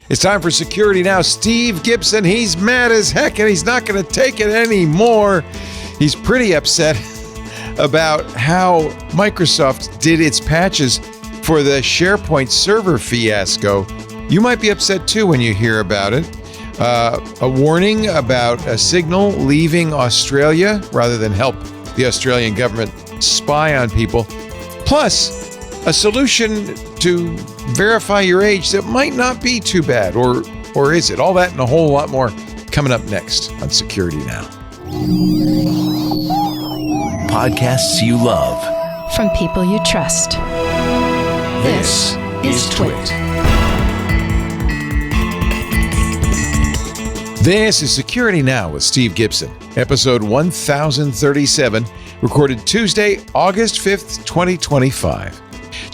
It's time for Security Now. Steve Gibson, he's mad as heck and he's not going to take it anymore. He's pretty upset about how Microsoft did its patches for the SharePoint server fiasco. You might be upset too when you hear about it. A warning about a Signal leaving Australia rather than help the Australian government spy on people. Plus, a solution to verify your age that might not be too bad, or is it? All that and a whole lot more coming up next on Security Now. Podcasts you love. From people you trust. This is Twit. This is Security Now with Steve Gibson, episode 1037, recorded Tuesday, August 5th, 2025.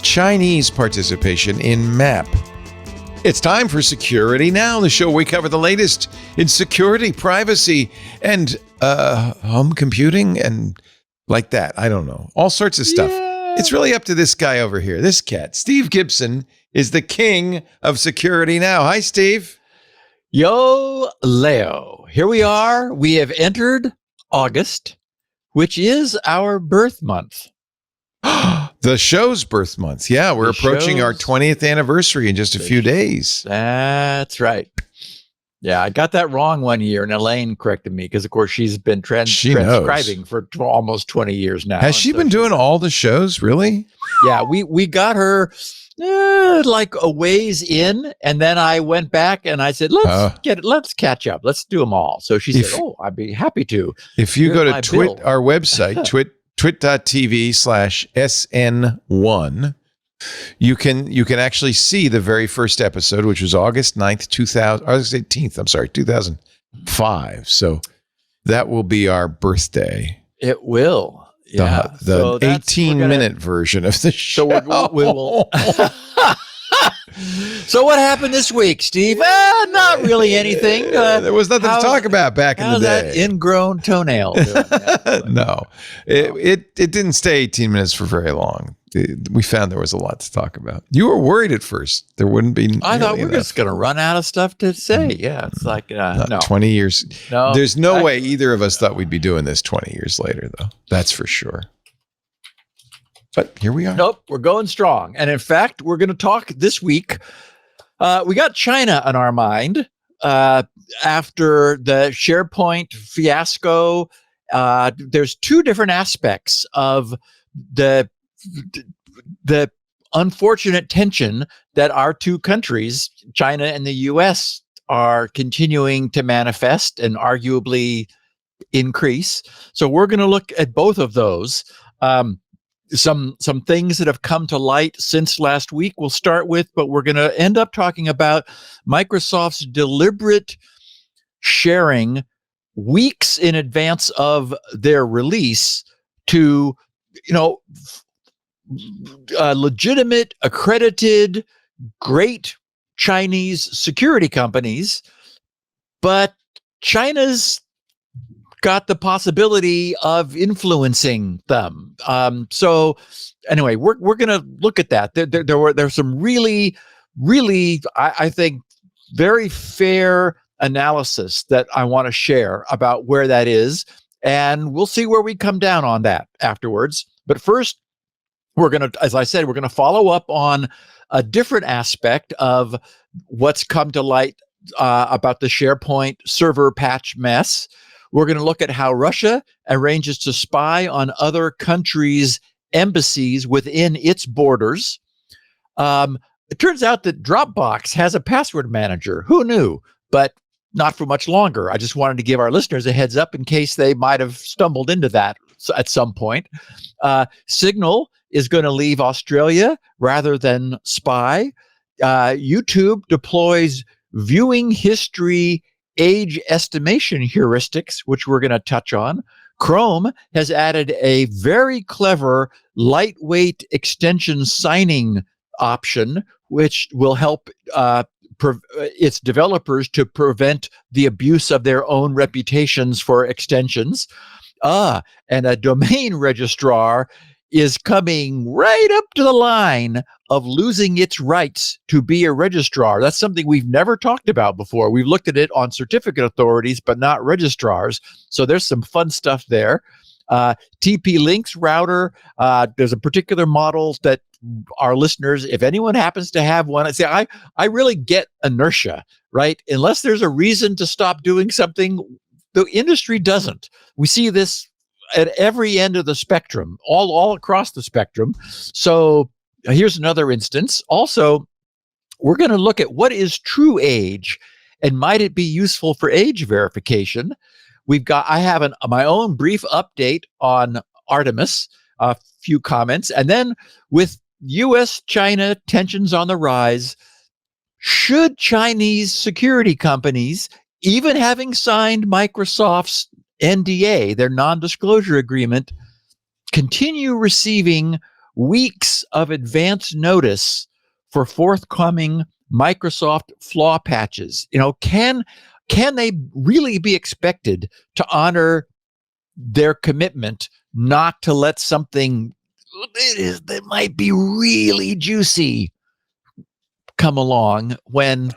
Chinese participation in MAPP. It's time for Security Now, the show where we cover the latest in security, privacy, and home computing, and like that. I don't know. All sorts of stuff. Yeah. It's really up to this guy over here, this cat. Steve Gibson is the king of Security Now. Hi, Steve. Yo, Leo. Here we are. We have entered August, which is our birth month. The show's birth month. Yeah, we're approaching our 20th anniversary in just a few days. That's right. Yeah, I got that wrong one year, and Elaine corrected me because, of course, she's been transcribing for almost 20 years now. Has she been doing all the shows, really? Yeah, we got her like a ways in, and then I went back and I said, let's catch up. Let's do them all. So she said, I'd be happy to. If you go to Twit, our website, twit.tv/SN1, you can actually see the very first episode, which was August 9th, August 18th, 2005. So that will be our birthday. It will. Yeah. The 18-minute version of the show. So we will. So what happened this week, Steve? Not really anything. There was nothing to talk about back in the day. How's that ingrown toenail doing? No, it didn't stay 18 minutes for very long. We found there was a lot to talk about. You were worried at first there wouldn't be. I thought we were just going to run out of stuff to say. Yeah, it's like no. 20 years. No, there's no way either of us thought we'd be doing this 20 years later, though. That's for sure. But here we are. Nope, we're going strong. And in fact, we're going to talk this week. We got China on our mind after the SharePoint fiasco. There's two different aspects of the unfortunate tension that our two countries, China and the U.S., are continuing to manifest and arguably increase. So we're going to look at both of those. Some things that have come to light since last week we'll start with, but we're going to end up talking about Microsoft's deliberate sharing weeks in advance of their release to, legitimate, accredited, great Chinese security companies, but China's got the possibility of influencing them. So anyway, we're going to look at that. There's some really, I think, very fair analysis that I want to share about where that is. And we'll see where we come down on that afterwards. But first, we're going to, as I said, we're going to follow up on a different aspect of what's come to light about the SharePoint server patch mess. We're going to look at how Russia arranges to spy on other countries' embassies within its borders. It turns out that Dropbox has a password manager. Who knew? But not for much longer. I just wanted to give our listeners a heads up in case they might have stumbled into that at some point. Signal is going to leave Australia rather than spy. YouTube deploys viewing history age estimation heuristics, which we're going to touch on. Chrome has added a very clever lightweight extension signing option, which will help its developers to prevent the abuse of their own reputations for extensions. And a domain registrar is coming right up to the line of losing its rights to be a registrar. That's something we've never talked about before. We've looked at it on certificate authorities, but not registrars. So there's some fun stuff there. TP-Link's router, there's a particular model that our listeners, if anyone happens to have one, I really get inertia, right? Unless there's a reason to stop doing something, the industry doesn't. We see this at every end of the spectrum, all across the spectrum. So here's another instance. Also, we're going to look at what is TruAge and might it be useful for age verification. I have my own brief update on Artemis, a few comments, and then with U.S. China tensions on the rise, should Chinese security companies, even having signed Microsoft's NDA, their non-disclosure agreement, continue receiving weeks of advance notice for forthcoming Microsoft flaw patches? Can they really be expected to honor their commitment not to let something that might be really juicy come along when,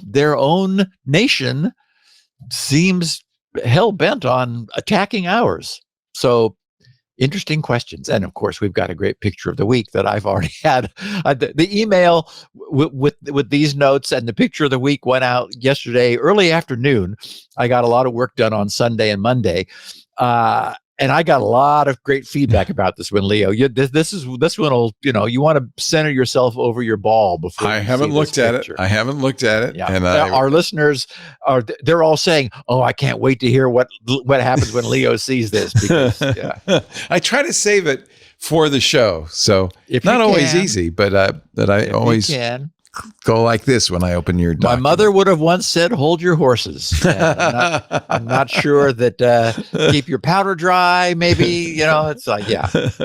their own nation seems hell-bent on attacking ours? So interesting questions. And of course, we've got a great picture of the week that I've already had. The email with these notes and the picture of the week went out yesterday, early afternoon. I got a lot of work done on Sunday and Monday. And I got a lot of great feedback about this one, Leo. This one will, you want to center yourself over your ball before. I haven't looked at it. Yeah. And our listeners they're all saying, "Oh, I can't wait to hear what happens when Leo sees this." Because I try to save it for the show, so it's not always easy, but I always go like this when I open your document. My mother would have once said, "Hold your horses." I'm not sure that keep your powder dry. Maybe it's like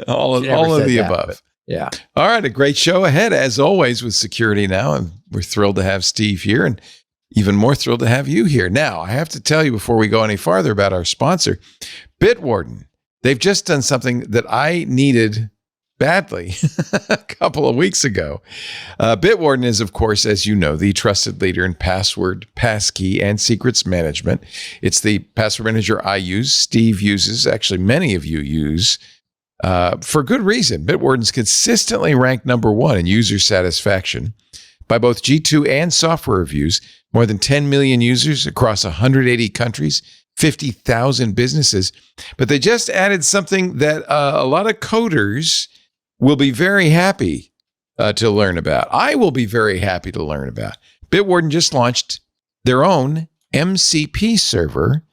all of the above. But, yeah. All right, a great show ahead as always with Security Now, and we're thrilled to have Steve here, and even more thrilled to have you here. Now, I have to tell you before we go any farther about our sponsor, Bitwarden. They've just done something that I needed badly a couple of weeks ago. Bitwarden is, of course, as you know, the trusted leader in password, passkey, and secrets management. It's the password manager I use, Steve uses, actually many of you use, for good reason. Bitwarden's consistently ranked number one in user satisfaction by both G2 and software reviews. More than 10 million users across 180 countries, 50,000 businesses. But they just added something that a lot of coders will be very happy to learn about. I will be very happy to learn about. Bitwarden just launched their own MCP server.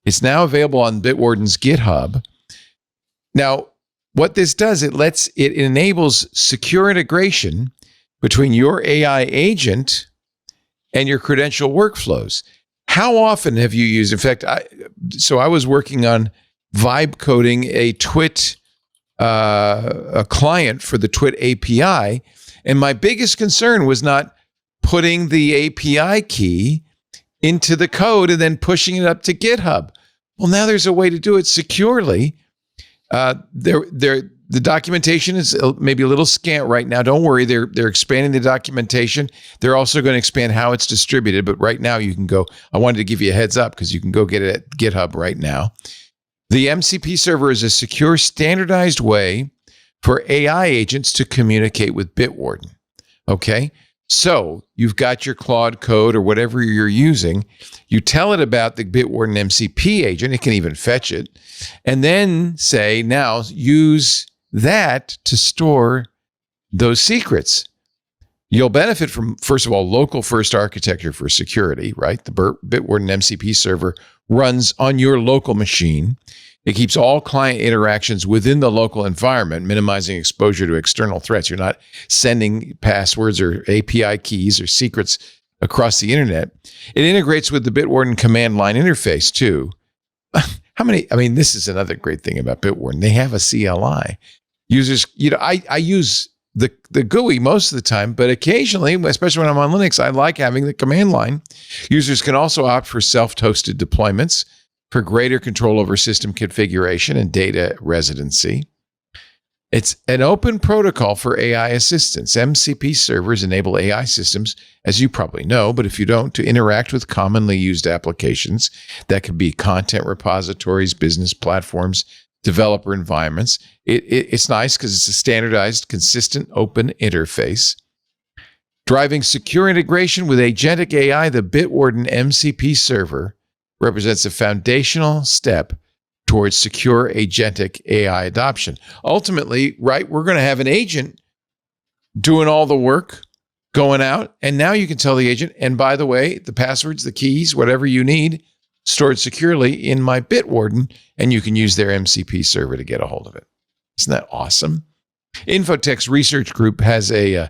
It's now available on Bitwarden's GitHub. Now, what this does, it enables secure integration between your AI agent and your credential workflows. How often have you used, in fact, I was working on vibe coding a Twit a client for the Twit API, and my biggest concern was not putting the API key into the code and then pushing it up to GitHub. Well, now there's a way to do it securely. The documentation is maybe a little scant right now. Don't worry, they're expanding the documentation. They're also going to expand how it's distributed. But right now, you can go. I wanted to give you a heads up because you can go get it at GitHub right now. The MCP server is a secure, standardized way for AI agents to communicate with Bitwarden. Okay, so you've got your Claude code or whatever you're using. You tell it about the Bitwarden MCP agent. It can even fetch it, and then say, now use that to store those secrets. You'll benefit from, first of all, local first architecture for security, right? The Bitwarden MCP server runs on your local machine. It keeps all client interactions within the local environment, minimizing exposure to external threats. You're not sending passwords or API keys or secrets across the internet. It integrates with the Bitwarden command line interface too. This is another great thing about Bitwarden. They have a CLI. Users, I use the GUI most of the time, but occasionally, especially when I'm on Linux, I like having the command line. Users can also opt for self-hosted deployments for greater control over system configuration and data residency. It's an open protocol for AI assistance. MCP servers enable AI systems, as you probably know, but if you don't, to interact with commonly used applications that could be content repositories, business platforms, developer environments. It's nice because it's a standardized, consistent, open interface. Driving secure integration with agentic AI, the Bitwarden MCP server represents a foundational step towards secure agentic AI adoption. Ultimately, right, we're going to have an agent doing all the work, going out, and now you can tell the agent, and by the way, the passwords, the keys, whatever you need, stored securely in my Bitwarden, and you can use their MCP server to get a hold of it. Isn't that awesome? Infotech's research group has a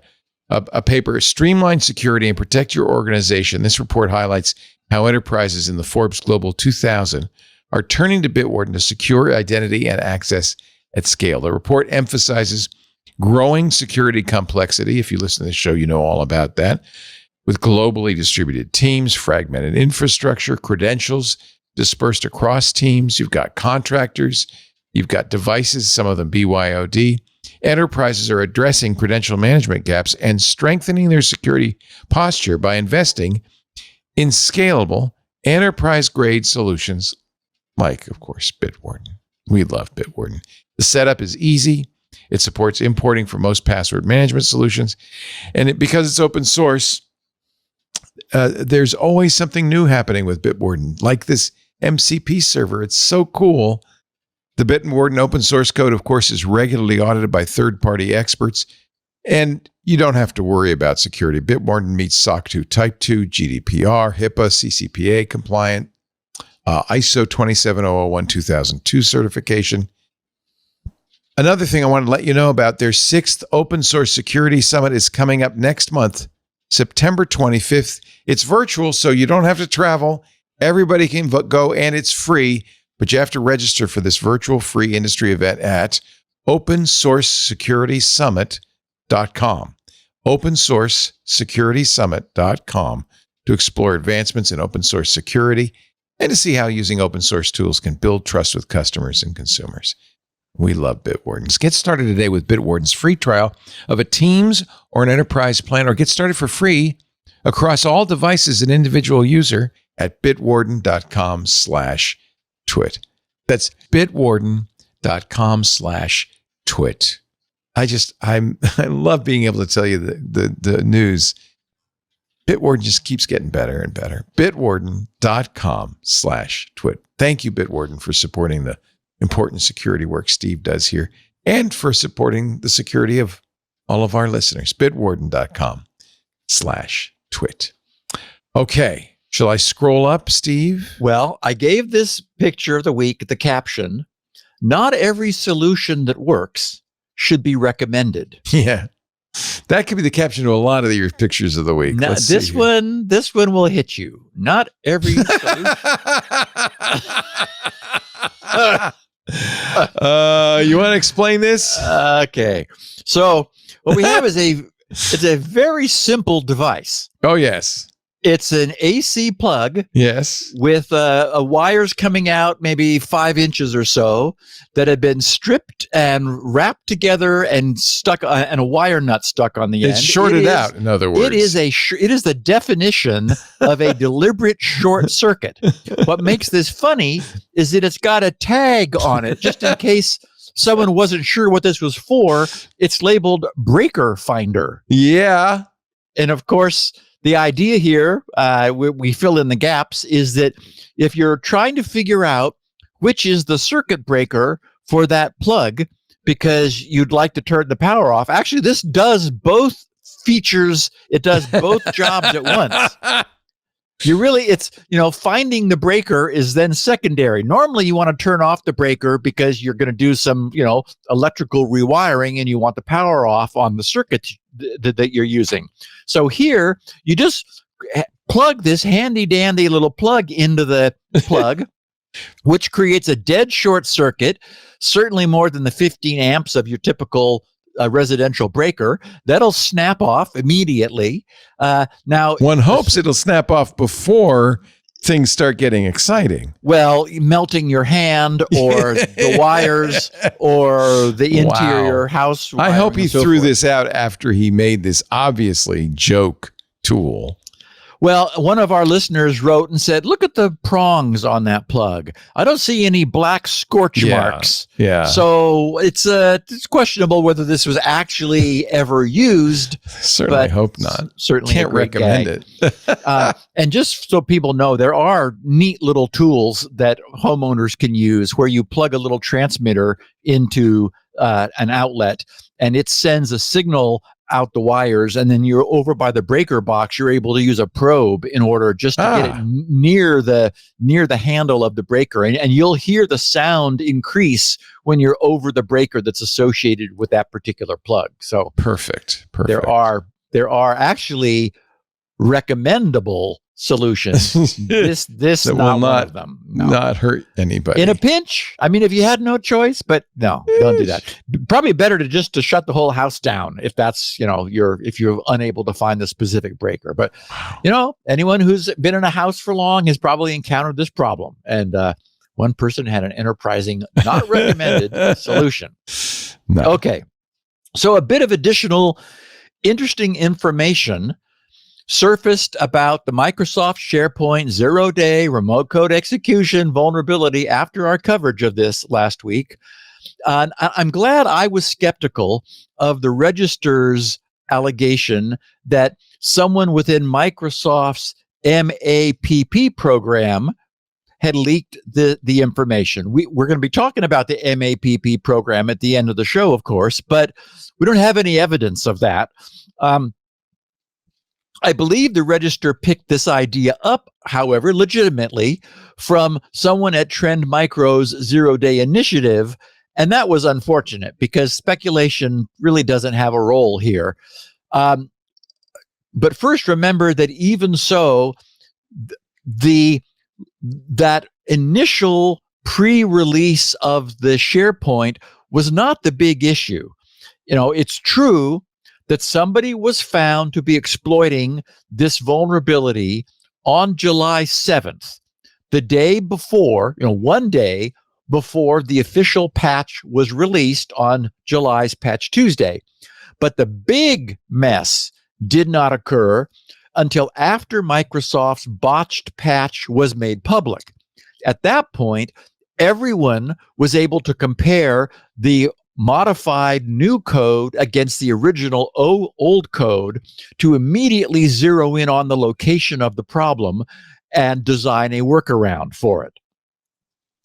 paper, Streamline Security and Protect Your Organization. This report highlights how enterprises in the Forbes Global 2000 are turning to Bitwarden to secure identity and access at scale. The report emphasizes growing security complexity. If you listen to the show, you know all about that. With globally distributed teams, fragmented infrastructure, credentials dispersed across teams. You've got contractors, you've got devices, some of them BYOD. Enterprises are addressing credential management gaps and strengthening their security posture by investing in scalable enterprise-grade solutions like, of course, Bitwarden. We love Bitwarden. The setup is easy. It supports importing for most password management solutions. And because it's open source, there's always something new happening with Bitwarden, like this MCP server. It's so cool. The Bitwarden open source code, of course, is regularly audited by third-party experts, and you don't have to worry about security. Bitwarden meets SOC 2 Type 2, GDPR, HIPAA, CCPA compliant, ISO 27001-2002 certification. Another thing I want to let you know about, their 6th Open Source Security Summit is coming up next month, September 25th. It's virtual, so you don't have to travel. Everybody can go, and it's free, but you have to register for this virtual free industry event at opensourcesecuritysummit.com. opensourcesecuritysummit.com to explore advancements in open source security and to see how using open source tools can build trust with customers and consumers. We love Bitwarden. Get started today with Bitwarden's free trial of a Teams or an enterprise plan, or get started for free across all devices and individual user at bitwarden.com/twit. That's bitwarden.com/twit. I love being able to tell you the news. Bitwarden just keeps getting better and better. Bitwarden.com/twit. Thank you, Bitwarden, for supporting the important security work Steve does here and for supporting the security of all of our listeners. Bitwarden.com/twit. Okay. Shall I scroll up, Steve? Well, I gave this picture of the week the caption, "Not every solution that works should be recommended." Yeah. That could be the caption to a lot of your pictures of the week. Now, this one will hit you. Not every solution. You want to explain this? Okay. So what we have is it's a very simple device. Oh, yes. It's an AC plug. Yes. With wires coming out maybe 5 inches or so that have been stripped and wrapped together and stuck, and a wire nut stuck on the end. It's shorted out, in other words. It is the definition of a deliberate short circuit. What makes this funny is that it's got a tag on it, just in case someone wasn't sure what this was for. It's labeled breaker finder. Yeah. And of course, the idea here, we fill in the gaps, is that if you're trying to figure out which is the circuit breaker for that plug because you'd like to turn the power off, actually, this does both features. It does both jobs at once. Finding the breaker is then secondary. Normally, you want to turn off the breaker because you're going to do some, electrical rewiring and you want the power off on the circuit that you're using. So here, you just plug this handy dandy little plug into the plug, which creates a dead short circuit, certainly more than the 15 amps of your typical residential breaker. That'll snap off immediately. Now, one hopes it'll snap off before things start getting exciting. Well, melting your hand or the wires or the interior house. I hope he so threw forth. this out after he made this obviously joke tool. Well, one of our listeners wrote and said, look at the prongs on that plug. I don't see any black scorch marks. Yeah. So it's questionable whether this was actually ever used. Certainly hope not. Certainly Can't recommend it. And just so people know, there are neat little tools that homeowners can use where you plug a little transmitter into an outlet and it sends a signal out the wires, and then you're over by the breaker box, you're able to use a probe in order just to get it near the handle of the breaker, and you'll hear the sound increase when you're over the breaker that's associated with that particular plug. So perfect. There are actually recommendable solutions. This that not will one of them. No. Not hurt anybody. In a pinch, I mean, if you had no choice, but no, don't do that. Probably better to shut the whole house down if that's, if you're unable to find the specific breaker. But, anyone who's been in a house for long has probably encountered this problem. And one person had an enterprising, not recommended solution. No. Okay. So a bit of additional interesting information surfaced about the Microsoft SharePoint zero-day remote code execution vulnerability after our coverage of this last week. I'm glad I was skeptical of the registrar's allegation that someone within Microsoft's MAPP program had leaked the information. We're going to be talking about the MAPP program at the end of the show, of course, but we don't have any evidence of that. I believe the registrar picked this idea up, however, legitimately from someone at Trend Micro's zero-day initiative, and that was unfortunate because speculation really doesn't have a role here. But first, remember that even so, that initial pre-release of the SharePoint was not the big issue. It's true that somebody was found to be exploiting this vulnerability on July 7th, the day before, one day before the official patch was released on July's Patch Tuesday. But the big mess did not occur until after Microsoft's botched patch was made public. At that point, everyone was able to compare the modified new code against the original old code to immediately zero in on the location of the problem and design a workaround for it.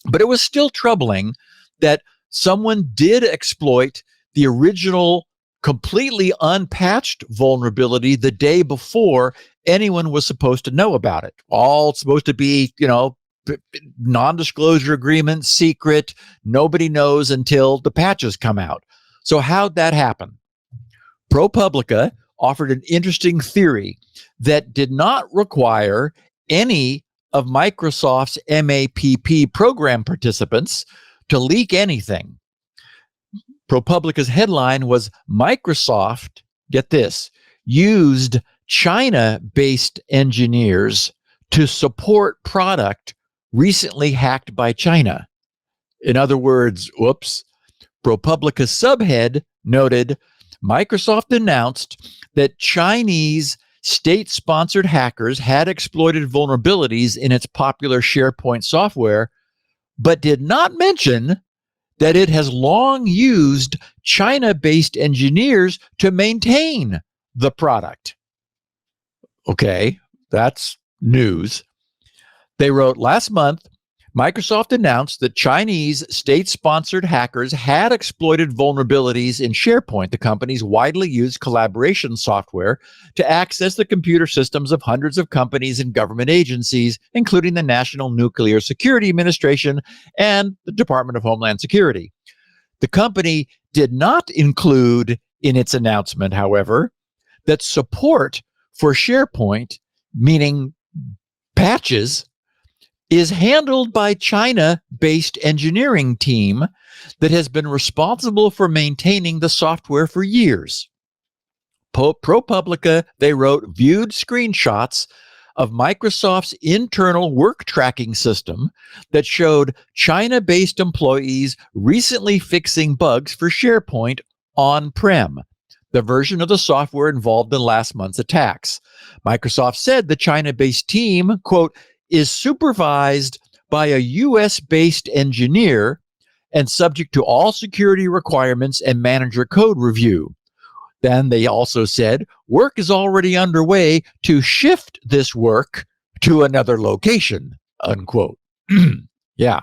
But it was still troubling that someone did exploit the original completely unpatched vulnerability the day before anyone was supposed to know about it. All supposed to be, non-disclosure agreement, secret, nobody knows until the patches come out. So how'd that happen? ProPublica offered an interesting theory that did not require any of Microsoft's MAPP program participants to leak anything. ProPublica's headline was Microsoft, get this, used China-based engineers to support product recently hacked by China. In other words, ProPublica's subhead noted, Microsoft announced that Chinese state-sponsored hackers had exploited vulnerabilities in its popular SharePoint software, but did not mention that it has long used China-based engineers to maintain the product. Okay, that's news. They wrote, last month, Microsoft announced that Chinese state-sponsored hackers had exploited vulnerabilities in SharePoint, the company's widely used collaboration software, to access the computer systems of hundreds of companies and government agencies, including the National Nuclear Security Administration and the Department of Homeland Security. The company did not include in its announcement, however, that support for SharePoint, meaning patches, is handled by China-based engineering team that has been responsible for maintaining the software for years. ProPublica, they wrote, viewed screenshots of Microsoft's internal work tracking system that showed China-based employees recently fixing bugs for SharePoint on-prem, the version of the software involved in last month's attacks. Microsoft said the China-based team, quote, is supervised by a U.S.-based engineer and subject to all security requirements and manager code review. Then they also said work is already underway to shift this work to another location, unquote. Yeah.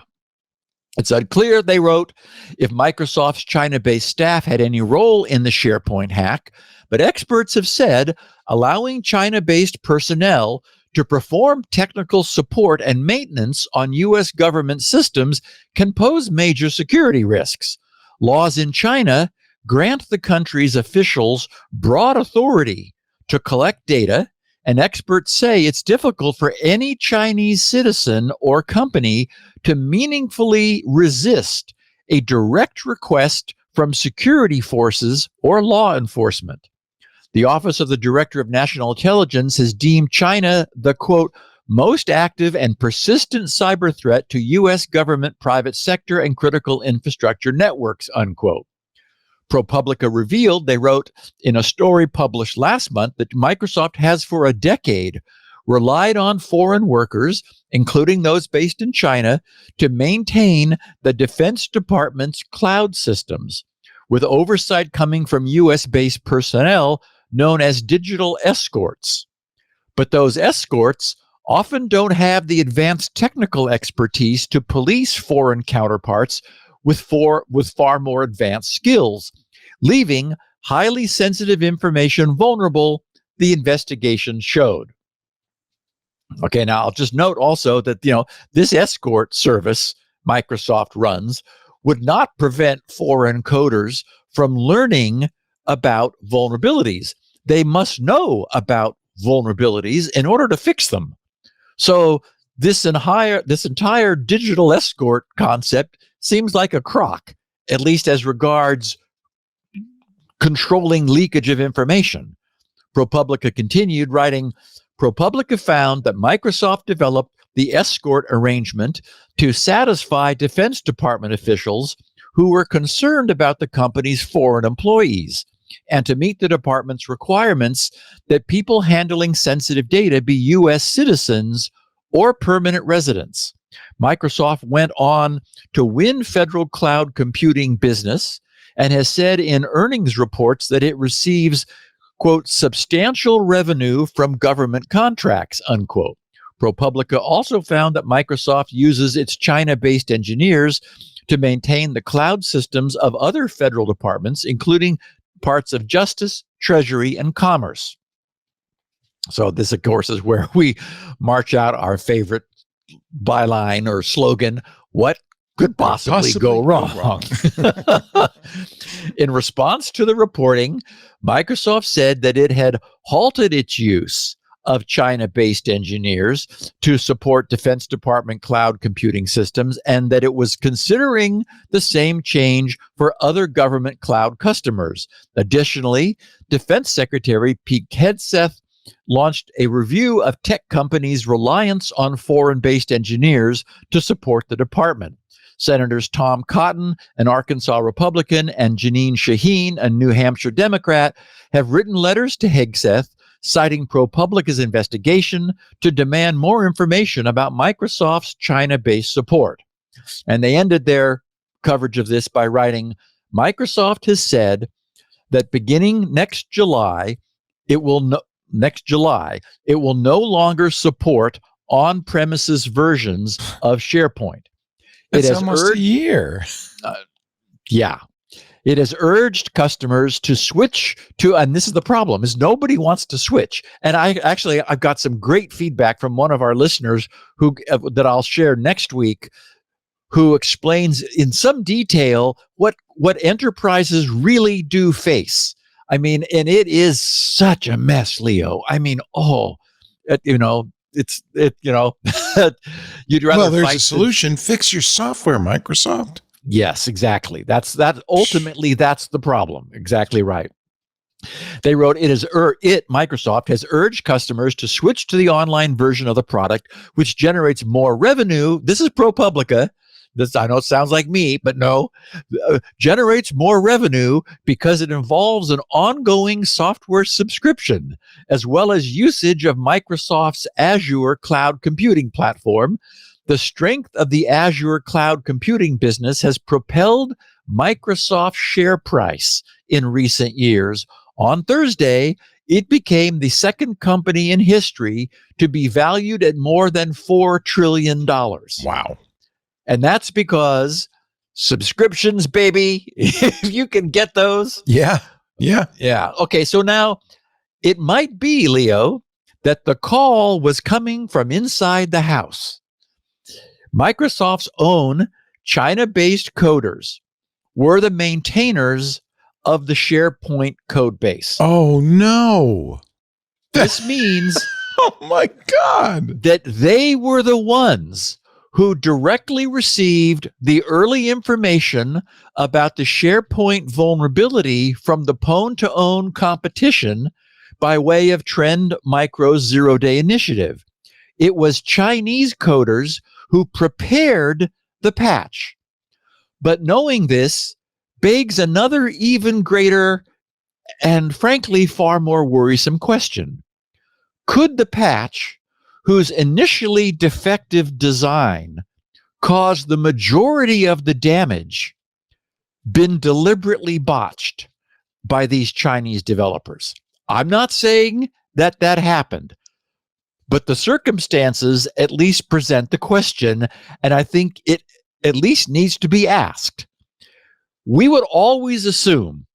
It's unclear, they wrote, if Microsoft's China-based staff had any role in the SharePoint hack, but experts have said allowing China-based personnel to perform technical support and maintenance on U.S. government systems can pose major security risks. Laws in China grant the country's officials broad authority to collect data, and experts say it's difficult for any Chinese citizen or company to meaningfully resist a direct request from security forces or law enforcement. The Office of the Director of National Intelligence has deemed China the, quote, most active and persistent cyber threat to U.S. government, private sector, and critical infrastructure networks, unquote. ProPublica revealed, they wrote in a story published last month, that Microsoft has for a decade relied on foreign workers, including those based in China, to maintain the Defense Department's cloud systems, with oversight coming from U.S.-based personnel known as digital escorts. But those escorts often don't have the advanced technical expertise to police foreign counterparts with far more advanced skills, leaving highly sensitive information vulnerable, the investigation showed. Okay, now I'll just note also that, this escort service Microsoft runs would not prevent foreign coders from learning about vulnerabilities. They must know about vulnerabilities in order to fix them. So this entire digital escort concept seems like a crock, at least as regards controlling leakage of information. ProPublica continued, writing, ProPublica found that Microsoft developed the escort arrangement to satisfy Defense Department officials who were concerned about the company's foreign employees, and to meet the department's requirements that people handling sensitive data be U.S. citizens or permanent residents. Microsoft went on to win federal cloud computing business and has said in earnings reports that it receives, quote, substantial revenue from government contracts, unquote. ProPublica also found that Microsoft uses its China-based engineers to maintain the cloud systems of other federal departments, including parts of Justice, Treasury, and Commerce. So this, of course, is where we march out our favorite byline or slogan, what could possibly go wrong? In response to the reporting, Microsoft said that it had halted its use of China-based engineers to support Defense Department cloud computing systems, and that it was considering the same change for other government cloud customers. Additionally, Defense Secretary Pete Hegseth launched a review of tech companies' reliance on foreign-based engineers to support the department. Senators Tom Cotton, an Arkansas Republican, and Jeanine Shaheen, a New Hampshire Democrat, have written letters to Hegseth citing ProPublica's investigation to demand more information about Microsoft's China-based support. And they ended their coverage of this by writing, Microsoft has said that beginning next July, it will no longer support on-premises versions of SharePoint. It's almost a year. Yeah. It has urged customers to switch to, and this is the problem, is nobody wants to switch. And I've got some great feedback from one of our listeners that I'll share next week, who explains in some detail what enterprises really do face. I mean, and it is such a mess, Leo. I mean, you'd rather there's fight a solution. Fix your software, Microsoft. Yes, exactly. Ultimately, that's the problem. Exactly right. They wrote, Microsoft has urged customers to switch to the online version of the product, which generates more revenue. This is ProPublica. This, I know it sounds like me, but no, generates more revenue because it involves an ongoing software subscription, as well as usage of Microsoft's Azure cloud computing platform. The strength of the Azure cloud computing business has propelled Microsoft's share price in recent years. On Thursday, it became the second company in history to be valued at more than $4 trillion. Wow. And that's because subscriptions, baby, if you can get those. Yeah. Okay, so now it might be, Leo, that the call was coming from inside the house. Microsoft's own China-based coders were the maintainers of the SharePoint code base. Oh, no. This means Oh, my God. that they were the ones who directly received the early information about the SharePoint vulnerability from the pwn-to-own competition by way of Trend Micro's zero-day initiative. It was Chinese coders who prepared the patch. But knowing this begs another even greater and frankly far more worrisome question. Could the patch, whose initially defective design caused the majority of the damage, been deliberately botched by these Chinese developers? I'm not saying that happened, but the circumstances at least present the question, and I think it at least needs to be asked. We would always assume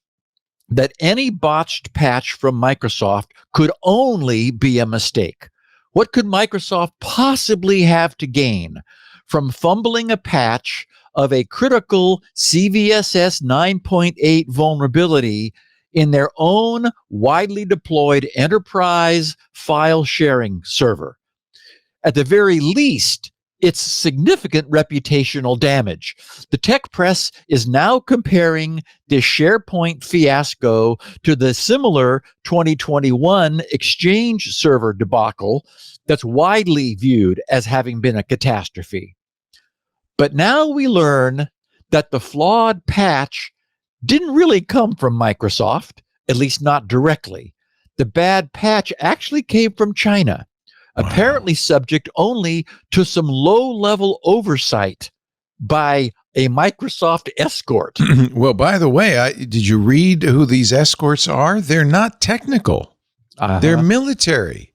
that any botched patch from Microsoft could only be a mistake. What could Microsoft possibly have to gain from fumbling a patch of a critical CVSS 9.8 vulnerability in their own widely deployed enterprise file sharing server? At the very least, it's significant reputational damage. The tech press is now comparing the SharePoint fiasco to the similar 2021 Exchange server debacle that's widely viewed as having been a catastrophe. But now we learn that the flawed patch didn't really come from Microsoft, at least not directly. The bad patch actually came from China. Wow. Apparently subject only to some low-level oversight by a Microsoft escort. Well, by the way, did you read who these escorts are? They're not technical. They're military.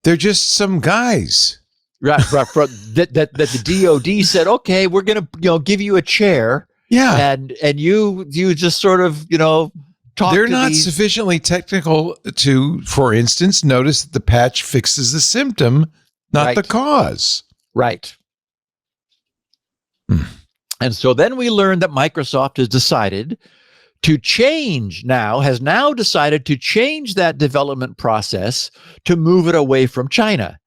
They're just some guys. Right. That the DOD said, okay, we're going to give you a chair. Yeah. And you just sort of, talk They're to not these sufficiently technical to, for instance, notice that the patch fixes the symptom, not the cause. Right. And so then we learned that Microsoft has decided to has now decided to change that development process to move it away from China.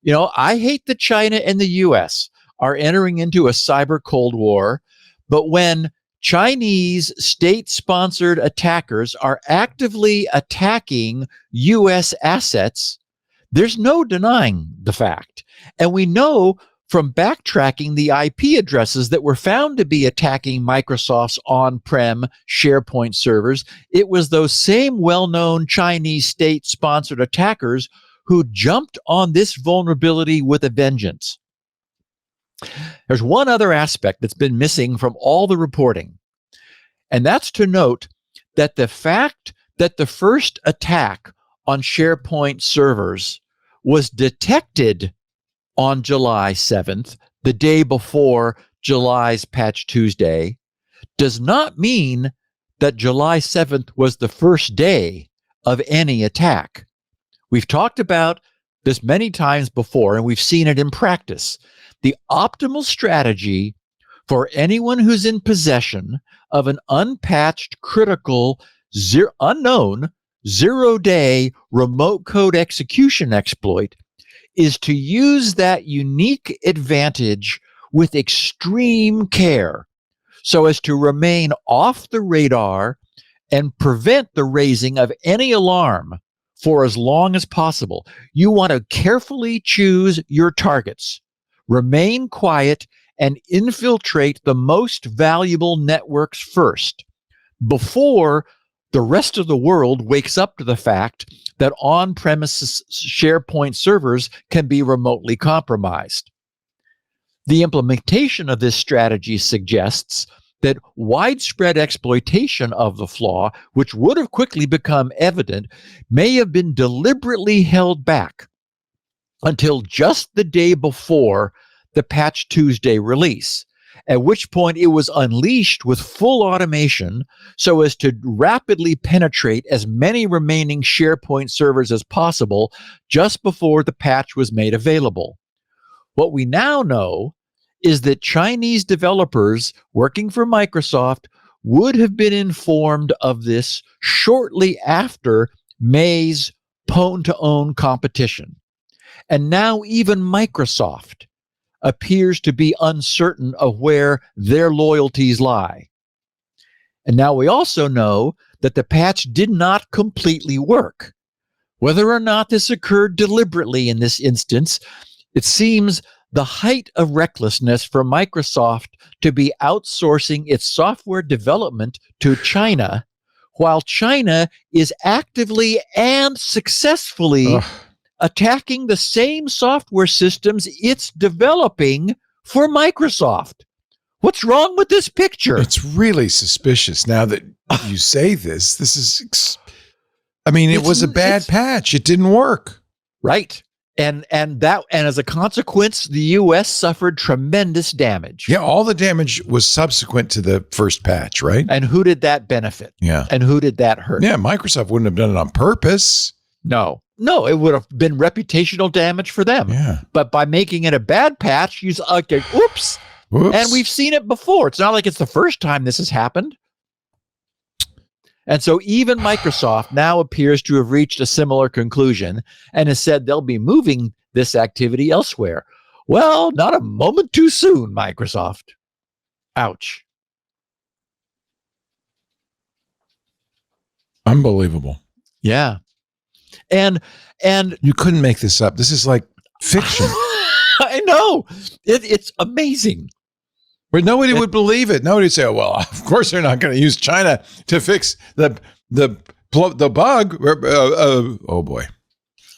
I hate that China and the U.S. are entering into a cyber Cold War, but when Chinese state-sponsored attackers are actively attacking U.S. assets, there's no denying the fact. And we know from backtracking the IP addresses that were found to be attacking Microsoft's on-prem SharePoint servers, it was those same well-known Chinese state-sponsored attackers who jumped on this vulnerability with a vengeance. There's one other aspect that's been missing from all the reporting, and that's to note that the fact that the first attack on SharePoint servers was detected on July 7th, the day before July's Patch Tuesday, does not mean that July 7th was the first day of any attack. We've talked about this many times before, and we've seen it in practice. The optimal strategy for anyone who's in possession of an unpatched, critical, unknown, zero-day remote code execution exploit is to use that unique advantage with extreme care so as to remain off the radar and prevent the raising of any alarm for as long as possible. You want to carefully choose your targets, remain quiet, and infiltrate the most valuable networks first before the rest of the world wakes up to the fact that on-premises SharePoint servers can be remotely compromised. The implementation of this strategy suggests that widespread exploitation of the flaw, which would have quickly become evident, may have been deliberately held back until just the day before the Patch Tuesday release, at which point it was unleashed with full automation so as to rapidly penetrate as many remaining SharePoint servers as possible just before the patch was made available. What we now know is that Chinese developers working for Microsoft would have been informed of this shortly after May's pwn-to-own competition. And now even Microsoft appears to be uncertain of where their loyalties lie. And now we also know that the patch did not completely work. Whether or not this occurred deliberately in this instance, it seems the height of recklessness for Microsoft to be outsourcing its software development to China, while China is actively and successfully attacking the same software systems it's developing for Microsoft. What's wrong with this picture? It's really suspicious now that you say this. This is, it was a bad patch. It didn't work. Right. And as a consequence, the U.S. suffered tremendous damage. Yeah, all the damage was subsequent to the first patch, right? And who did that benefit? Yeah. And who did that hurt? Yeah, Microsoft wouldn't have done it on purpose. No, it would have been reputational damage for them. Yeah. But by making it a bad patch, you okay, oops. And we've seen it before. It's not like it's the first time this has happened. And so even Microsoft now appears to have reached a similar conclusion and has said they'll be moving this activity elsewhere. Well, not a moment too soon, Microsoft. Ouch. Unbelievable. Yeah. And you couldn't make this up. This is like fiction. I know. It's amazing. But nobody would believe it. Nobody would say, well, of course they're not going to use China to fix the bug. Oh, boy.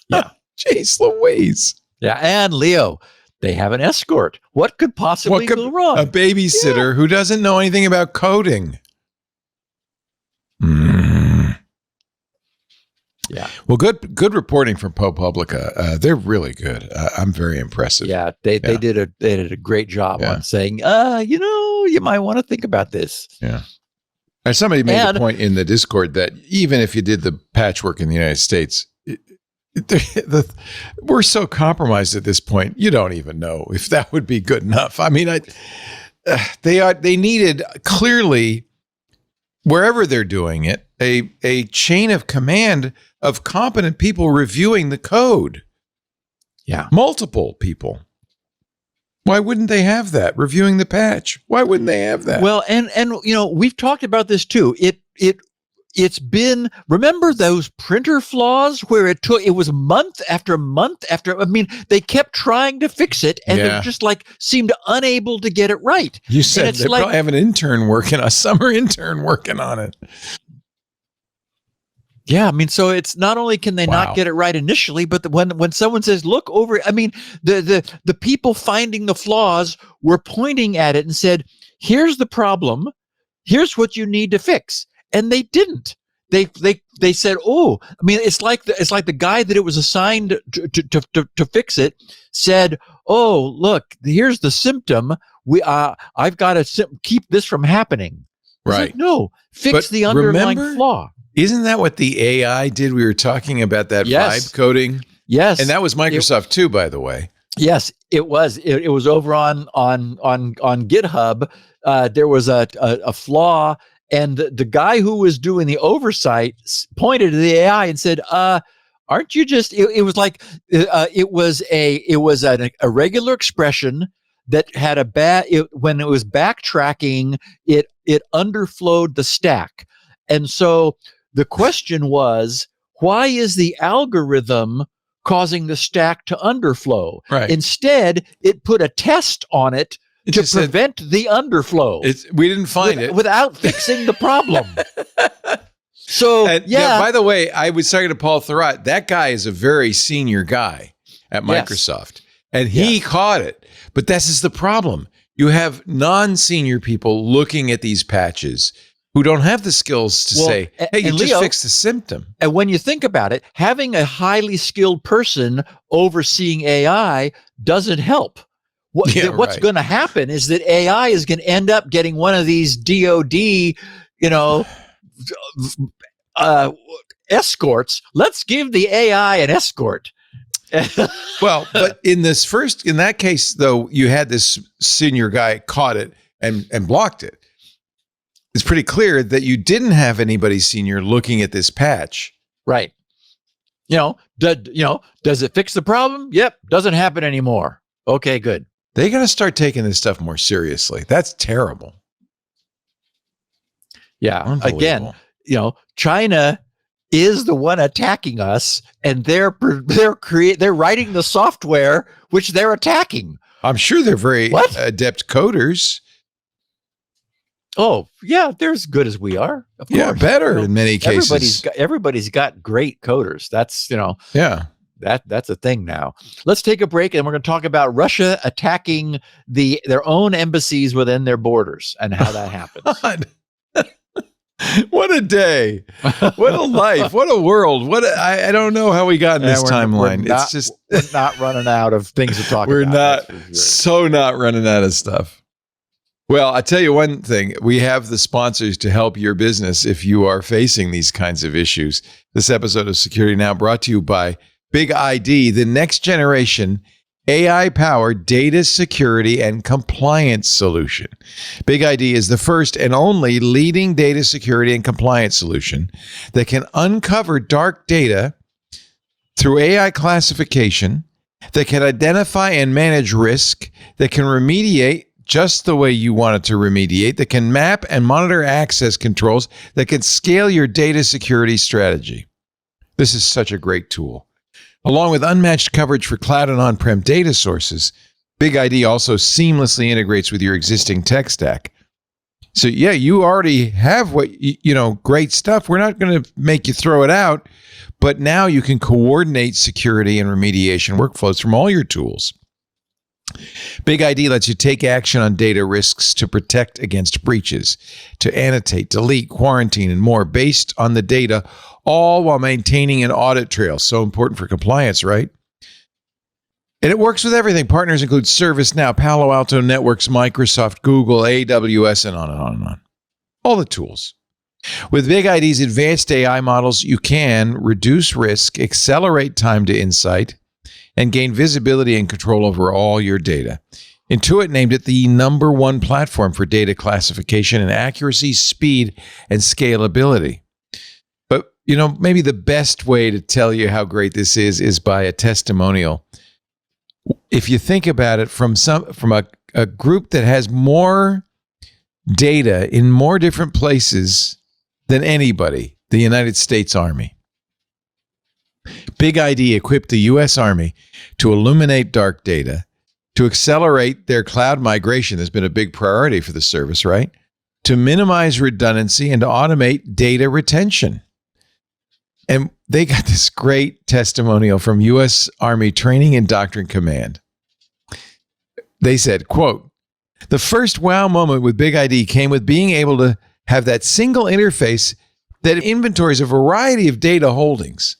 Yeah. Jeez Louise. Yeah. And Leo, they have an escort. What could possibly go wrong? A babysitter who doesn't know anything about coding. Yeah. Well, good reporting from ProPublica. They're really good. I'm very impressive. Yeah, they did a great job on saying, you might want to think about this. Yeah. And somebody made the point in the Discord that even if you did the patchwork in the United States, we're so compromised at this point. You don't even know if that would be good enough. I mean, they needed clearly, wherever they're doing it, a chain of command of competent people reviewing the code. Yeah. Multiple people. Why wouldn't they have that? Reviewing the patch. Why wouldn't they have that? Well, and we've talked about this too. It's been, remember those printer flaws where it was month after month after, they kept trying to fix it and they just seemed unable to get it right. You said they probably have a summer intern working on it. Yeah, so it's not only can they not get it right initially, but when someone says, look over, the people finding the flaws were pointing at it and said, here's the problem, here's what you need to fix. And they didn't. They said, it's like the guy that it was assigned to fix it said, oh, look, here's the symptom. I've got to keep this from happening. Right. No, fix the underlying flaw. Isn't that what the AI did? We were talking about that vibe coding. Yes. And that was Microsoft too, by the way. Yes, it was. It was over on GitHub. There was a flaw, and the guy who was doing the oversight pointed to the AI and said, aren't you just, it was like, it was a regular expression that had when it was backtracking, it underflowed the stack. And so the question was, why is the algorithm causing the stack to underflow? Right. Instead, it put a test on it It to just said- prevent the underflow We didn't find it. without fixing the problem. So, And, by the way, I was talking to Paul Thurrott. That guy is a very senior guy at Microsoft, and he caught it. But this is the problem. You have non-senior people looking at these patches who don't have the skills to say, hey, you just fixed the symptom. And when you think about it, having a highly skilled person overseeing AI doesn't help. What's going to happen is that AI is going to end up getting one of these DOD, escorts. Let's give the AI an escort. Well, but in that case, though, you had this senior guy caught it and blocked it. It's pretty clear that you didn't have anybody senior looking at this patch. Right. Does it fix the problem? Yep. Doesn't happen anymore. Okay, good. They got to start taking this stuff more seriously. That's terrible. Yeah. Again, China is the one attacking us, and they're writing the software which they're attacking. I'm sure they're very adept coders. Oh, yeah, they're as good as we are. Of course. Better in many cases. Everybody's got great coders. That's, that's a thing now. Let's take a break, and we're going to talk about Russia attacking their own embassies within their borders and how that happens. What a day. What a life. What a world. I don't know how we got in this timeline. We're not running out of things to talk about. We're not running out of stuff. Well, I tell you one thing. We have the sponsors to help your business if you are facing these kinds of issues. This episode of Security Now brought to you by BigID, the next generation AI-powered data security and compliance solution. BigID is the first and only leading data security and compliance solution that can uncover dark data through AI classification, that can identify and manage risk, that can remediate just the way you want it to remediate, that can map and monitor access controls, that can scale your data security strategy. This is such a great tool. Along with unmatched coverage for cloud and on-prem data sources, BigID also seamlessly integrates with your existing tech stack. So you already have great stuff. We're not going to make you throw it out, but now you can coordinate security and remediation workflows from all your tools. BigID lets you take action on data risks to protect against breaches, to annotate, delete, quarantine, and more based on the data, all while maintaining an audit trail. So important for compliance, right? And it works with everything. Partners include ServiceNow, Palo Alto Networks, Microsoft, Google, AWS, and on and on and on. All the tools. With BigID's advanced AI models, you can reduce risk, accelerate time to insight, and gain visibility and control over all your data. Intuit named it the #1 platform for data classification and accuracy, speed, and scalability. But, maybe the best way to tell you how great this is by a testimonial. If you think about it from a group that has more data in more different places than anybody, the United States Army. BigID equipped the U.S. Army to illuminate dark data, to accelerate their cloud migration. That's been a big priority for the service, right? To minimize redundancy and to automate data retention. And they got this great testimonial from U.S. Army Training and Doctrine Command. They said, quote, "The first wow moment with BigID came with being able to have that single interface that inventories a variety of data holdings,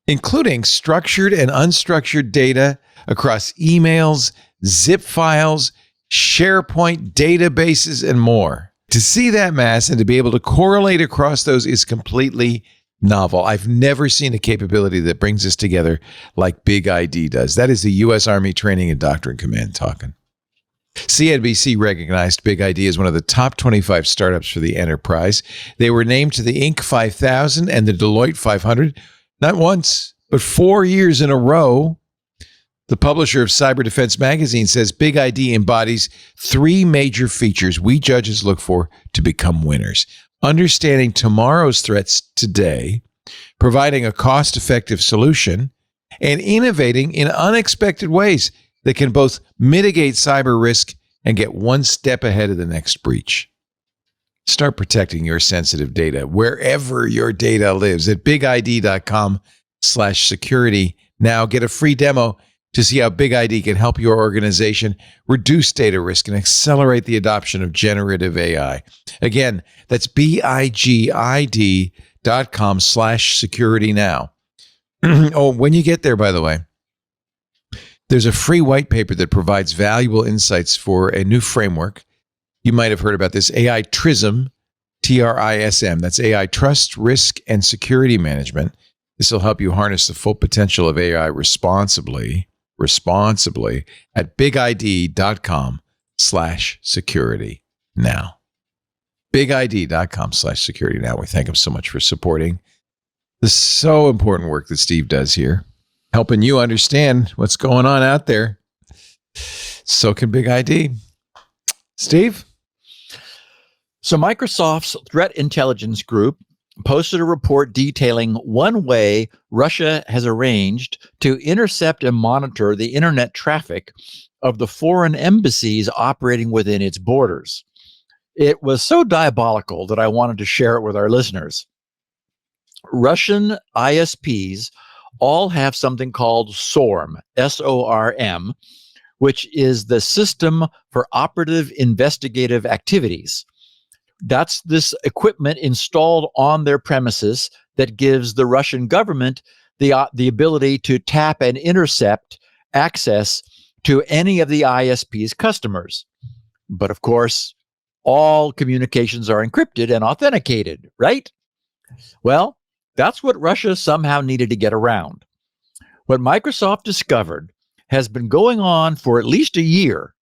including structured and unstructured data across emails, zip files, SharePoint databases, and more. To see that mass and to be able to correlate across those is completely novel. I've never seen a capability that brings us together like BigID does." That is the U.S. Army Training and Doctrine Command talking. CNBC recognized BigID as one of the top 25 startups for the enterprise. They were named to the Inc. 5000 and the Deloitte 500. Not once, but 4 years in a row. The publisher of Cyber Defense Magazine says BigID embodies 3 major features we judges look for to become winners: understanding tomorrow's threats today, providing a cost-effective solution, and innovating in unexpected ways that can both mitigate cyber risk and get one step ahead of the next breach. Start protecting your sensitive data wherever your data lives at bigid.com/security. Now get a free demo to see how BigID can help your organization reduce data risk and accelerate the adoption of generative AI. Again, that's bigid.com/security now. Oh, when you get there, by the way, there's a free white paper that provides valuable insights for a new framework. You might have heard about this, AI TRISM, TRISM. That's AI Trust, Risk, and Security Management. This will help you harness the full potential of AI responsibly at bigid.com/security now. bigid.com/security now. We thank him so much for supporting the so important work that Steve does here, helping you understand what's going on out there. So can BigID. Steve? So Microsoft's Threat Intelligence Group posted a report detailing one way Russia has arranged to intercept and monitor the internet traffic of the foreign embassies operating within its borders. It was so diabolical that I wanted to share it with our listeners. Russian ISPs all have something called SORM, S-O-R-M, which is the System for Operative Investigative Activities. That's this equipment installed on their premises that gives the Russian government the ability to tap and intercept access to any of the ISP's customers. But of course, all communications are encrypted and authenticated, right? Well, that's what Russia somehow needed to get around. What Microsoft discovered has been going on for at least a year.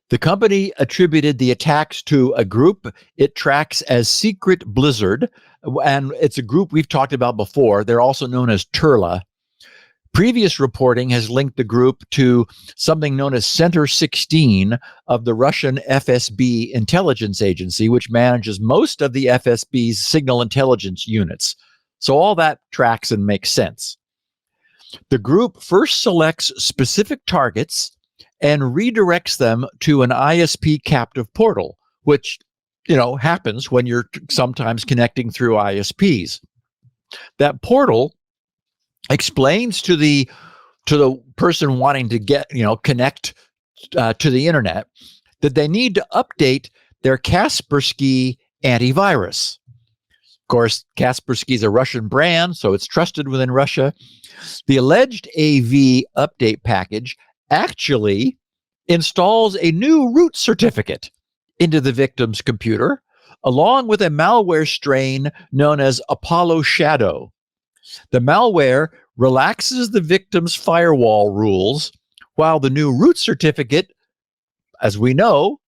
The company attributed the attacks to a group it tracks as Secret Blizzard, and it's a group we've talked about before. They're also known as Turla. Previous reporting has linked the group to something known as Center 16 of the Russian FSB intelligence agency, which manages most of the FSB's signal intelligence units. So all that tracks and makes sense. The group first selects specific targets and redirects them to an ISP captive portal, which, happens when you're sometimes connecting through ISPs. That portal explains to the person wanting to connect to the internet that they need to update their Kaspersky antivirus. Of course, Kaspersky is a Russian brand, so it's trusted within Russia. The alleged AV update package actually installs a new root certificate into the victim's computer, along with a malware strain known as Apollo Shadow. The malware relaxes the victim's firewall rules, while the new root certificate, as we know,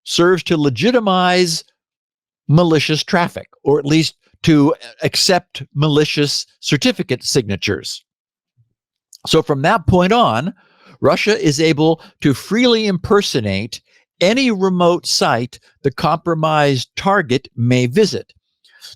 serves to legitimize malicious traffic, or at least to accept malicious certificate signatures. So from that point on, Russia is able to freely impersonate any remote site the compromised target may visit.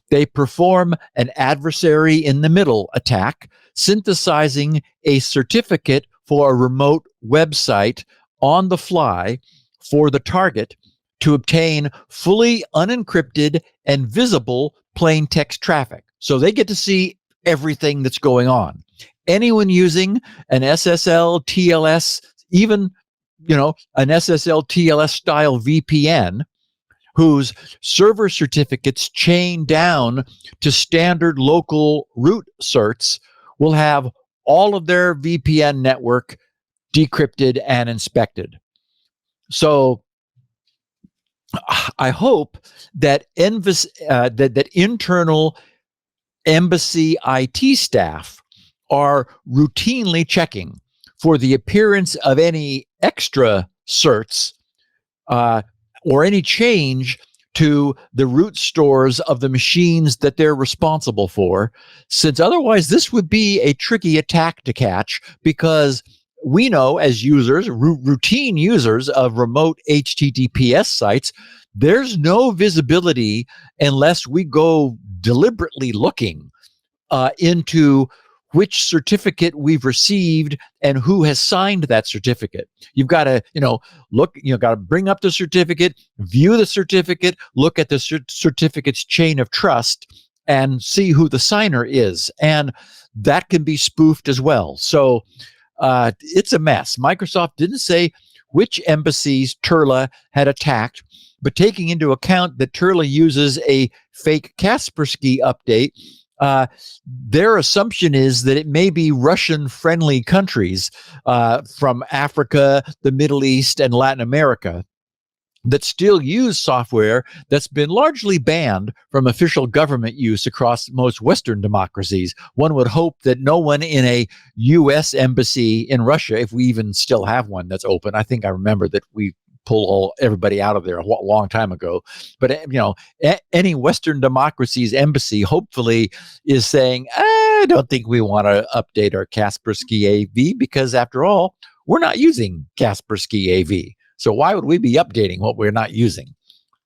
They perform an adversary in the middle attack, synthesizing a certificate for a remote website on the fly for the target to obtain fully unencrypted and visible plain text traffic. So they get to see everything that's going on. Anyone using an SSL, TLS, even, an SSL, TLS style VPN, whose server certificates chain down to standard local root certs, will have all of their VPN network decrypted and inspected. So I hope that that internal embassy IT staff are routinely checking for the appearance of any extra certs or any change to the root stores of the machines that they're responsible for, since otherwise this would be a tricky attack to catch, because we know as users, routine users of remote HTTPS sites, there's no visibility unless we go deliberately looking into which certificate we've received and who has signed that certificate. You've got to, look, got to bring up the certificate, view the certificate, look at the certificate's chain of trust, and see who the signer is. And that can be spoofed as well. So it's a mess. Microsoft didn't say which embassies Turla had attacked, but taking into account that Turla uses a fake Kaspersky update, their assumption is that it may be Russian-friendly countries from Africa, the Middle East, and Latin America that still use software that's been largely banned from official government use across most Western democracies. One would hope that no one in a U.S. embassy in Russia, if we even still have one that's open, I think I remember that we pull everybody out of there a long time ago. But any Western democracy's embassy hopefully is saying, I don't think we want to update our Kaspersky AV because after all, we're not using Kaspersky AV. So why would we be updating what we're not using?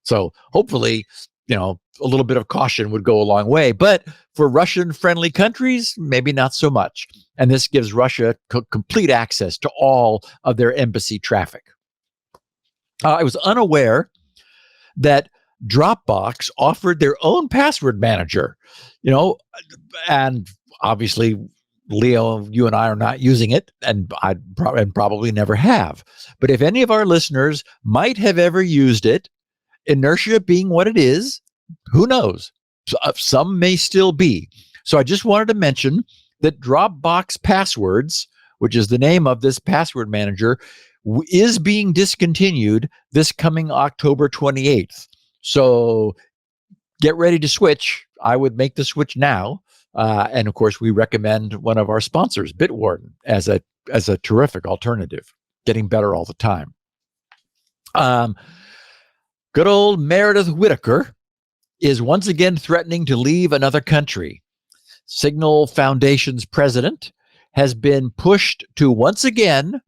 So hopefully, a little bit of caution would go a long way. But for Russian-friendly countries, maybe not so much. And this gives Russia complete access to all of their embassy traffic. I was unaware that Dropbox offered their own password manager, and obviously, Leo, you and I are not using it, and I probably never have. But if any of our listeners might have ever used it, inertia being what it is, who knows? Some may still be. So I just wanted to mention that Dropbox Passwords, which is the name of this password manager, is being discontinued this coming October 28th. So get ready to switch. I would make the switch now. And of course, we recommend one of our sponsors, Bitwarden, as a terrific alternative, getting better all the time. Good old Meredith Whittaker is once again threatening to leave another country. Signal Foundation's president has been pushed to once again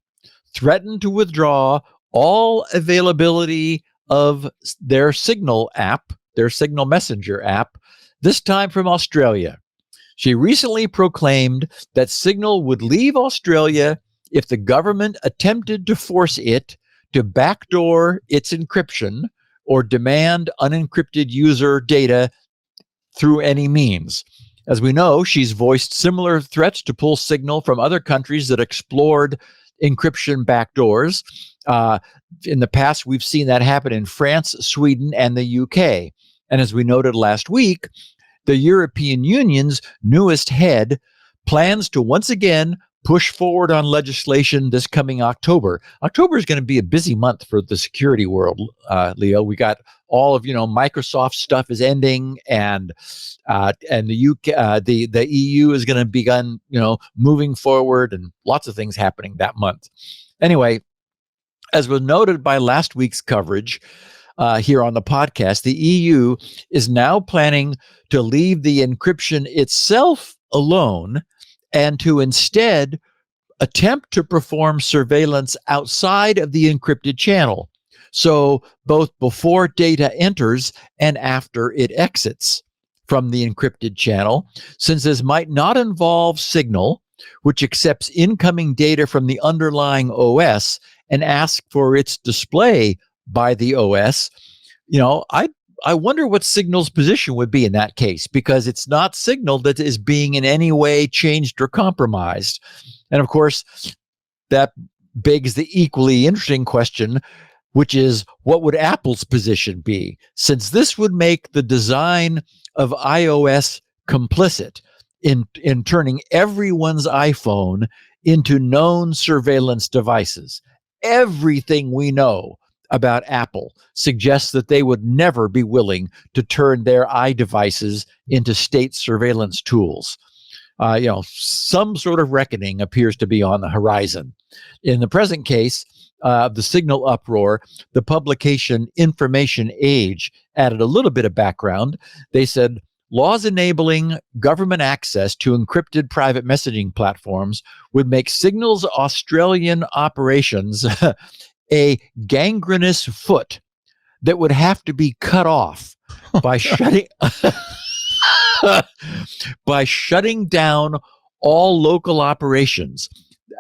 threaten to withdraw all availability of their Signal app, their Signal Messenger app, this time from Australia. She recently proclaimed that Signal would leave Australia if the government attempted to force it to backdoor its encryption or demand unencrypted user data through any means. As we know, she's voiced similar threats to pull Signal from other countries that explored encryption backdoors. In the past, we've seen that happen in France, Sweden, and the UK. And as we noted last week, the European Union's newest head plans to once again push forward on legislation this coming October. October is going to be a busy month for the security world, Leo. We got all of, Microsoft stuff is ending, and the UK, the EU is going to begin, moving forward, and lots of things happening that month. Anyway, as was noted by last week's coverage here on the podcast, the EU is now planning to leave the encryption itself alone and to instead attempt to perform surveillance outside of the encrypted channel. So both before data enters and after it exits from the encrypted channel, since this might not involve Signal, which accepts incoming data from the underlying OS and asks for its display by the OS. I wonder what Signal's position would be in that case, because it's not Signal that is being in any way changed or compromised. And of course, that begs the equally interesting question, which is, what would Apple's position be? Since this would make the design of iOS complicit in turning everyone's iPhone into known surveillance devices. Everything we know about Apple suggests that they would never be willing to turn their iDevices into state surveillance tools. Some sort of reckoning appears to be on the horizon. In the present case, the Signal uproar, the publication Information Age added a little bit of background. They said laws enabling government access to encrypted private messaging platforms would make Signal's Australian operations a gangrenous foot that would have to be cut off by shutting down all local operations.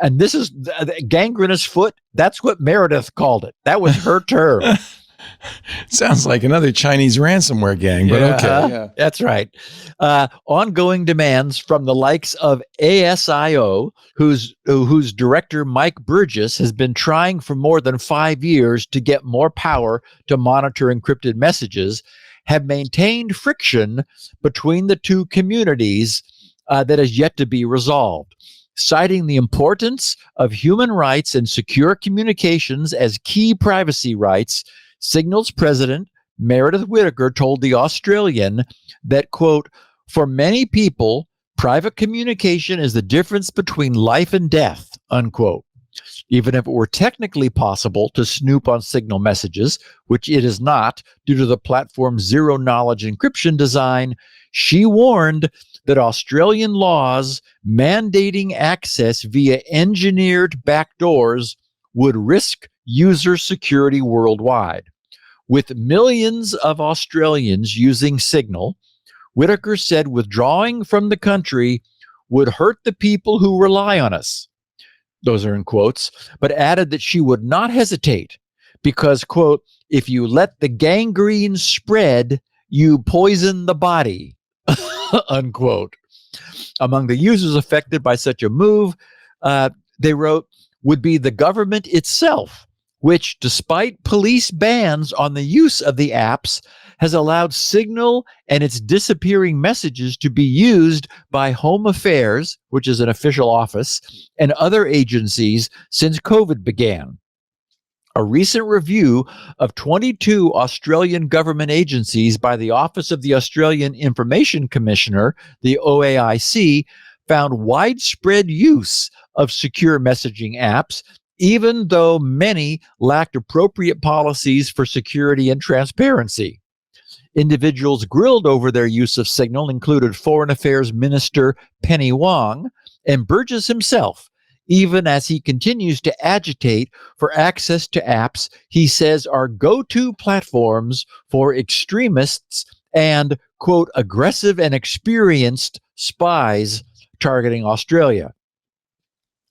And this is the gangrenous foot. That's what Meredith called it. That was her term. Sounds like another Chinese ransomware gang, but okay. Yeah. That's right. Ongoing demands from the likes of ASIO, whose director Mike Burgess has been trying for more than 5 years to get more power to monitor encrypted messages, have maintained friction between the two communities that has yet to be resolved. Citing the importance of human rights and secure communications as key privacy rights, Signal's president, Meredith Whittaker, told The Australian that, quote, for many people, private communication is the difference between life and death, unquote. Even if it were technically possible to snoop on Signal messages, which it is not due to the platform's zero-knowledge encryption design, she warned that Australian laws mandating access via engineered backdoors would risk user security worldwide. With millions of Australians using Signal, Whittaker said withdrawing from the country would hurt the people who rely on us. Those are in quotes, but added that she would not hesitate because, quote, if you let the gangrene spread, you poison the body, unquote. Among the users affected by such a move, they wrote, would be the government itself, which, despite police bans on the use of the apps, has allowed Signal and its disappearing messages to be used by Home Affairs, which is an official office, and other agencies since COVID began. A recent review of 22 Australian government agencies by the Office of the Australian Information Commissioner, the OAIC, found widespread use of secure messaging apps, even though many lacked appropriate policies for security and transparency. Individuals grilled over their use of Signal included Foreign Affairs Minister Penny Wong and Burgess himself, even as he continues to agitate for access to apps he says are go-to platforms for extremists and, quote, aggressive and experienced spies targeting Australia.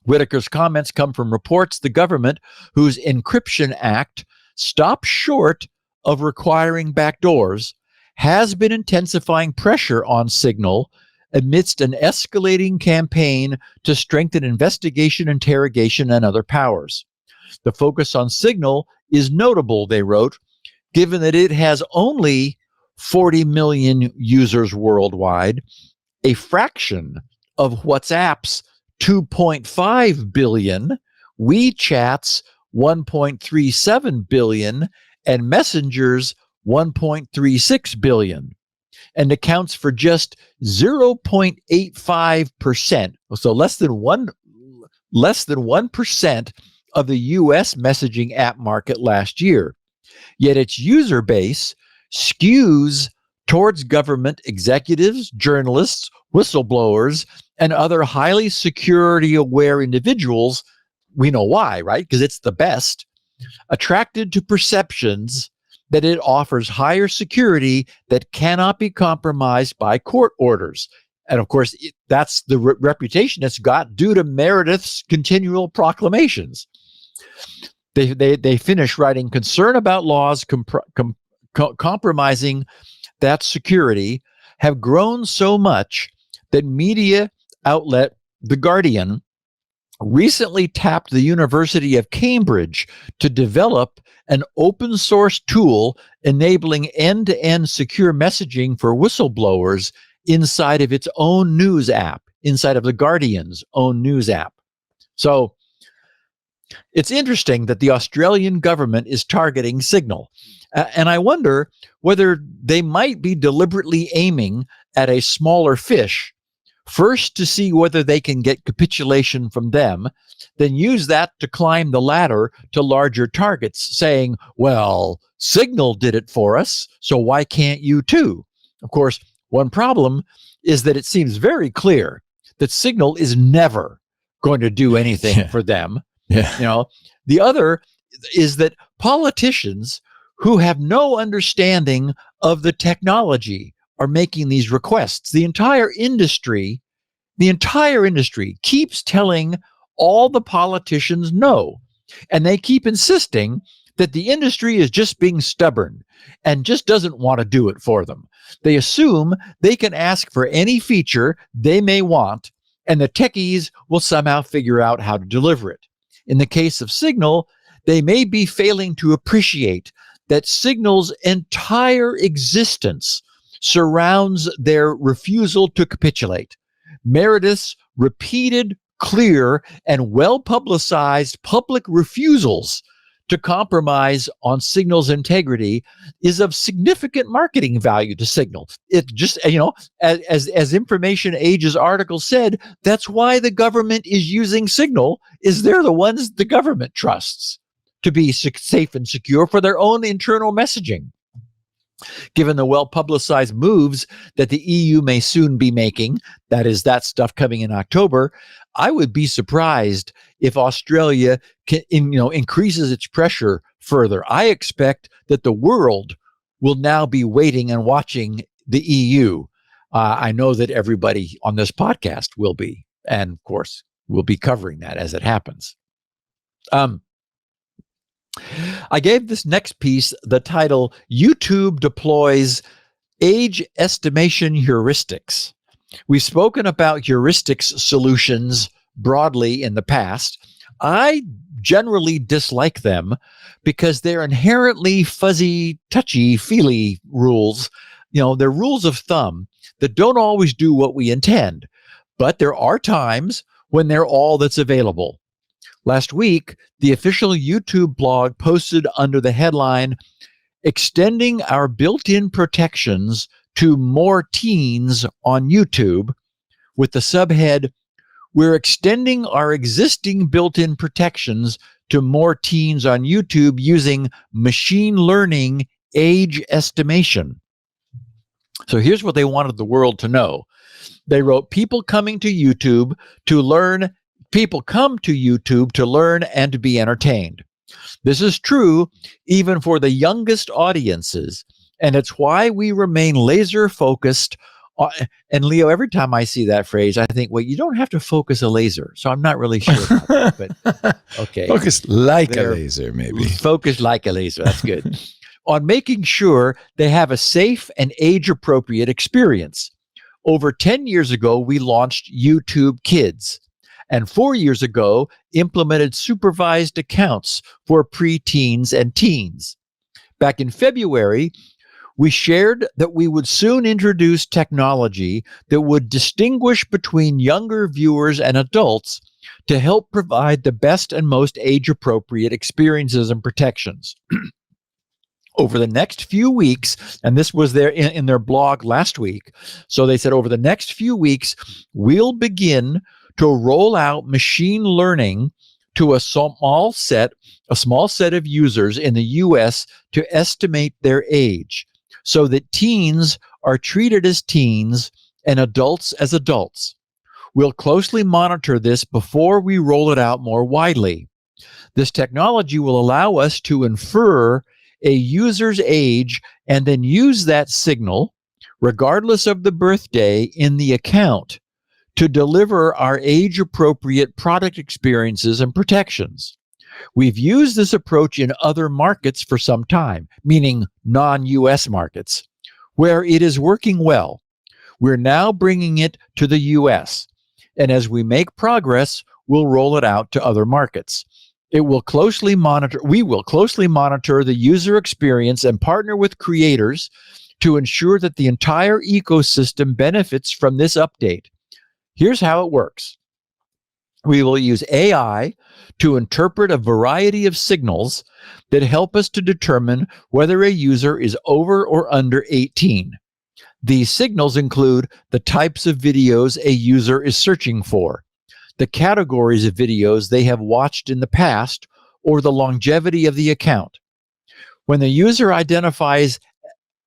Whittaker's comments come from reports the government, whose Encryption Act stops short of requiring backdoors, has been intensifying pressure on Signal amidst an escalating campaign to strengthen investigation, interrogation, and other powers. The focus on Signal is notable, they wrote, given that it has only 40 million users worldwide, a fraction of WhatsApp's 2.5 billion, WeChat's 1.37 billion, and Messenger's 1.36 billion, and accounts for just 0.85%, so less than 1% of the U.S. messaging app market last year. Yet its user base skews towards government executives, journalists, whistleblowers, and other highly security-aware individuals. We know why, right? Because it's the best, attracted to perceptions that it offers higher security that cannot be compromised by court orders. And of course, that's the reputation it's got due to Meredith's continual proclamations. They finish writing, concern about laws compromising that security have grown so much that media outlet The Guardian recently tapped the University of Cambridge to develop an open source tool enabling end-to-end secure messaging for whistleblowers inside of its own news app, inside of The Guardian's own news app. So it's interesting that the Australian government is targeting Signal. And I wonder whether they might be deliberately aiming at a smaller fish, first to see whether they can get capitulation from them, then use that to climb the ladder to larger targets, saying, well, Signal did it for us, so why can't you too? Of course, One problem is that it seems very clear that Signal is never going to do anything for them. Yeah. The other is that politicians who have no understanding of the technology are making these requests. The entire industry keeps telling all the politicians no. And they keep insisting that the industry is just being stubborn and just doesn't want to do it for them. They assume they can ask for any feature they may want, and the techies will somehow figure out how to deliver it. In the case of Signal, they may be failing to appreciate that Signal's entire existence surrounds their refusal to capitulate. Meredith's repeated, clear, and well-publicized public refusals to compromise on Signal's integrity is of significant marketing value to Signal. It just, as Information Age's article said, that's why the government is using Signal, is they're the ones the government trusts to be safe and secure for their own internal messaging. Given the well-publicized moves that the EU may soon be making, that is, that stuff coming in October, I would be surprised if Australia increases its pressure further. I expect that the world will now be waiting and watching the EU. I know that everybody on this podcast will be, and of course, we'll be covering that as it happens. I gave this next piece the title, YouTube Deploys Age Estimation Heuristics. We've spoken about heuristics solutions broadly in the past. I generally dislike them because they're inherently fuzzy, touchy, feely rules. They're rules of thumb that don't always do what we intend, but there are times when they're all that's available. Last week, the official YouTube blog posted under the headline, Extending Our Built-in Protections to More Teens on YouTube, with the subhead, We're extending our existing built-in protections to more teens on YouTube using machine learning age estimation. So here's what they wanted the world to know. They wrote, people come to YouTube to learn and to be entertained. This is true even for the youngest audiences, and it's why we remain laser focused. And Leo, every time I see that phrase, I think, well, you don't have to focus a laser. So I'm not really sure about that, but okay. Focus like a laser, maybe. Focus like a laser. That's good. On making sure they have a safe and age-appropriate experience. Over 10 years ago, we launched YouTube Kids. And 4 years ago, implemented supervised accounts for preteens and teens. Back in February, we shared that we would soon introduce technology that would distinguish between younger viewers and adults to help provide the best and most age-appropriate experiences and protections. Over the next few weeks, and this was there in their blog last week, so they said over the next few weeks, we'll begin to roll out machine learning to a small set of users in the U.S. to estimate their age, so that teens are treated as teens and adults as adults. We'll closely monitor this before we roll it out more widely. This technology will allow us to infer a user's age and then use that signal, regardless of the birthday, in the account to deliver our age-appropriate product experiences and protections. We've used this approach in other markets for some time, meaning non-U.S. markets, where it is working well. We're now bringing it to the U.S., and as we make progress, we'll roll it out to other markets. We will closely monitor the user experience and partner with creators to ensure that the entire ecosystem benefits from this update. Here's how it works. We will use AI to interpret a variety of signals that help us to determine whether a user is over or under 18. These signals include the types of videos a user is searching for, the categories of videos they have watched in the past, or the longevity of the account. When the user identifies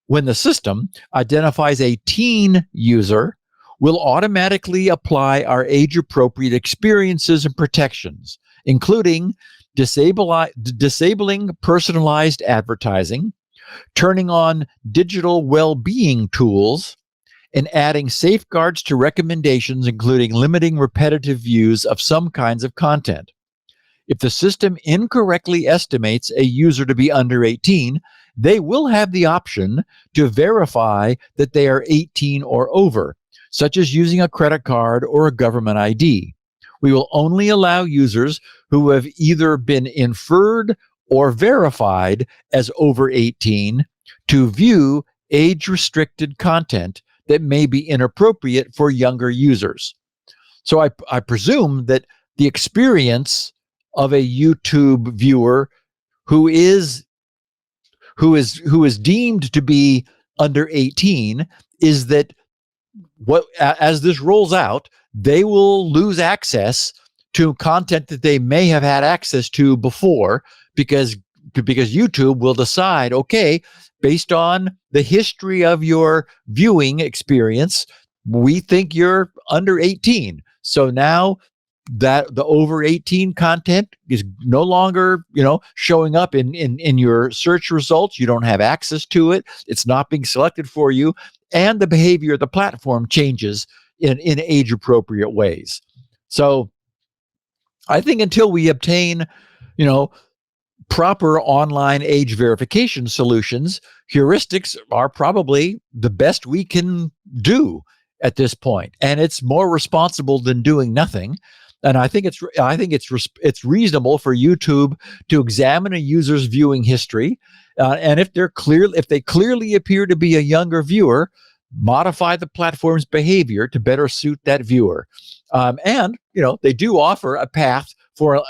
when the system identifies a teen user, we'll automatically apply our age-appropriate experiences and protections, including disabling personalized advertising, turning on digital well-being tools, and adding safeguards to recommendations, including limiting repetitive views of some kinds of content. If the system incorrectly estimates a user to be under 18, they will have the option to verify that they are 18 or over, such as using a credit card or a government ID. We will only allow users who have either been inferred or verified as over 18 to view age-restricted content that may be inappropriate for younger users. So I presume that the experience of a YouTube viewer who is deemed to be under 18 is that as this rolls out, they will lose access to content that they may have had access to before, because YouTube will decide, okay, based on the history of your viewing experience, we think you're under 18. So now that the over 18 content is no longer, showing up in your search results. You don't have access to it. It's not being selected for you. And the behavior of the platform changes in age appropriate ways. So I think until we obtain, proper online age verification solutions, heuristics are probably the best we can do at this point. And it's more responsible than doing nothing. And I think it's reasonable for YouTube to examine a user's viewing history, and if they clearly appear to be a younger viewer, modify the platform's behavior to better suit that viewer. And they do offer a path for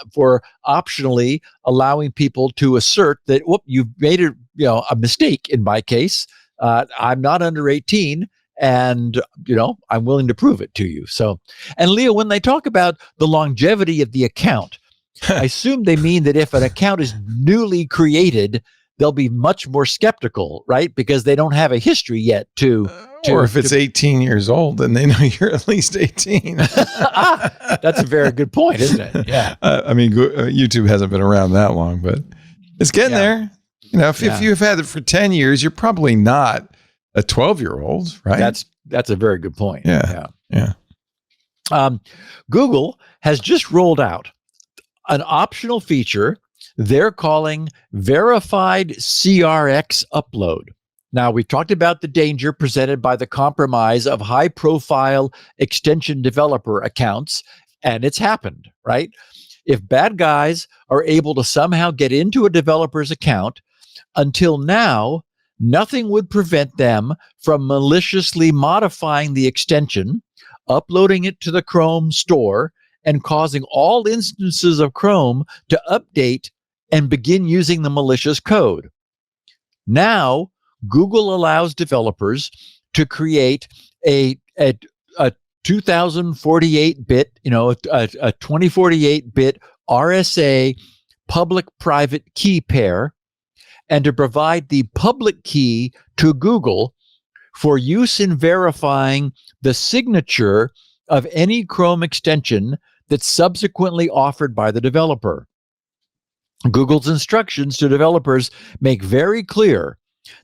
optionally allowing people to assert that, you've made a mistake. In my case, I'm not under 18. And, I'm willing to prove it to you. So, and Leo, when they talk about the longevity of the account, I assume they mean that if an account is newly created, they'll be much more skeptical, right? Because they don't have a history yet or if it's 18 years old, then they know you're at least 18. That's a very good point, isn't it? Yeah. YouTube hasn't been around that long, but it's getting there. If you've had it for 10 years, you're probably not a 12-year-old, right? That's a very good point. Yeah. Google has just rolled out an optional feature they're calling verified CRX upload. Now, we've talked about the danger presented by the compromise of high-profile extension developer accounts, and it's happened, right? If bad guys are able to somehow get into a developer's account, until now, nothing would prevent them from maliciously modifying the extension, uploading it to the Chrome store, and causing all instances of Chrome to update and begin using the malicious code. Now, Google allows developers to create a 2048-bit, a 2048-bit RSA public-private key pair, and to provide the public key to Google for use in verifying the signature of any Chrome extension that's subsequently offered by the developer. Google's instructions to developers make very clear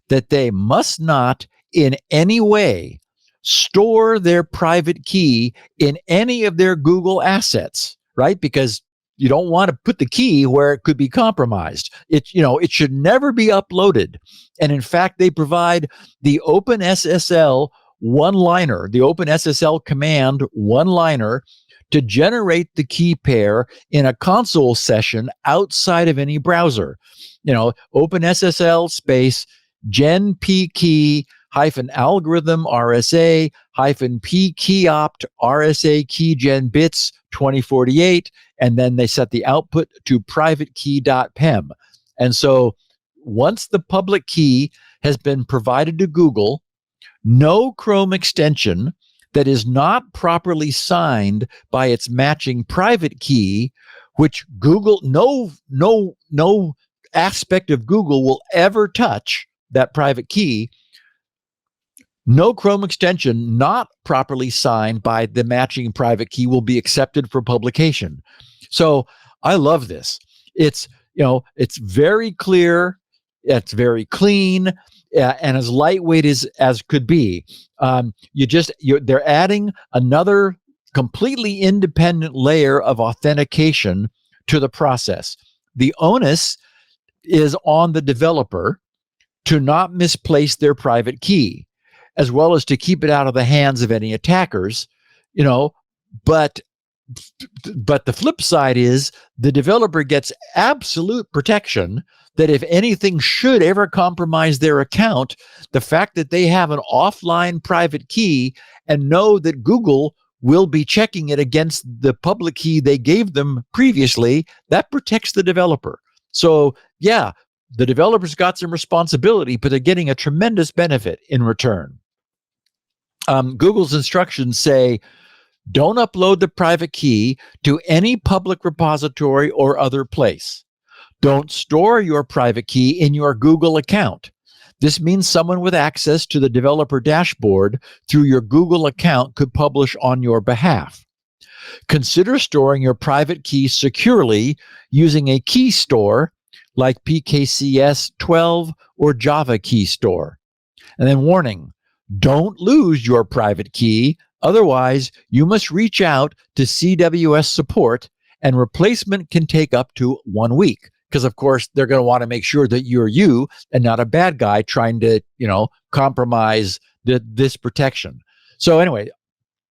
that they must not in any way store their private key in any of their Google assets, right? Because you don't want to put the key where it could be compromised. It should never be uploaded. And in fact, they provide the OpenSSL one-liner, the OpenSSL command one-liner to generate the key pair in a console session outside of any browser. OpenSSL space gen p key -algorithm RSA -p keyopt RSA key gen bits 2048, and then they set the output to private key.pem. And so once the public key has been provided to Google, no Chrome extension that is not properly signed by its matching private key, which Google, no aspect of Google will ever touch that private key, No Chrome extension not properly signed by the matching private key will be accepted for publication. So I love this. It's, it's very clear, it's very clean, and as lightweight as could be. They're adding another completely independent layer of authentication to the process. The onus is on the developer to not misplace their private key, as well as to keep it out of the hands of any attackers, but the flip side is the developer gets absolute protection that if anything should ever compromise their account, the fact that they have an offline private key and know that Google will be checking it against the public key they gave them previously, that protects the developer. So yeah, the developers got some responsibility, but they're getting a tremendous benefit in return. Google's instructions say, don't upload the private key to any public repository or other place. Don't store your private key in your Google account. This means someone with access to the developer dashboard through your Google account could publish on your behalf. Consider storing your private key securely using a key store like PKCS 12 or Java Key Store. And then warning, don't lose your private key. Otherwise, you must reach out to CWS support, and replacement can take up to 1 week. Because, of course, they're going to want to make sure that you're you and not a bad guy trying to, compromise this protection. So anyway,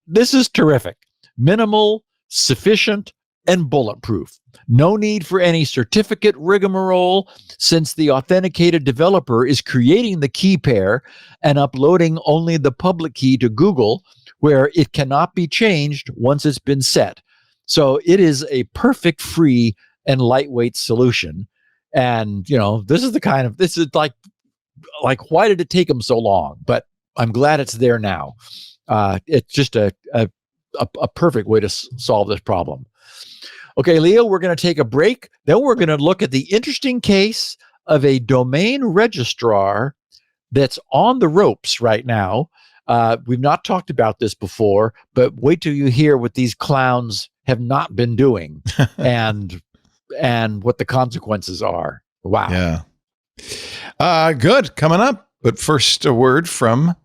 this is terrific. Minimal, sufficient, and bulletproof. No need for any certificate rigmarole, since the authenticated developer is creating the key pair and uploading only the public key to Google, where it cannot be changed once it's been set. So it is a perfect free and lightweight solution. And, this is like, why did it take them so long? But I'm glad it's there now. It's just a perfect way to solve this problem. Okay, Leo, we're going to take a break. Then we're going to look at the interesting case of a domain registrar that's on the ropes right now. We've not talked about this before, but wait till you hear what these clowns have not been doing and what the consequences are. Wow. Yeah. Good. Coming up. But first, a word from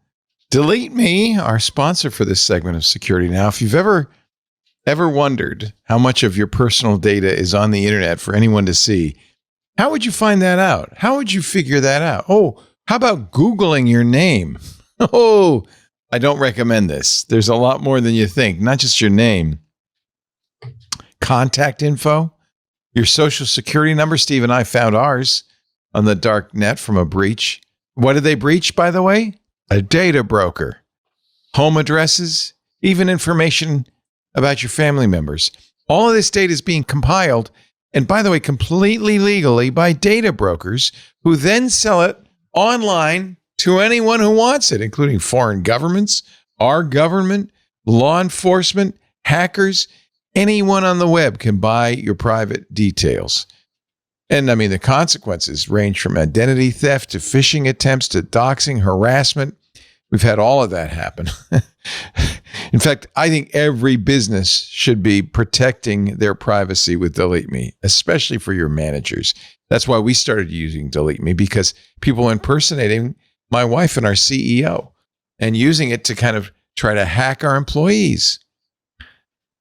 DeleteMe, our sponsor for this segment of Security Now. If you've ever wondered how much of your personal data is on the internet for anyone to see, how would you find that out? How would you figure that out? Oh, how about Googling your name? Oh, I don't recommend this. There's a lot more than you think, not just your name. Contact info, your social security number. Steve and I found ours on the dark net from a breach. What did they breach, by the way? A data broker. Home addresses, even information about your family members. All of this data is being compiled, and by the way, completely legally by data brokers who then sell it online to anyone who wants it, including foreign governments, our government, law enforcement, hackers. Anyone on the web can buy your private details. And I mean, the consequences range from identity theft to phishing attempts to doxing, harassment. We've had all of that happen. In fact, I think every business should be protecting their privacy with DeleteMe, especially for your managers. That's why we started using DeleteMe, because people were impersonating my wife and our CEO and using it to kind of try to hack our employees.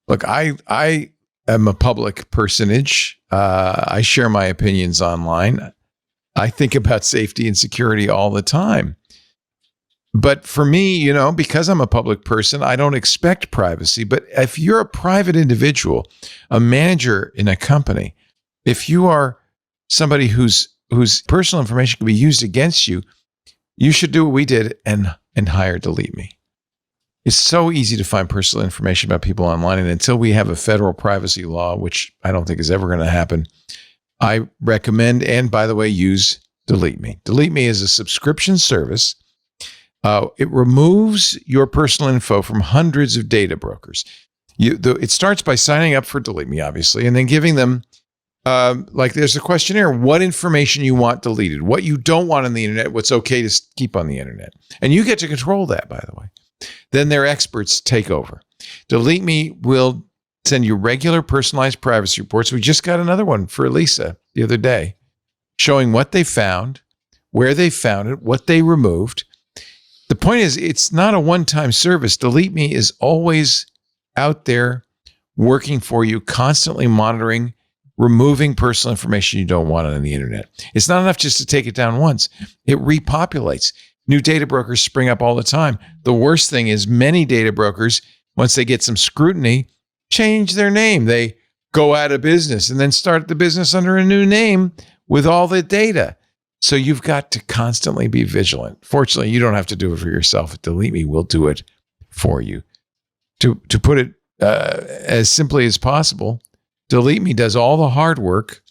Look, I am a public personage. I share my opinions online. I think about safety and security all the time. But for me, because I'm a public person, I don't expect privacy. But if you're a private individual, a manager in a company, if you are somebody whose personal information can be used against you, you should do what we did and hire DeleteMe. It's so easy to find personal information about people online. And until we have a federal privacy law, which I don't think is ever going to happen, I recommend, and by the way, use DeleteMe. DeleteMe is a subscription service. It removes your personal info from hundreds of data brokers. It starts by signing up for DeleteMe, obviously, and then giving them Like there's a questionnaire, what information you want deleted, what you don't want on the internet, what's okay to keep on the internet. And you get to control that, by the way. Then their experts take over. DeleteMe will send you regular personalized privacy reports. We just got another one for Elisa the other day, showing what they found, where they found it, what they removed. The point is, it's not a one-time service. DeleteMe is always out there working for you, constantly monitoring, removing personal information you don't want on the internet. It's not enough just to take it down once. It repopulates. New data brokers spring up all the time. The worst thing is many data brokers, once they get some scrutiny, change their name. They go out of business and then start the business under a new name with all the data. So you've got to constantly be vigilant. Fortunately, you don't have to do it for yourself. DeleteMe will do it for you. To put it as simply as possible, DeleteMe does all the hard work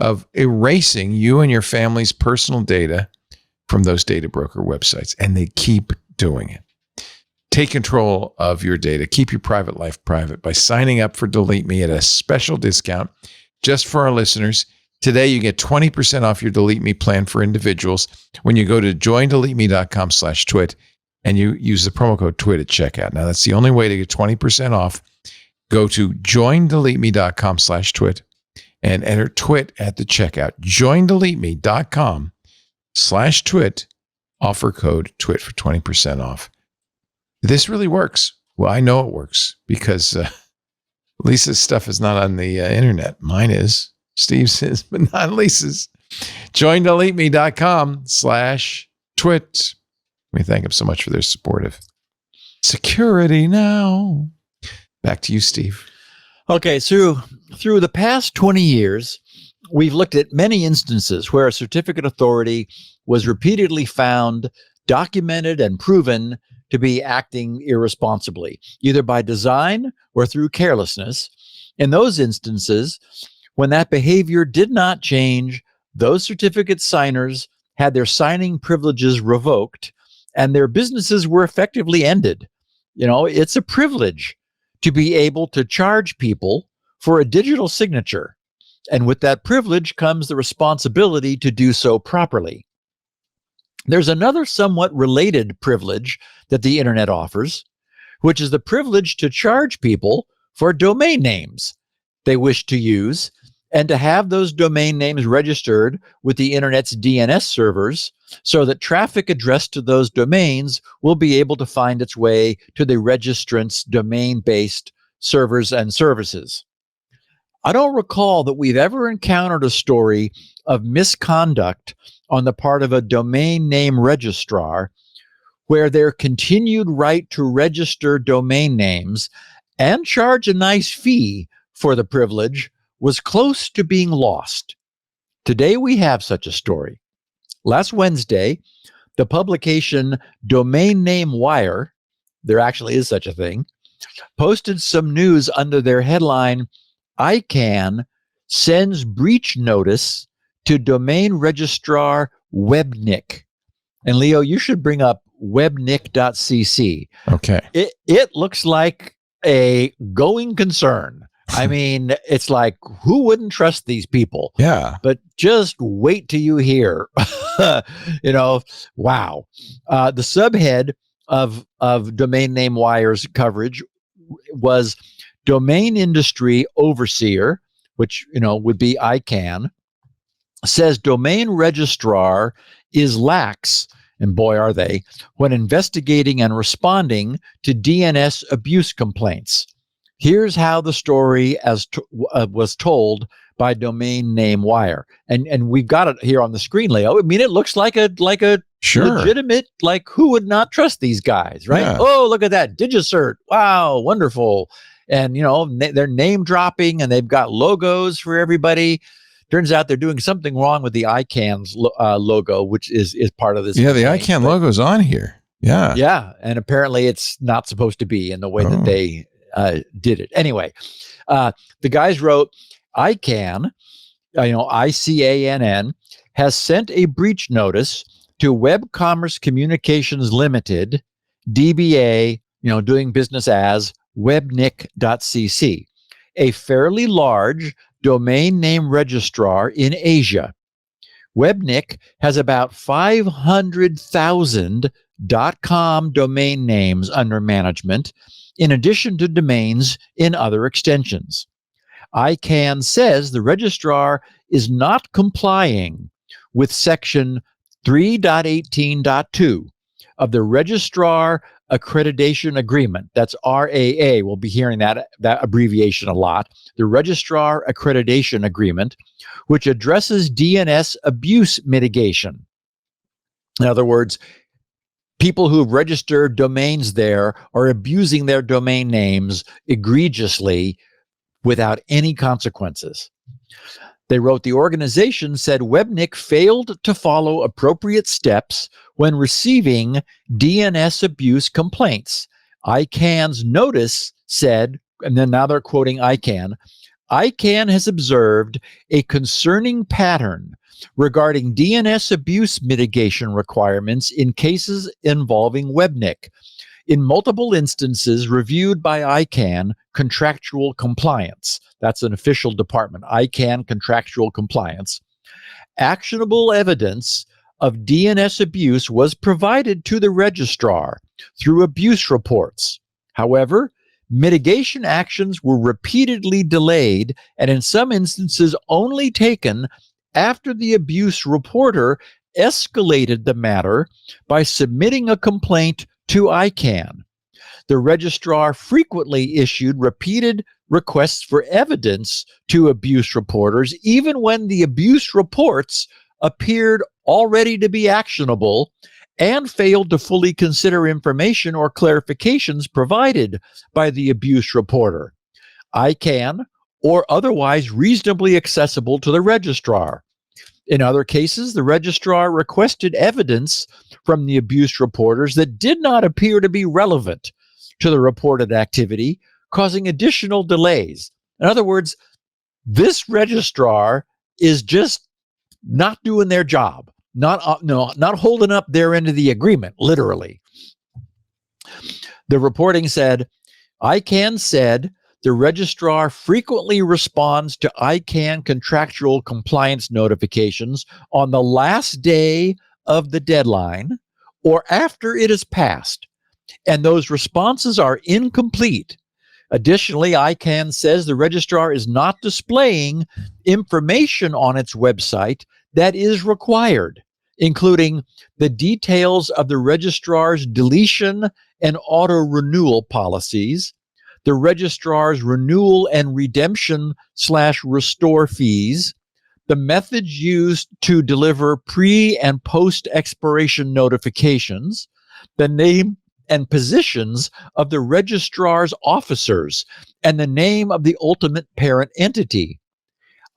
of erasing you and your family's personal data from those data broker websites, and they keep doing it. Take control of your data. Keep your private life private by signing up for DeleteMe at a special discount just for our listeners. Today, you get 20% off your DeleteMe plan for individuals when you go to joindeleteme.com/twit and you use the promo code TWIT at checkout. Now, that's the only way to get 20% off. Go to joindeleteme.com/twit and enter TWIT at the checkout. joindeleteme.com/twit, offer code TWIT for 20% off. This really works. Well, I know it works because Lisa's stuff is not on the internet. Mine is. Steve's is, but not Lisa's. joindeleteme.com/twit. We thank them so much for their support of security now. Back to you, Steve. Okay, so through the past 20 years, we've looked at many instances where a certificate authority was repeatedly found, documented, and proven to be acting irresponsibly, either by design or through carelessness. In those instances, when that behavior did not change, those certificate signers had their signing privileges revoked and their businesses were effectively ended. You know, it's a privilege to be able to charge people for a digital signature. And with that privilege comes the responsibility to do so properly. There's another somewhat related privilege that the internet offers, which is the privilege to charge people for domain names they wish to use and to have those domain names registered with the internet's DNS servers so that traffic addressed to those domains will be able to find its way to the registrant's domain-based servers and services. I don't recall that we've ever encountered a story of misconduct on the part of a domain name registrar where their continued right to register domain names and charge a nice fee for the privilege was close to being lost. Today we have such a story. Last Wednesday, the publication Domain Name Wire, there actually is such a thing, posted some news under their headline, ICANN sends breach notice to domain registrar Webnick. And Leo, you should bring up webnick.cc. Okay. It looks like a going concern. I mean, it's like, who wouldn't trust these people? Yeah. But just wait till you hear, you know, wow. The subhead of Domain Name Wire's coverage was Domain Industry Overseer, which, you know, would be ICANN, says domain registrar is lax, and boy are they, when investigating and responding to DNS abuse complaints. Here's how the story was told by Domain Name Wire, and we've got it here on the screen, Leo. I mean, it looks like a Sure. legitimate, like, who would not trust these guys, right? Yeah. Oh, look at that, DigiCert! Wow, wonderful. And you know, they're name dropping, and they've got logos for everybody. Turns out they're doing something wrong with the ICANN's logo, which is part of this. Yeah, the campaign. ICANN logo's on here. Yeah. Yeah, and apparently it's not supposed to be in the way that they did it. Anyway, the guys wrote, ICANN, ICANN, has sent a breach notice to Web Commerce Communications Limited, DBA, doing business as webnick.cc, a fairly large domain name registrar in Asia. Webnik has about 500,000 .com domain names under management, in addition to domains in other extensions. ICANN says the registrar is not complying with Section 3.18.2 of the Registrar Accreditation Agreement. That's RAA. We'll be hearing that abbreviation a lot. The Registrar Accreditation Agreement, which addresses DNS abuse mitigation. In other words, people who have registered domains there are abusing their domain names egregiously without any consequences. They wrote, the organization said Webnik failed to follow appropriate steps when receiving DNS abuse complaints. ICANN's notice said, and then now they're quoting ICANN, ICANN has observed a concerning pattern regarding DNS abuse mitigation requirements in cases involving Webnik. In multiple instances reviewed by ICANN contractual compliance, that's an official department, ICANN contractual compliance, actionable evidence of DNS abuse was provided to the registrar through abuse reports. However, mitigation actions were repeatedly delayed and in some instances only taken after the abuse reporter escalated the matter by submitting a complaint to ICANN. The registrar frequently issued repeated requests for evidence to abuse reporters, even when the abuse reports appeared already to be actionable, and failed to fully consider information or clarifications provided by the abuse reporter, ICANN, or otherwise reasonably accessible to the registrar. In other cases, the registrar requested evidence from the abuse reporters that did not appear to be relevant to the reported activity, causing additional delays. In other words, this registrar is just not doing their job, not holding up their end of the agreement, literally. The reporting said, ICANN said the registrar frequently responds to ICANN contractual compliance notifications on the last day of the deadline or after it has passed, and those responses are incomplete. Additionally, ICANN says the registrar is not displaying information on its website that is required, including the details of the registrar's deletion and auto-renewal policies, the registrar's renewal and redemption/restore fees, the methods used to deliver pre- and post-expiration notifications, the name and positions of the registrar's officers, and the name of the ultimate parent entity.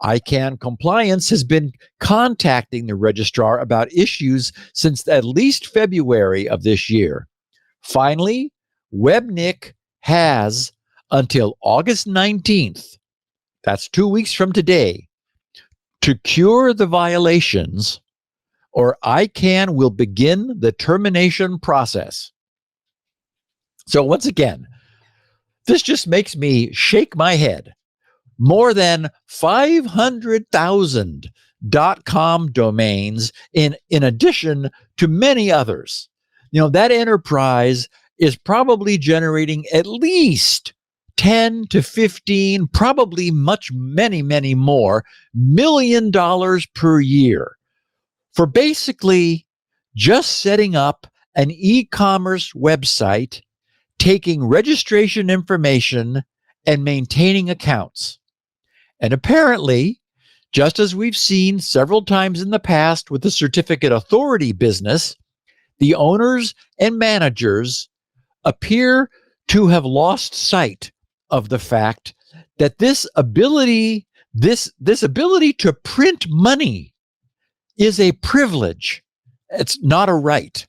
ICANN Compliance has been contacting the registrar about issues since at least February of this year. Finally, Webnik has until August 19th, that's 2 weeks from today, to cure the violations, or ICANN will begin the termination process. So once again, this just makes me shake my head. More than 500,000 .com domains in addition to many others. You know, that enterprise is probably generating at least 10 to 15, probably many more $1 million per year for basically just setting up an e-commerce website, taking registration information and maintaining accounts. And apparently, just as we've seen several times in the past with the certificate authority business, the owners and managers appear to have lost sight of the fact that this ability to print money is a privilege. It's not a right.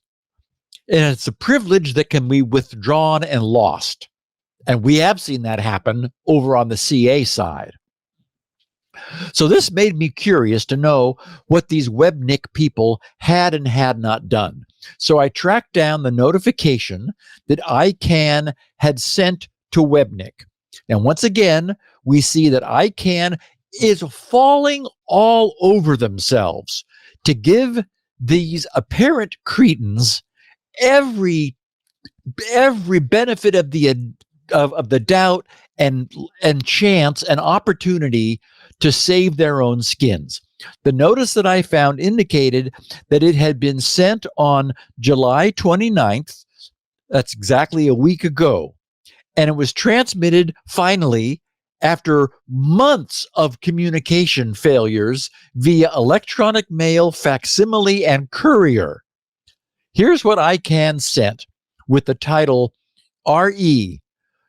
And it's a privilege that can be withdrawn and lost. And we have seen that happen over on the CA side. So this made me curious to know what these Webnik people had and had not done. So I tracked down the notification that ICANN had sent to Webnik. And once again, we see that ICANN is falling all over themselves to give these apparent cretins every benefit of the doubt and chance and opportunity to save their own skins. The notice that I found indicated that it had been sent on July 29th. That's exactly a week ago. And it was transmitted finally after months of communication failures via electronic mail, facsimile, and courier. Here's what ICANN sent with the title RE,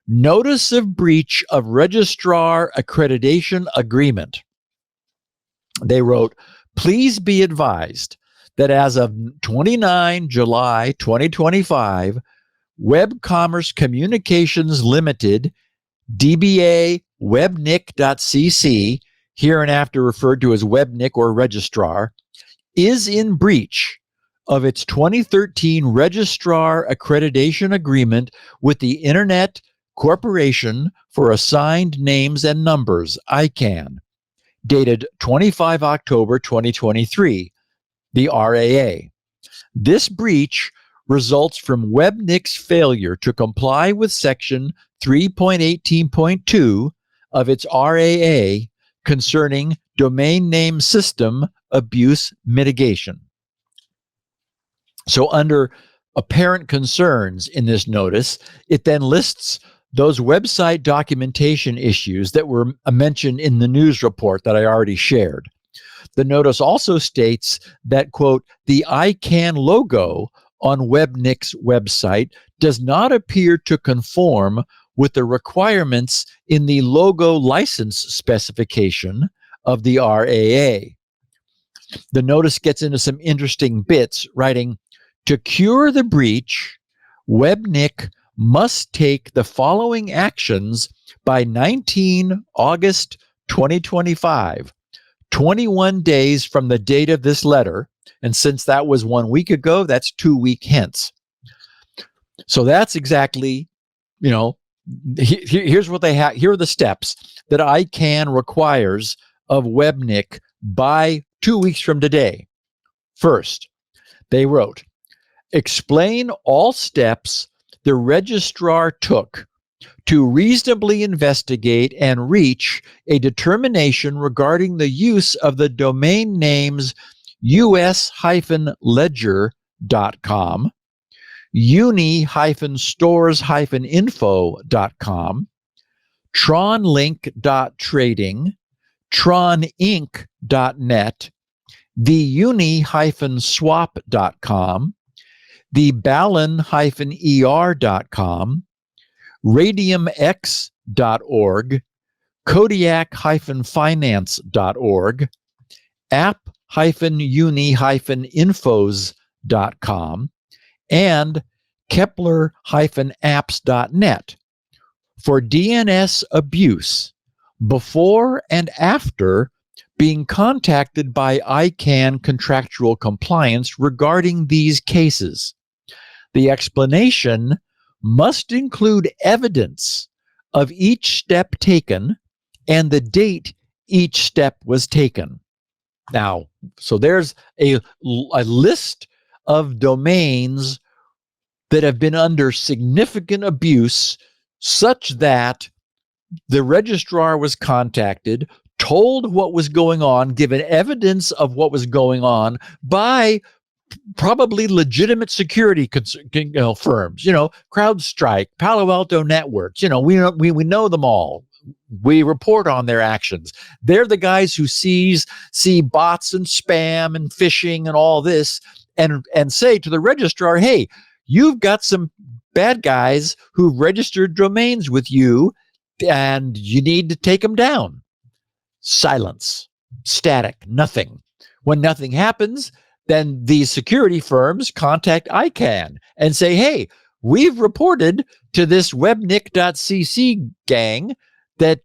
Notice of Breach of Registrar Accreditation Agreement. They wrote, please be advised that as of 29 July 2025, Web Commerce Communications Limited, DBA webnic.cc, hereinafter referred to as webnic or registrar, is in breach of its 2013 Registrar Accreditation Agreement with the Internet Corporation for Assigned Names and Numbers, ICANN, dated 25 October 2023, the RAA. This breach results from webnic's failure to comply with Section 3.18.2 of its RAA concerning domain name system abuse mitigation. So under apparent concerns in this notice, it then lists those website documentation issues that were mentioned in the news report that I already shared. The notice also states that, quote, the ICANN logo on webnic's website does not appear to conform with the requirements in the logo license specification of the RAA. The notice gets into some interesting bits, writing, to cure the breach, webnic must take the following actions by 19 August 2025, 21 days from the date of this letter. And since that was 1 week ago, that's 2 weeks hence. So that's exactly, here's what they have. Here are the steps that ICANN requires of webnic by 2 weeks from today. First, they wrote, explain all steps the registrar took to reasonably investigate and reach a determination regarding the use of the domain names US-ledger.com, uni-stores-info.com, tronlink.trading, troninc.net, theuni-swap.com, thebalin-er.com, radiumx.org, kodiak-finance.org, app-uni-infos.com, and kepler-apps.net for DNS abuse before and after being contacted by ICANN contractual compliance regarding these cases. The explanation must include evidence of each step taken and the date each step was taken. Now, so there's a list of domains that have been under significant abuse such that the registrar was contacted, told what was going on, given evidence of what was going on by probably legitimate security firms, CrowdStrike, Palo Alto Networks, we know them all. We report on their actions. They're the guys who see bots and spam and phishing and all this and say to the registrar, hey, you've got some bad guys who've registered domains with you and you need to take them down. Silence, static, nothing. When nothing happens, then these security firms contact ICANN and say, hey, we've reported to this webnic.cc gang that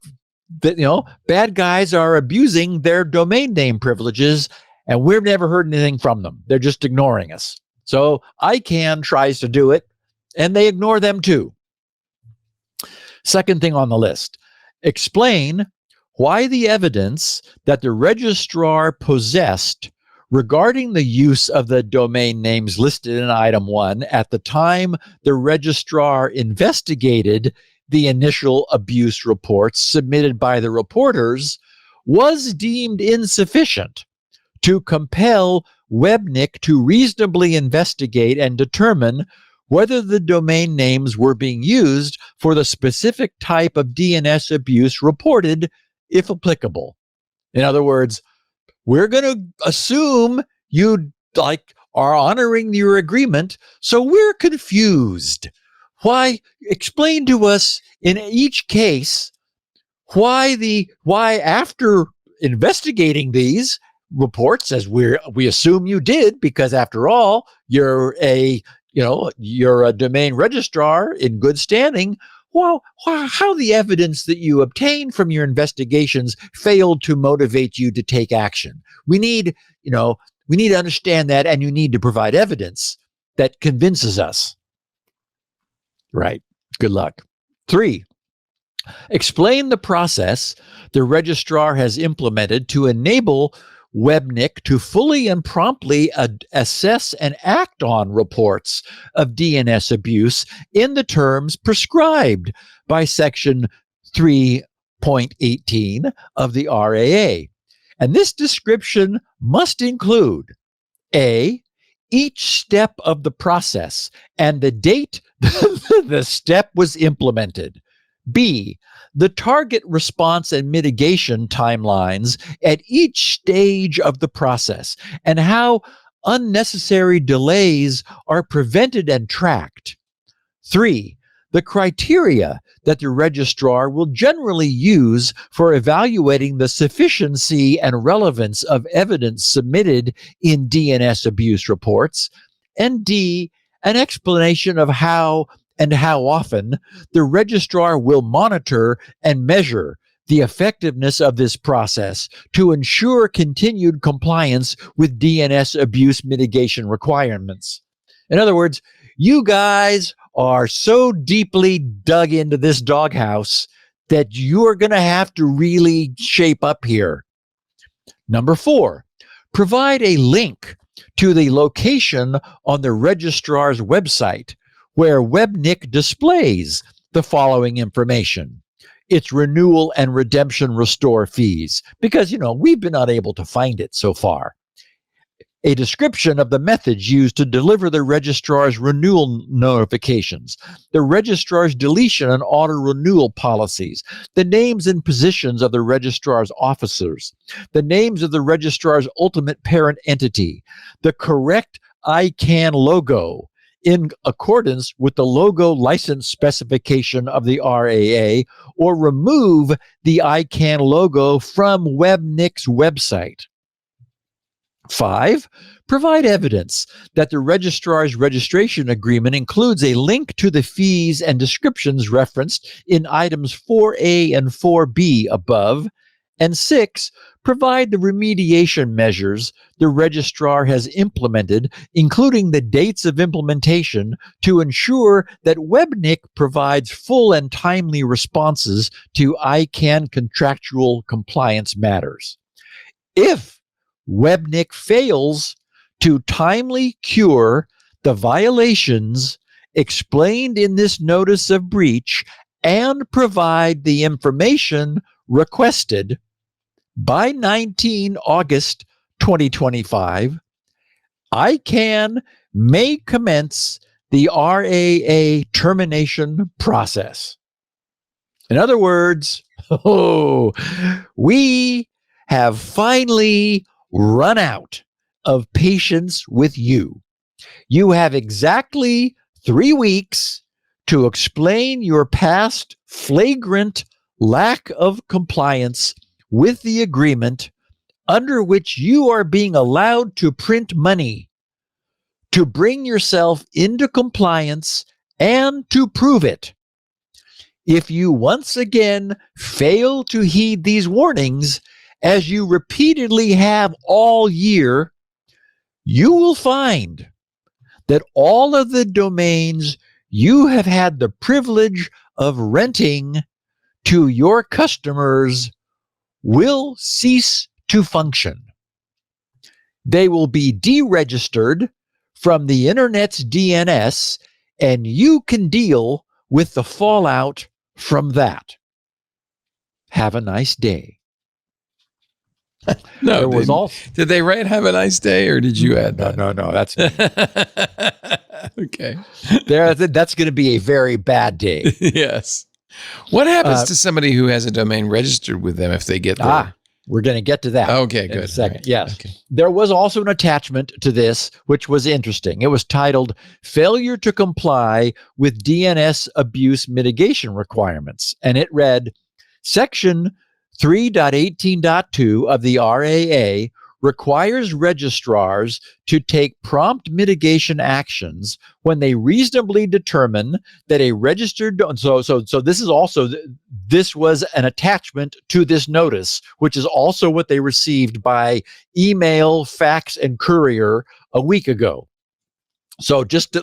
bad guys are abusing their domain name privileges, and we've never heard anything from them. They're just ignoring us. So ICANN tries to do it, and they ignore them too. Second thing on the list, explain why the evidence that the registrar possessed regarding the use of the domain names listed in item 1 at the time the registrar investigated the initial abuse reports submitted by the reporters was deemed insufficient to compel Webnick to reasonably investigate and determine whether the domain names were being used for the specific type of DNS abuse reported, if applicable. In other words, we're going to assume you are honoring your agreement, so we're confused. Why? Explain to us in each case why after investigating these reports, as we assume you did, because after all, you're a domain registrar in good standing. Well, how the evidence that you obtained from your investigations failed to motivate you to take action. We need to understand that, and you need to provide evidence that convinces us. Right. Good luck. 3, explain the process the registrar has implemented to enable Webnick to fully and promptly assess and act on reports of DNS abuse in the terms prescribed by Section 3.18 of the RAA. And this description must include A, each step of the process and the date the step was implemented. B, the target response and mitigation timelines at each stage of the process and how unnecessary delays are prevented and tracked. 3, the criteria that the registrar will generally use for evaluating the sufficiency and relevance of evidence submitted in DNS abuse reports. And D, an explanation of how and how often the registrar will monitor and measure the effectiveness of this process to ensure continued compliance with DNS abuse mitigation requirements. In other words, you guys are so deeply dug into this doghouse that you're going to have to really shape up here. Number 4, provide a link to the location on the registrar's website where Webnick displays the following information: its renewal and redemption restore fees, because, we've been unable to find it so far. A description of the methods used to deliver the registrar's renewal notifications, the registrar's deletion and auto renewal policies, the names and positions of the registrar's officers, the names of the registrar's ultimate parent entity, the correct ICANN logo in accordance with the logo license specification of the RAA, or remove the ICANN logo from Webnick's website. 5, provide evidence that the registrar's registration agreement includes a link to the fees and descriptions referenced in items 4A and 4B above. And 6, provide the remediation measures the registrar has implemented, including the dates of implementation, to ensure that Webnick provides full and timely responses to ICANN contractual compliance matters. If Webnick fails to timely cure the violations explained in this notice of breach and provide the information requested by 19 August 2025, ICANN may commence the RAA termination process. In other words, we have finally run out of patience with you. You have exactly 3 weeks to explain your past flagrant lack of compliance with the agreement under which you are being allowed to print money to bring yourself into compliance and to prove it. If you once again fail to heed these warnings, as you repeatedly have all year, you will find that all of the domains you have had the privilege of renting to your customers will cease to function. They will be deregistered from the internet's DNS, and you can deal with the fallout from that. Have a nice day. No, There was did they write "Have a nice day" or did you add that? No. That's Okay. That's going to be a very bad day. Yes. What happens to somebody who has a domain registered with them if they get there? We're going to get to that. Okay, in good. a second. Right. Yes. Okay. There was also an attachment to this, which was interesting. It was titled "Failure to Comply with DNS Abuse Mitigation Requirements." And it read, Section 3.18.2 of the RAA requires registrars to take prompt mitigation actions when they reasonably determine that a registered this was an attachment to this notice, which is also what they received by email, fax, and courier a week ago. So just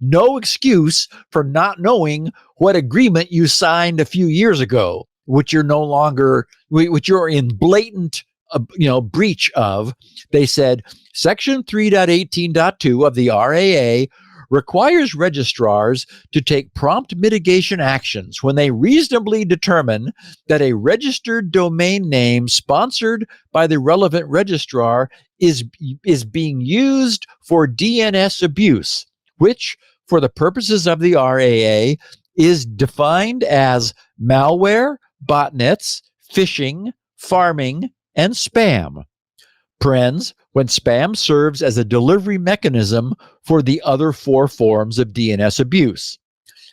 no excuse for not knowing what agreement you signed a few years ago, which you're in blatant breach of. They said Section 3.18.2 of the RAA requires registrars to take prompt mitigation actions when they reasonably determine that a registered domain name sponsored by the relevant registrar is being used for DNS abuse, which, for the purposes of the RAA, is defined as malware, botnets, phishing, farming, and spam. When spam serves as a delivery mechanism for the other four forms of DNS abuse,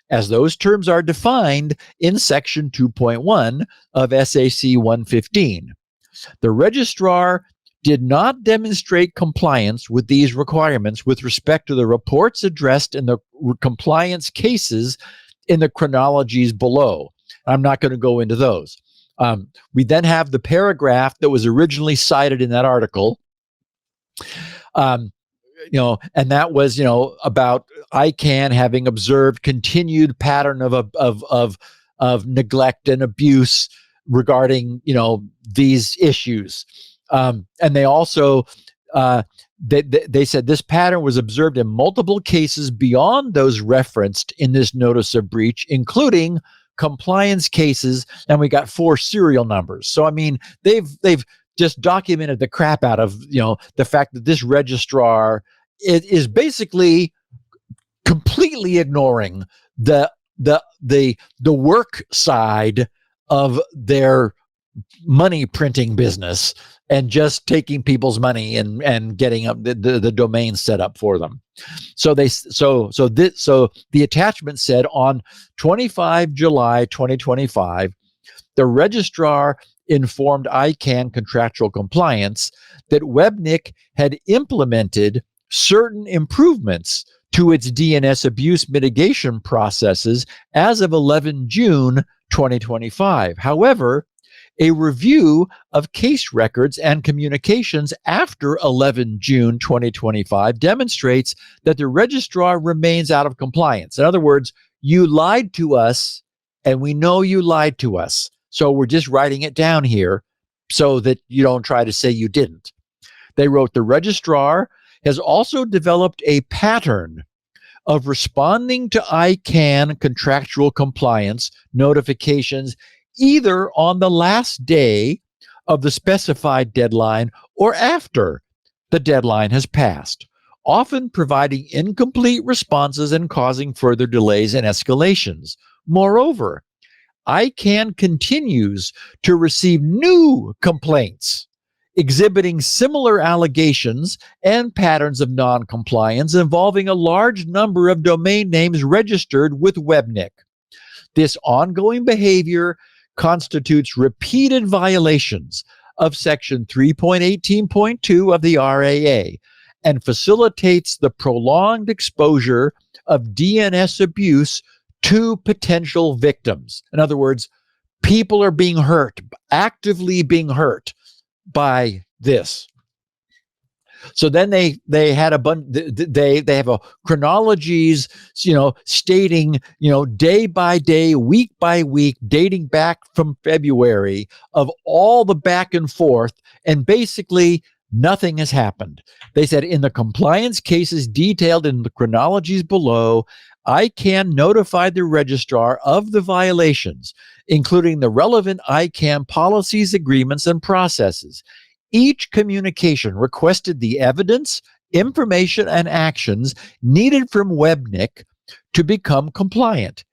as those terms are defined in Section 2.1 of SAC 115. The registrar did not demonstrate compliance with these requirements with respect to the reports addressed in the compliance cases in the chronologies below. I'm not going to go into those. We then have the paragraph that was originally cited in that article, and that was, about ICANN having observed continued pattern of neglect and abuse regarding, these issues. And they also, they said this pattern was observed in multiple cases beyond those referenced in this notice of breach, including compliance cases, and we got 4 serial numbers. So, I mean, they've just documented the crap out of, the fact that this registrar is basically completely ignoring the work side of their money printing business and just taking people's money and getting up the domain set up for them. So the attachment said on 25 July 2025, the registrar informed ICANN contractual compliance that Webnik had implemented certain improvements to its DNS abuse mitigation processes as of 11 June 2025. However, a review of case records and communications after 11 June 2025 demonstrates that the registrar remains out of compliance. In other words, you lied to us, and we know you lied to us. So we're just writing it down here so that you don't try to say you didn't. They wrote, the registrar has also developed a pattern of responding to ICANN contractual compliance notifications either on the last day of the specified deadline or after the deadline has passed, often providing incomplete responses and causing further delays and escalations. Moreover, ICANN continues to receive new complaints exhibiting similar allegations and patterns of non-compliance involving a large number of domain names registered with Webnik. This ongoing behavior constitutes repeated violations of Section 3.18.2 of the RAA and facilitates the prolonged exposure of DNS abuse to potential victims. In other words, people are being hurt, actively being hurt by this. So then they had a bunch. They have a chronologies, stating day by day, week by week, dating back from February of all the back and forth, and basically nothing has happened. They said in the compliance cases detailed in the chronologies below, ICANN notified the registrar of the violations, including the relevant ICANN policies, agreements, and processes. Each communication requested the evidence, information, and actions needed from Webnik to become compliant.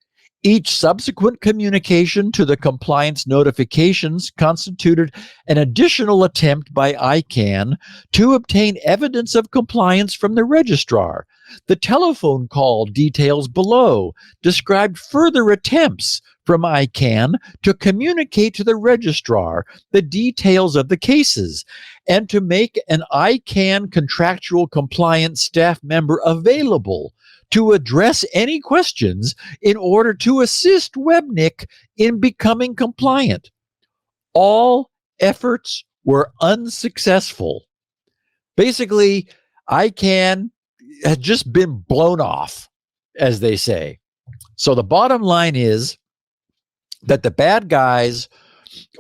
Each subsequent communication to the compliance notifications constituted an additional attempt by ICANN to obtain evidence of compliance from the registrar. The telephone call details below described further attempts from ICANN to communicate to the registrar the details of the cases and to make an ICANN contractual compliance staff member available to address any questions in order to assist Webnik in becoming compliant. All efforts were unsuccessful. Basically, ICANN had just been blown off, as they say. So the bottom line is that the bad guys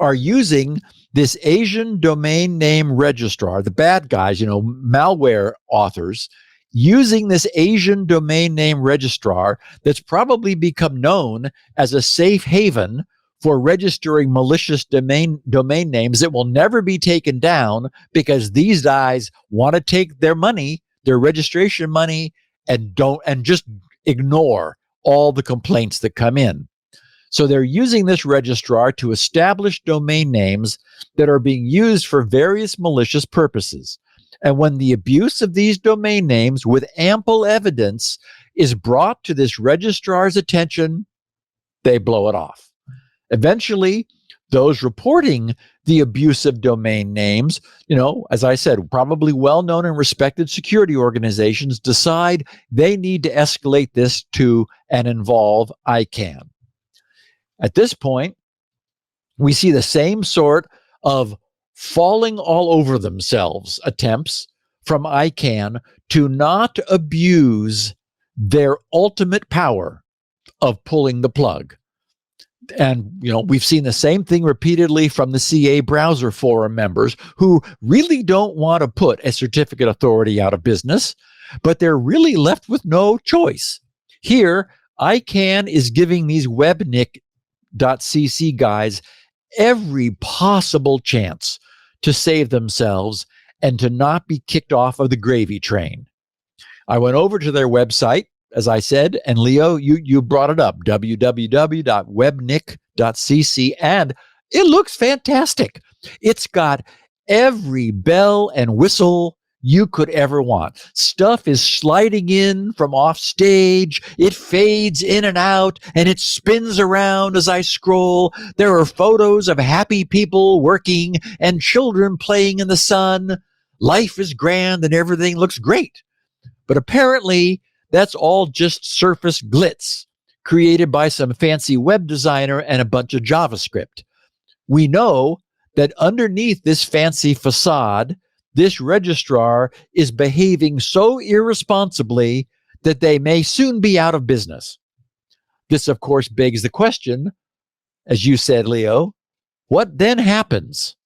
are using this Asian domain name registrar, the bad guys, malware authors, using this Asian domain name registrar that's probably become known as a safe haven for registering malicious domain names that will never be taken down because these guys want to take their money, their registration money, and just ignore all the complaints that come in. So they're using this registrar to establish domain names that are being used for various malicious purposes. And when the abuse of these domain names with ample evidence is brought to this registrar's attention, they blow it off. Eventually, those reporting the abuse of domain names, as I said, probably well-known and respected security organizations decide they need to escalate this to and involve ICANN. At this point, we see the same sort of falling all over themselves attempts from ICANN to not abuse their ultimate power of pulling the plug. And, we've seen the same thing repeatedly from the CA browser forum members who really don't want to put a certificate authority out of business, but they're really left with no choice. Here, ICANN is giving these webnik.cc guys every possible chance to save themselves and to not be kicked off of the gravy train. I went over to their website, as I said, and Leo, you brought it up, www.webnik.cc, and it looks fantastic. It's got every bell and whistle you could ever want. Stuff is sliding in from off stage. It fades in and out, and it spins around as I scroll. There are photos of happy people working and children playing in the sun. Life is grand and everything looks great. But apparently, that's all just surface glitz created by some fancy web designer and a bunch of JavaScript. We know that underneath this fancy facade, this registrar is behaving so irresponsibly that they may soon be out of business. This, of course, begs the question, as you said, Leo, what then happens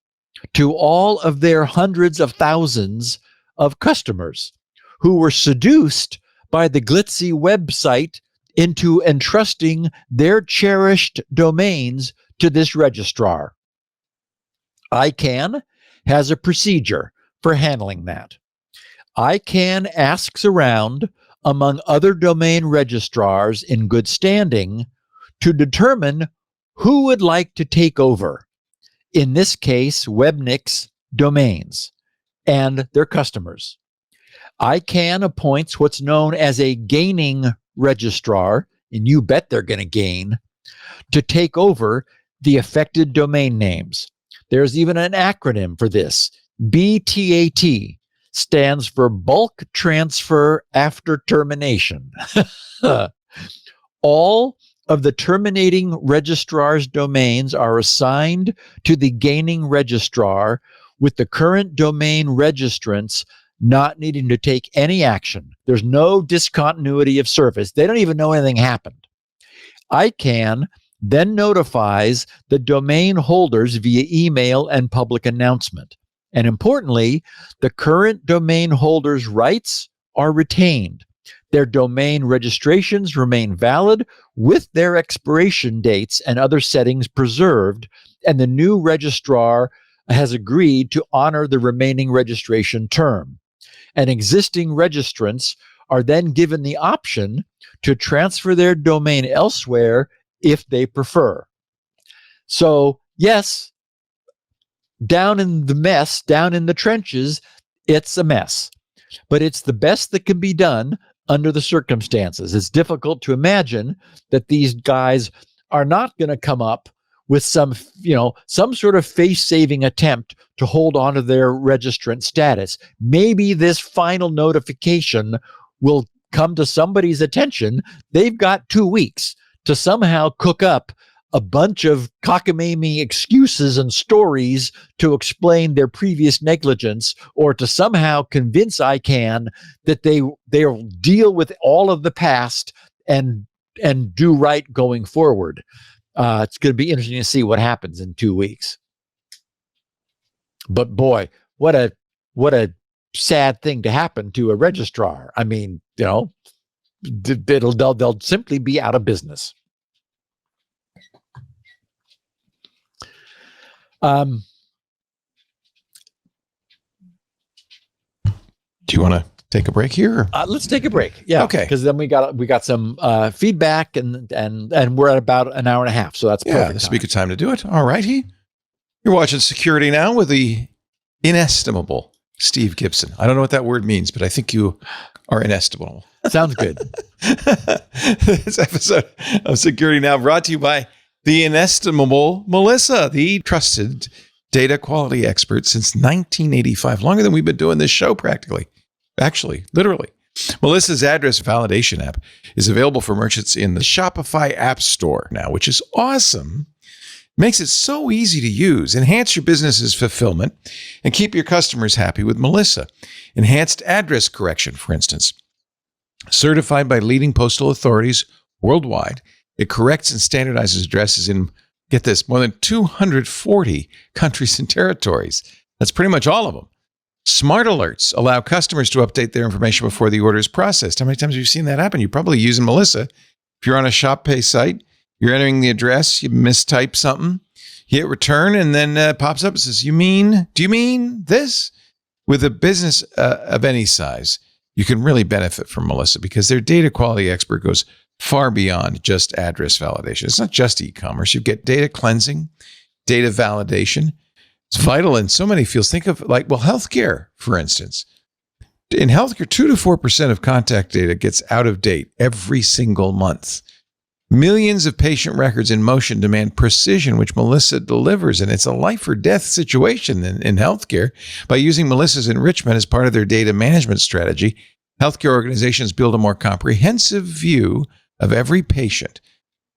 to all of their hundreds of thousands of customers who were seduced by the glitzy website into entrusting their cherished domains to this registrar? ICANN has a procedure for handling that. ICANN asks around among other domain registrars in good standing to determine who would like to take over, in this case, Webnik's domains and their customers. ICANN appoints what's known as a gaining registrar, and you bet they're going to gain, to take over the affected domain names. There's even an acronym for this. BTAT stands for Bulk Transfer After Termination. All of the terminating registrar's domains are assigned to the gaining registrar, with the current domain registrants not needing to take any action. There's no discontinuity of service. They don't even know anything happened. ICANN then notifies the domain holders via email and public announcement. And importantly, the current domain holders' rights are retained. Their domain registrations remain valid with their expiration dates and other settings preserved, and the new registrar has agreed to honor the remaining registration term. And existing registrants are then given the option to transfer their domain elsewhere if they prefer. So, yes, down in the mess, down in the trenches, it's a mess. But it's the best that can be done under the circumstances. It's difficult to imagine that these guys are not going to come up with some sort of face-saving attempt to hold on to their registrant status. Maybe this final notification will come to somebody's attention. They've got 2 weeks to somehow cook up a bunch of cockamamie excuses and stories to explain their previous negligence, or to somehow convince ICANN that they'll deal with all of the past and do right going forward. It's going to be interesting to see what happens in 2 weeks. But boy, what a sad thing to happen to a registrar. I mean, they'll simply be out of business. Do you want to take a break here? Let's take a break. Yeah. Okay. Because then we got some feedback and we're at about an hour and a half. So that's perfect. This would be a good time to do it. All righty. You're watching Security Now with the inestimable Steve Gibson. I don't know what that word means, but I think you are inestimable. Sounds good. This episode of Security Now brought to you by the inestimable Melissa, the trusted data quality expert since 1985, longer than we've been doing this show practically. Actually, literally. Melissa's address validation app is available for merchants in the Shopify App Store now, which is awesome. Makes it so easy to use. Enhance your business's fulfillment and keep your customers happy with Melissa. Enhanced address correction, for instance. Certified by leading postal authorities worldwide, it corrects and standardizes addresses in, get this, more than 240 countries and territories. That's pretty much all of them. Smart alerts allow customers to update their information before the order is processed. How many times have you seen that happen? You're probably using Melissa. If you're on a Shop Pay site, you're entering the address, you mistype something, you hit return, and then it pops up and says, do you mean this? With a business of any size, you can really benefit from Melissa because their data quality expert goes far beyond just address validation. It's not just e-commerce. You get data cleansing, data validation. It's vital in so many fields. Think of healthcare, for instance. In healthcare, 2 to 4% of contact data gets out of date every single month. Millions of patient records in motion demand precision, which Melissa delivers. And it's a life or death situation in healthcare. By using Melissa's enrichment as part of their data management strategy, healthcare organizations build a more comprehensive view of every patient.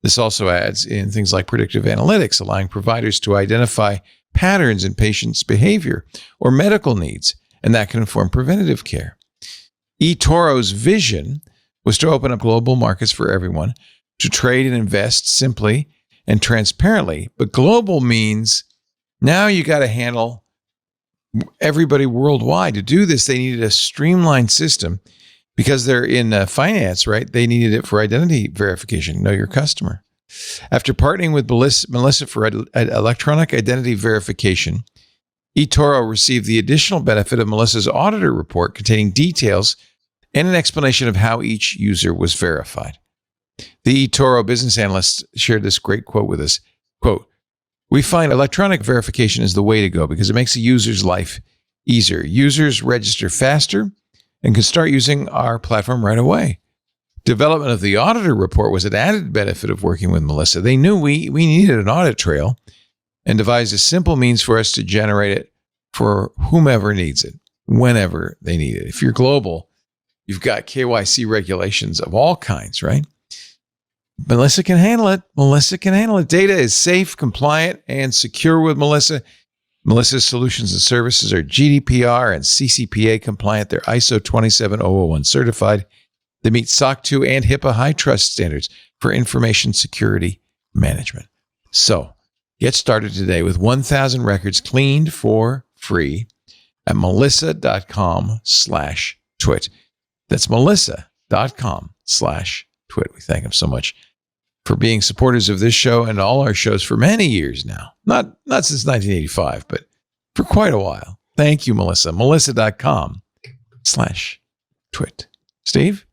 This also adds in things like predictive analytics, allowing providers to identify patterns in patients' behavior or medical needs, and that can inform preventative care. eToro's vision was to open up global markets for everyone to trade and invest simply and transparently. But global means now you got to handle everybody worldwide. To do this, they needed a streamlined system because they're in finance, right? They needed it for identity verification, know your customer. After partnering with Melissa for electronic identity verification, eToro received the additional benefit of Melissa's auditor report containing details and an explanation of how each user was verified. The eToro business analyst shared this great quote with us. Quote, "We find electronic verification is the way to go because it makes a user's life easier. Users register faster and can start using our platform right away. Development of the auditor report was an added benefit of working with Melissa. They knew we needed an audit trail and devised a simple means for us to generate it for whomever needs it, whenever they need it. If you're global, you've got KYC regulations of all kinds, right? Melissa can handle it. Melissa can handle it. Data is safe, compliant, and secure with Melissa. Melissa's solutions and services are GDPR and CCPA compliant. They're ISO 27001 certified. They meet SOC 2 and HIPAA high trust standards for information security management. So get started today with 1,000 records cleaned for free at melissa.com/twit. That's melissa.com/twit. We thank them so much for being supporters of this show and all our shows for many years now. Not since 1985, but for quite a while. Thank you, Melissa. melissa.com/twit. Steve?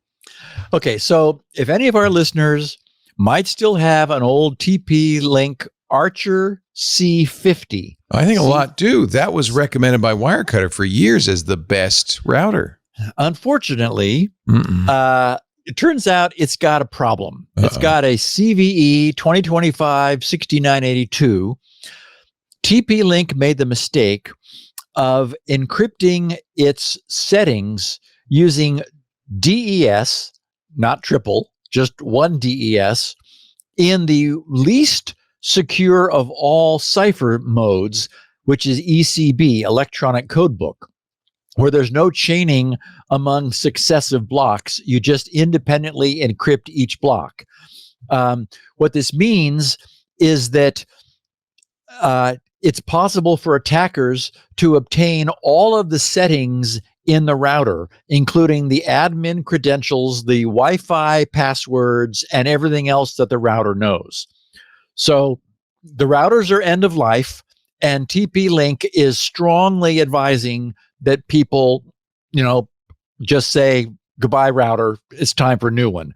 Okay, so if any of our listeners might still have an old TP-Link Archer C50. I think a lot do. That was recommended by Wirecutter for years as the best router. Unfortunately, it turns out it's got a problem. It's got a CVE 2025-6982. TP-Link made the mistake of encrypting its settings using DES, not triple, just one DES, in the least secure of all cipher modes, which is ECB, Electronic Codebook, where there's no chaining among successive blocks. You just independently encrypt each block. What this means is that it's possible for attackers to obtain all of the settings in the router, including the admin credentials, the Wi-Fi passwords, and everything else that the router knows. So the routers are end of life, and TP-Link is strongly advising that people, just say, goodbye, router. It's time for a new one.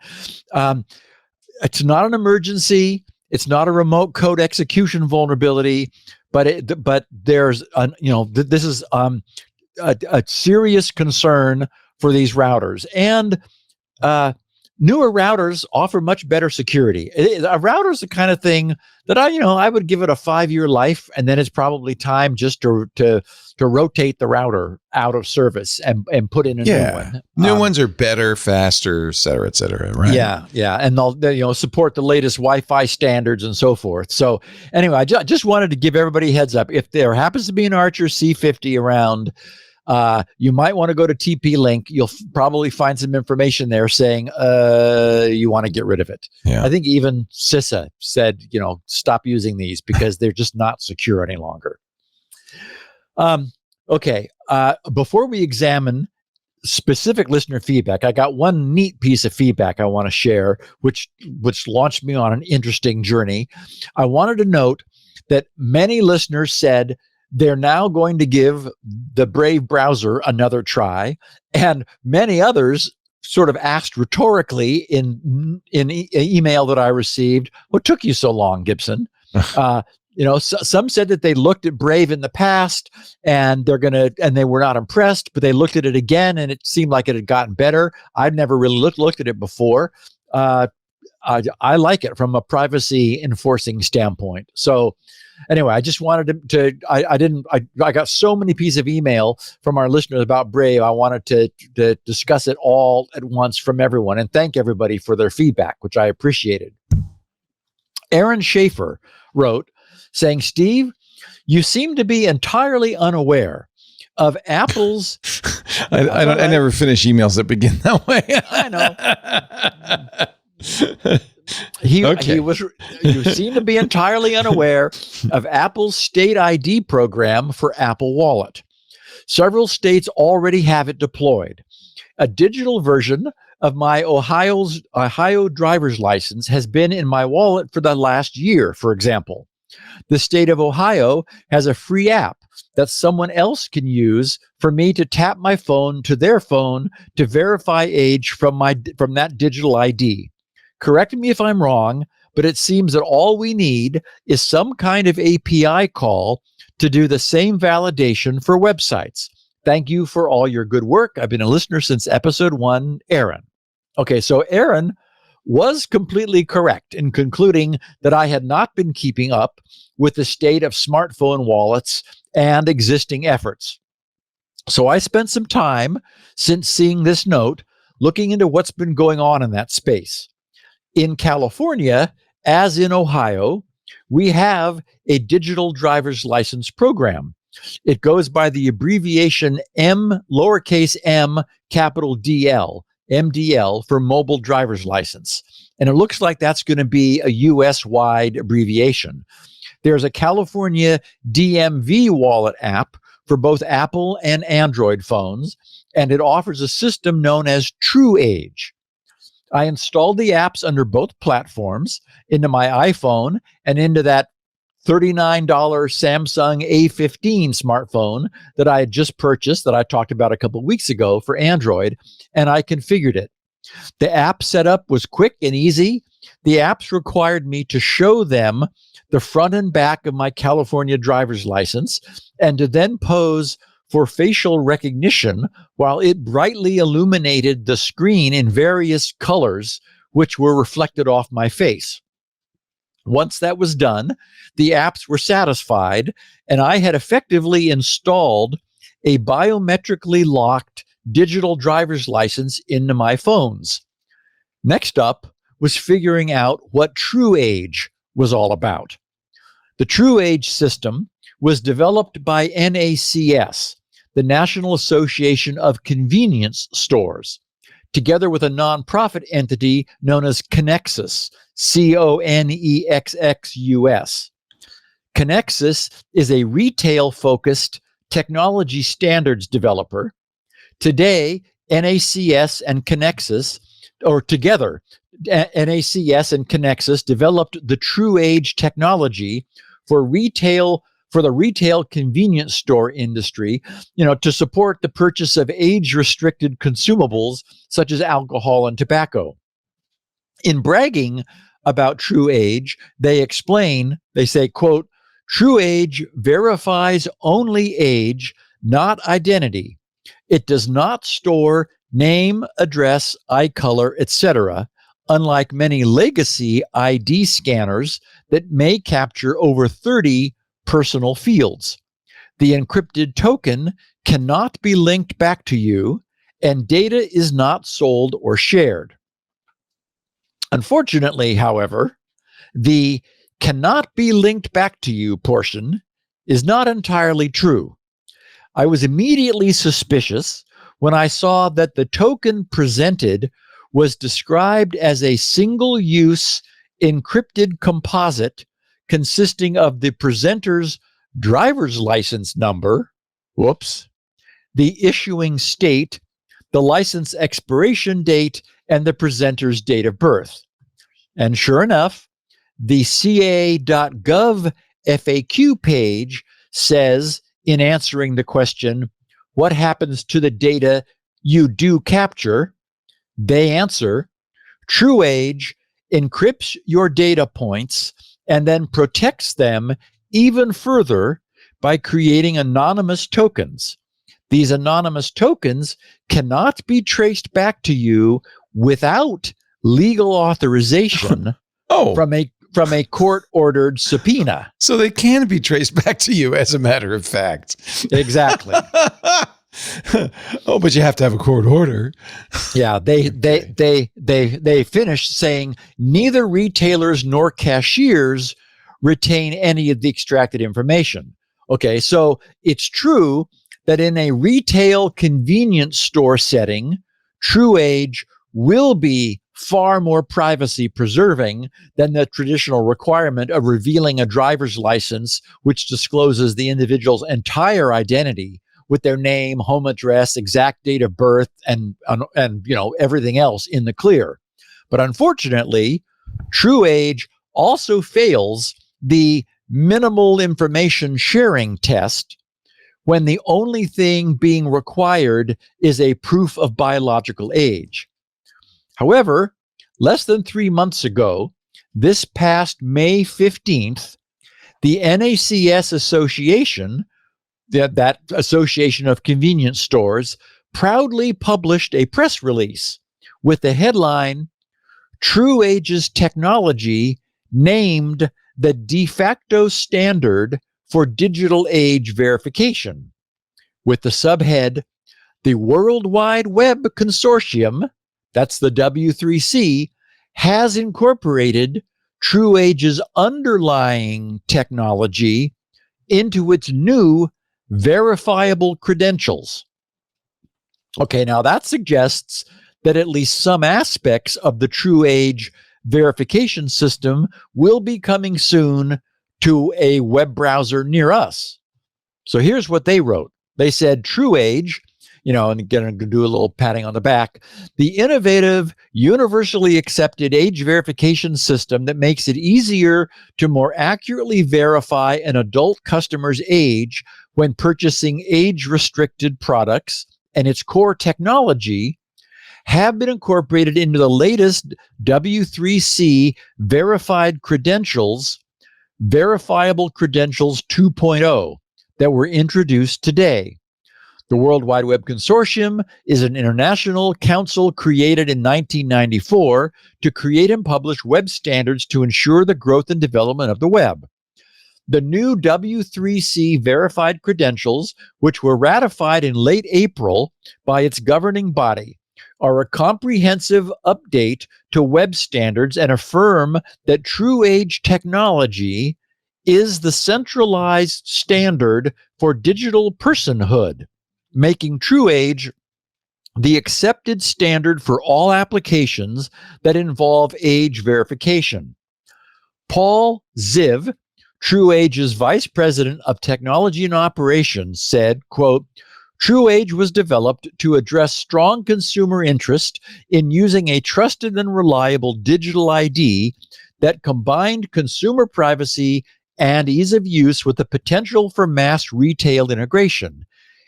It's not an emergency. It's not a remote code execution vulnerability, but there's, this is a serious concern for these routers. And newer routers offer much better security. A router is the kind of thing that I would give it a 5-year life, and then it's probably time just to rotate the router out of service and put in a new one. New ones are better, faster, et cetera, right? Yeah, and they'll support the latest Wi-Fi standards and so forth. So anyway, I just wanted to give everybody a heads up. If there happens to be an Archer C50 around, you might want to go to TP-Link. You'll probably find some information there saying you want to get rid of it. Yeah. I think even CISA said, stop using these because they're just not secure any longer. Okay. Before we examine specific listener feedback, I got one neat piece of feedback I want to share, which launched me on an interesting journey. I wanted to note that many listeners said they're now going to give the Brave browser another try, and many others sort of asked rhetorically in email that I received, "What took you so long, Gibson?" Some said that they looked at Brave in the past and they were not impressed, but they looked at it again and it seemed like it had gotten better. I'd never really looked at it before. I like it from a privacy enforcing standpoint. So anyway, I just wanted I got so many pieces of email from our listeners about Brave. I wanted to discuss it all at once from everyone and thank everybody for their feedback, which I appreciated. Aaron Schaefer wrote, saying, "Steve, you seem to be entirely unaware of Apple's..." I never finish emails that begin that way. I know. You seem to be entirely unaware of Apple's state ID program for Apple Wallet. Several states already have it deployed. A digital version of my Ohio driver's license has been in my wallet for the last year, for example. The state of Ohio has a free app that someone else can use for me to tap my phone to their phone to verify age from that digital ID. Correct me if I'm wrong, but it seems that all we need is some kind of API call to do the same validation for websites. Thank you for all your good work. I've been a listener since episode 1, Aaron. Okay, so Aaron was completely correct in concluding that I had not been keeping up with the state of smartphone wallets and existing efforts. So I spent some time since seeing this note looking into what's been going on in that space. In California, as in Ohio, we have a digital driver's license program It goes by the abbreviation lowercase m, capital DL, MDL, for mobile driver's license. And it looks like that's going to be a US-wide abbreviation. There's a California DMV wallet app for both Apple and Android phones, and it offers a system known as TruAge. I installed the apps under both platforms into my iPhone and into that $39 Samsung A15 smartphone that I had just purchased, that I talked about a couple of weeks ago for Android, and I configured it. The app setup was quick and easy. The apps required me to show them the front and back of my California driver's license and to then pose for facial recognition while it brightly illuminated the screen in various colors, which were reflected off my face. Once that was done, the apps were satisfied, and I had effectively installed a biometrically locked digital driver's license into my phones. Next up was figuring out what TruAge was all about. The TruAge system was developed by NACS, the National Association of Convenience Stores, together with a nonprofit entity known as Connexus, CONEXXUS. Connexus is a retail-focused technology standards developer. Today, NACS and Connexus, or together, NACS and Connexus developed the TruAge technology for the retail convenience store industry, to support the purchase of age-restricted consumables such as alcohol and tobacco. In bragging about TruAge, they say, quote, TruAge verifies only age, not identity. It does not store name, address, eye color, etc., unlike many legacy ID scanners that may capture over 30 personal fields. The encrypted token cannot be linked back to you, and data is not sold or shared. Unfortunately, however, the cannot be linked back to you portion is not entirely true. I was immediately suspicious when I saw that the token presented was described as a single-use encrypted composite consisting of the presenter's driver's license number, the issuing state, the license expiration date, and the presenter's date of birth. And sure enough, the ca.gov FAQ page says, in answering the question, what happens to the data you do capture? They answer, TruAge encrypts your data points and then protects them even further by creating anonymous tokens. These anonymous tokens cannot be traced back to you without legal authorization from a court-ordered subpoena. So they can be traced back to you, as a matter of fact. Exactly. Oh, but you have to have a court order. Yeah, they finished saying neither retailers nor cashiers retain any of the extracted information. Okay, so it's true that in a retail convenience store setting, TruAge will be far more privacy preserving than the traditional requirement of revealing a driver's license, which discloses the individual's entire identity with their name, home address, exact date of birth, and everything else in the clear. But unfortunately, TruAge also fails the minimal information sharing test when the only thing being required is a proof of biological age. However, less than 3 months ago, this past May 15th, the NACS Association, that Association of Convenience Stores, proudly published a press release with the headline, TruAge's technology named the de facto standard for digital age verification, with the subhead, the World Wide Web Consortium, that's the W3C, has incorporated TruAge's underlying technology into its new verifiable credentials. Okay, now that suggests that at least some aspects of the TruAge verification system will be coming soon to a web browser near us. So here's what they wrote. They said TruAge, and again, I'm going to do a little patting on the back, the innovative, universally accepted age verification system that makes it easier to more accurately verify an adult customer's age when purchasing age-restricted products and its core technology have been incorporated into the latest W3C verified credentials, verifiable credentials 2.0 that were introduced today. The World Wide Web Consortium is an international council created in 1994 to create and publish web standards to ensure the growth and development of the web. The new W3C verified credentials, which were ratified in late April by its governing body, are a comprehensive update to web standards and affirm that TruAge technology is the centralized standard for digital personhood, making TruAge the accepted standard for all applications that involve age verification. Paul Ziv, TruAge's Vice President of Technology and Operations, said, quote, TruAge was developed to address strong consumer interest in using a trusted and reliable digital ID that combined consumer privacy and ease of use with the potential for mass retail integration,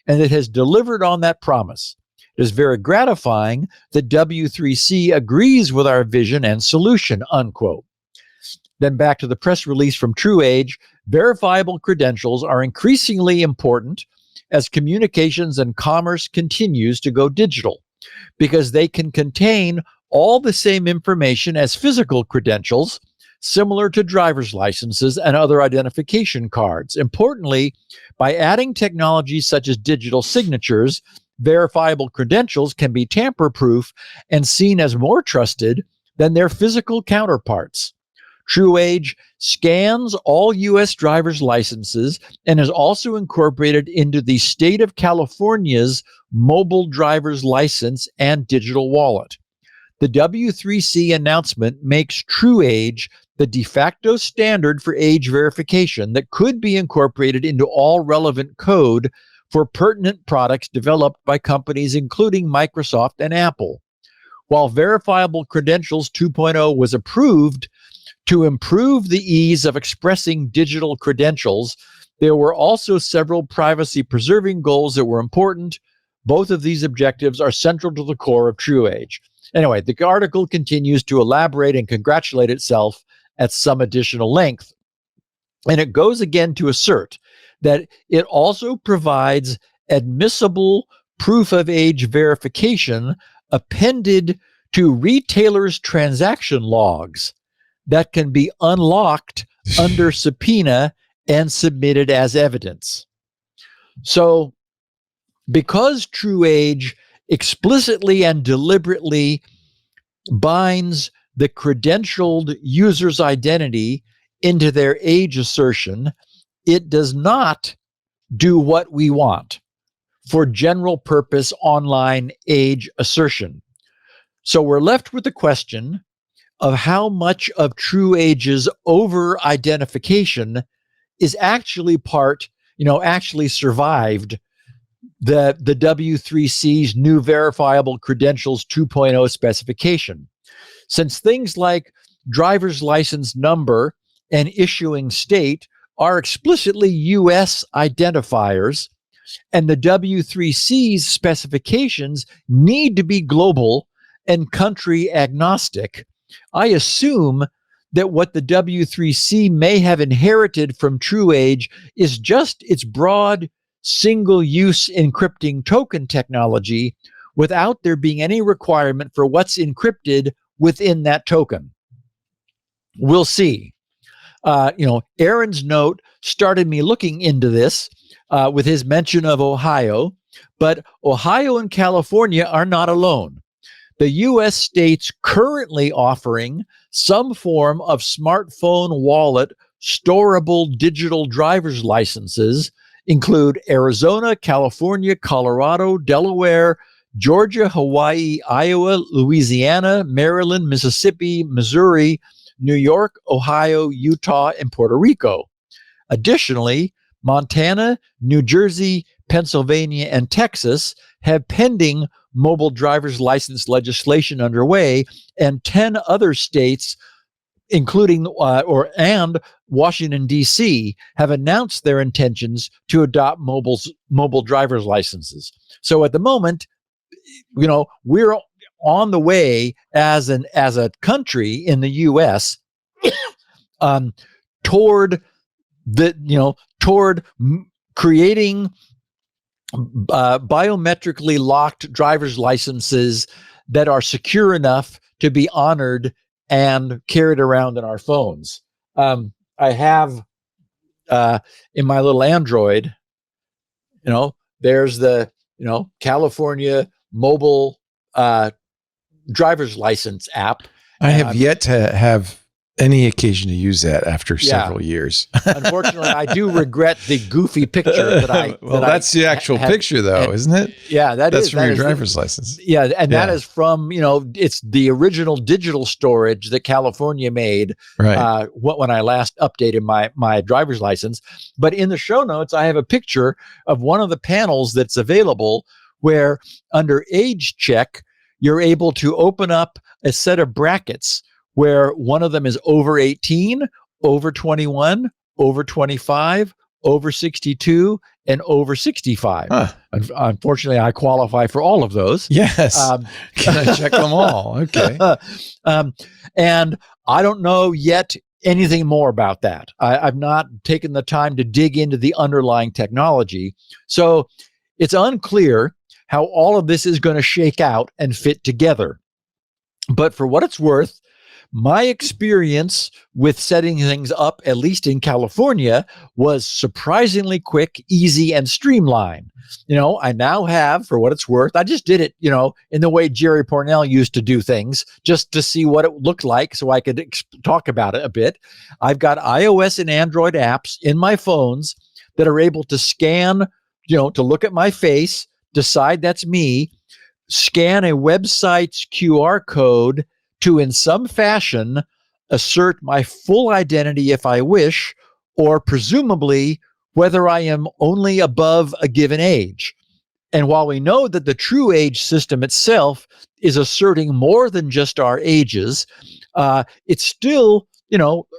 and it has delivered on that promise. It is very gratifying that W3C agrees with our vision and solution, unquote. Then back to the press release from TruAge, verifiable credentials are increasingly important as communications and commerce continues to go digital, because they can contain all the same information as physical credentials, similar to driver's licenses and other identification cards. Importantly, by adding technologies such as digital signatures, verifiable credentials can be tamper-proof and seen as more trusted than their physical counterparts. TruAge scans all U.S. driver's licenses and is also incorporated into the state of California's mobile driver's license and digital wallet. The W3C announcement makes TruAge the de facto standard for age verification that could be incorporated into all relevant code for pertinent products developed by companies including Microsoft and Apple. While Verifiable Credentials 2.0 was approved to improve the ease of expressing digital credentials, there were also several privacy-preserving goals that were important. Both of these objectives are central to the core of TruAge. Anyway, the article continues to elaborate and congratulate itself at some additional length. And it goes again to assert that it also provides admissible proof of age verification appended to retailers' transaction logs that can be unlocked under subpoena and submitted as evidence. So, because TruAge explicitly and deliberately binds the credentialed user's identity into their age assertion, it does not do what we want for general purpose online age assertion. So we're left with the question of how much of TruAge's over-identification is actually actually survived the W3C's new Verifiable Credentials 2.0 specification. Since things like driver's license number and issuing state are explicitly U.S. identifiers, and the W3C's specifications need to be global and country agnostic, I assume that what the W3C may have inherited from TruAge is just its broad single-use encrypting token technology without there being any requirement for what's encrypted within that token. We'll see. Aaron's note started me looking into this with his mention of Ohio, but Ohio and California are not alone. The U.S. states currently offering some form of smartphone wallet storable digital driver's licenses include Arizona, California, Colorado, Delaware, Georgia, Hawaii, Iowa, Louisiana, Maryland, Mississippi, Missouri, New York, Ohio, Utah, and Puerto Rico. Additionally, Montana, New Jersey, Pennsylvania, and Texas have pending mobile driver's license legislation underway, and 10 other states, including and Washington, D.C., have announced their intentions to adopt mobile driver's licenses. So at the moment, we're on the way as a country in the U.S. toward creating biometrically locked driver's licenses that are secure enough to be honored and carried around in our phones. I have in my little Android, there's the California mobile driver's license app. I have yet to have any occasion to use that after several years. Unfortunately, I do regret the goofy picture that I. That's the actual picture, though, isn't it? Yeah, that's from your driver's license. Yeah, and that is from it's the original digital storage that California made. Right. When I last updated my driver's license, but in the show notes, I have a picture of one of the panels that's available where under age check, you're able to open up a set of brackets where one of them is over 18, over 21, over 25, over 62, and over 65. Huh. Unfortunately, I qualify for all of those. Yes. Can I check them all? Okay. And I don't know yet anything more about that. I've not taken the time to dig into the underlying technology. So it's unclear how all of this is going to shake out and fit together. But for what it's worth, my experience with setting things up, at least in California, was surprisingly quick, easy, and streamlined. I now have, for what it's worth, I just did it, in the way Jerry Pornell used to do things, just to see what it looked like so I could talk about it a bit. I've got iOS and Android apps in my phones that are able to scan, to look at my face, decide that's me, scan a website's QR code to, in some fashion, assert my full identity if I wish, or presumably whether I am only above a given age. And while we know that the TruAge system itself is asserting more than just our ages, it's still,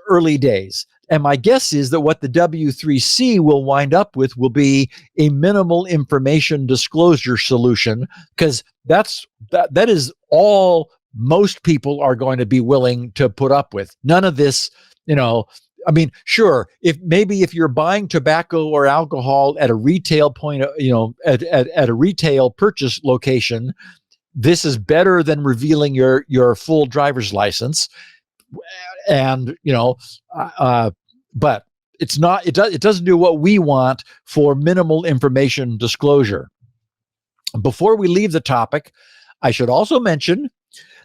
early days. And my guess is that what the W3C will wind up with will be a minimal information disclosure solution, because that is all most people are going to be willing to put up with. None of this, sure, if you're buying tobacco or alcohol at a retail point, at a retail purchase location, this is better than revealing your full driver's license. And, but it's not, it doesn't do what we want for minimal information disclosure. Before we leave the topic, I should also mention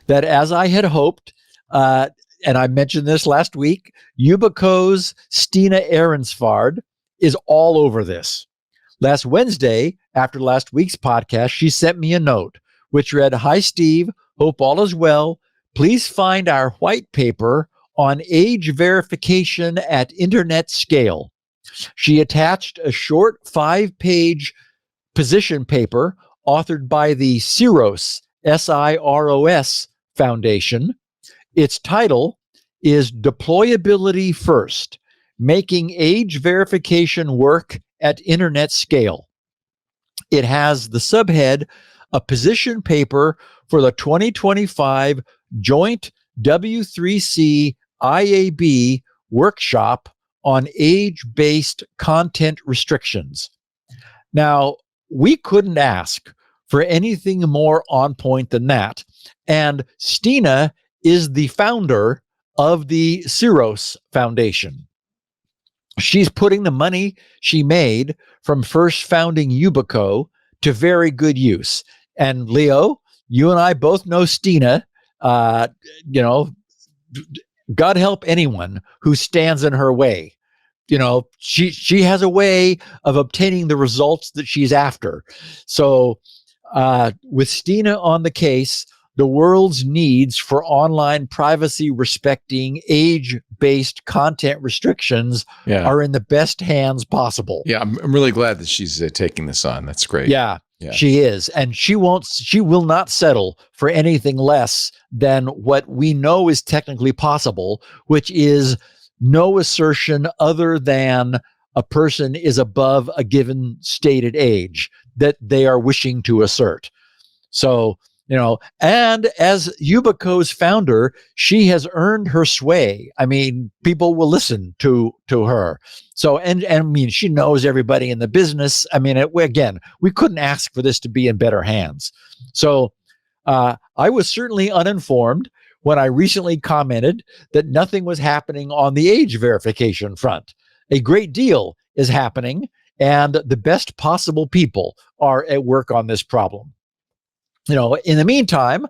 that, as I had hoped, and I mentioned this last week, Yubico's Stina Ahrensfard is all over this. Last Wednesday, after last week's podcast, she sent me a note which read, "Hi, Steve. Hope all is well. Please find our white paper on age verification at internet scale." She attached a short 5-page position paper authored by the CIROS, SIROS Foundation. Its title is Deployability First, Making Age Verification Work at Internet Scale. It has the subhead, a position paper for the 2025 Joint W3C IAB workshop on age-based content restrictions. Now, we couldn't ask for anything more on point than that. And Stina is the founder of the CIROS Foundation. She's putting the money she made from first founding Yubico to very good use. And Leo, you and I both know Stina. God help anyone who stands in her way. she has a way of obtaining the results that she's after. So with Stina on the case, the world's needs for online privacy respecting age-based content restrictions are in the best hands possible. Yeah, I'm really glad that she's taking this on. That's great. Yeah, she is. And she will not settle for anything less than what we know is technically possible, which is no assertion other than a person is above a given stated age that they are wishing to assert. So, and as Yubico's founder, she has earned her sway. I mean, people will listen to her. So, and I mean, she knows everybody in the business. I mean, again, we couldn't ask for this to be in better hands. So, I was certainly uninformed when I recently commented that nothing was happening on the age verification front. A great deal is happening, and the best possible people are at work on this problem. In the meantime,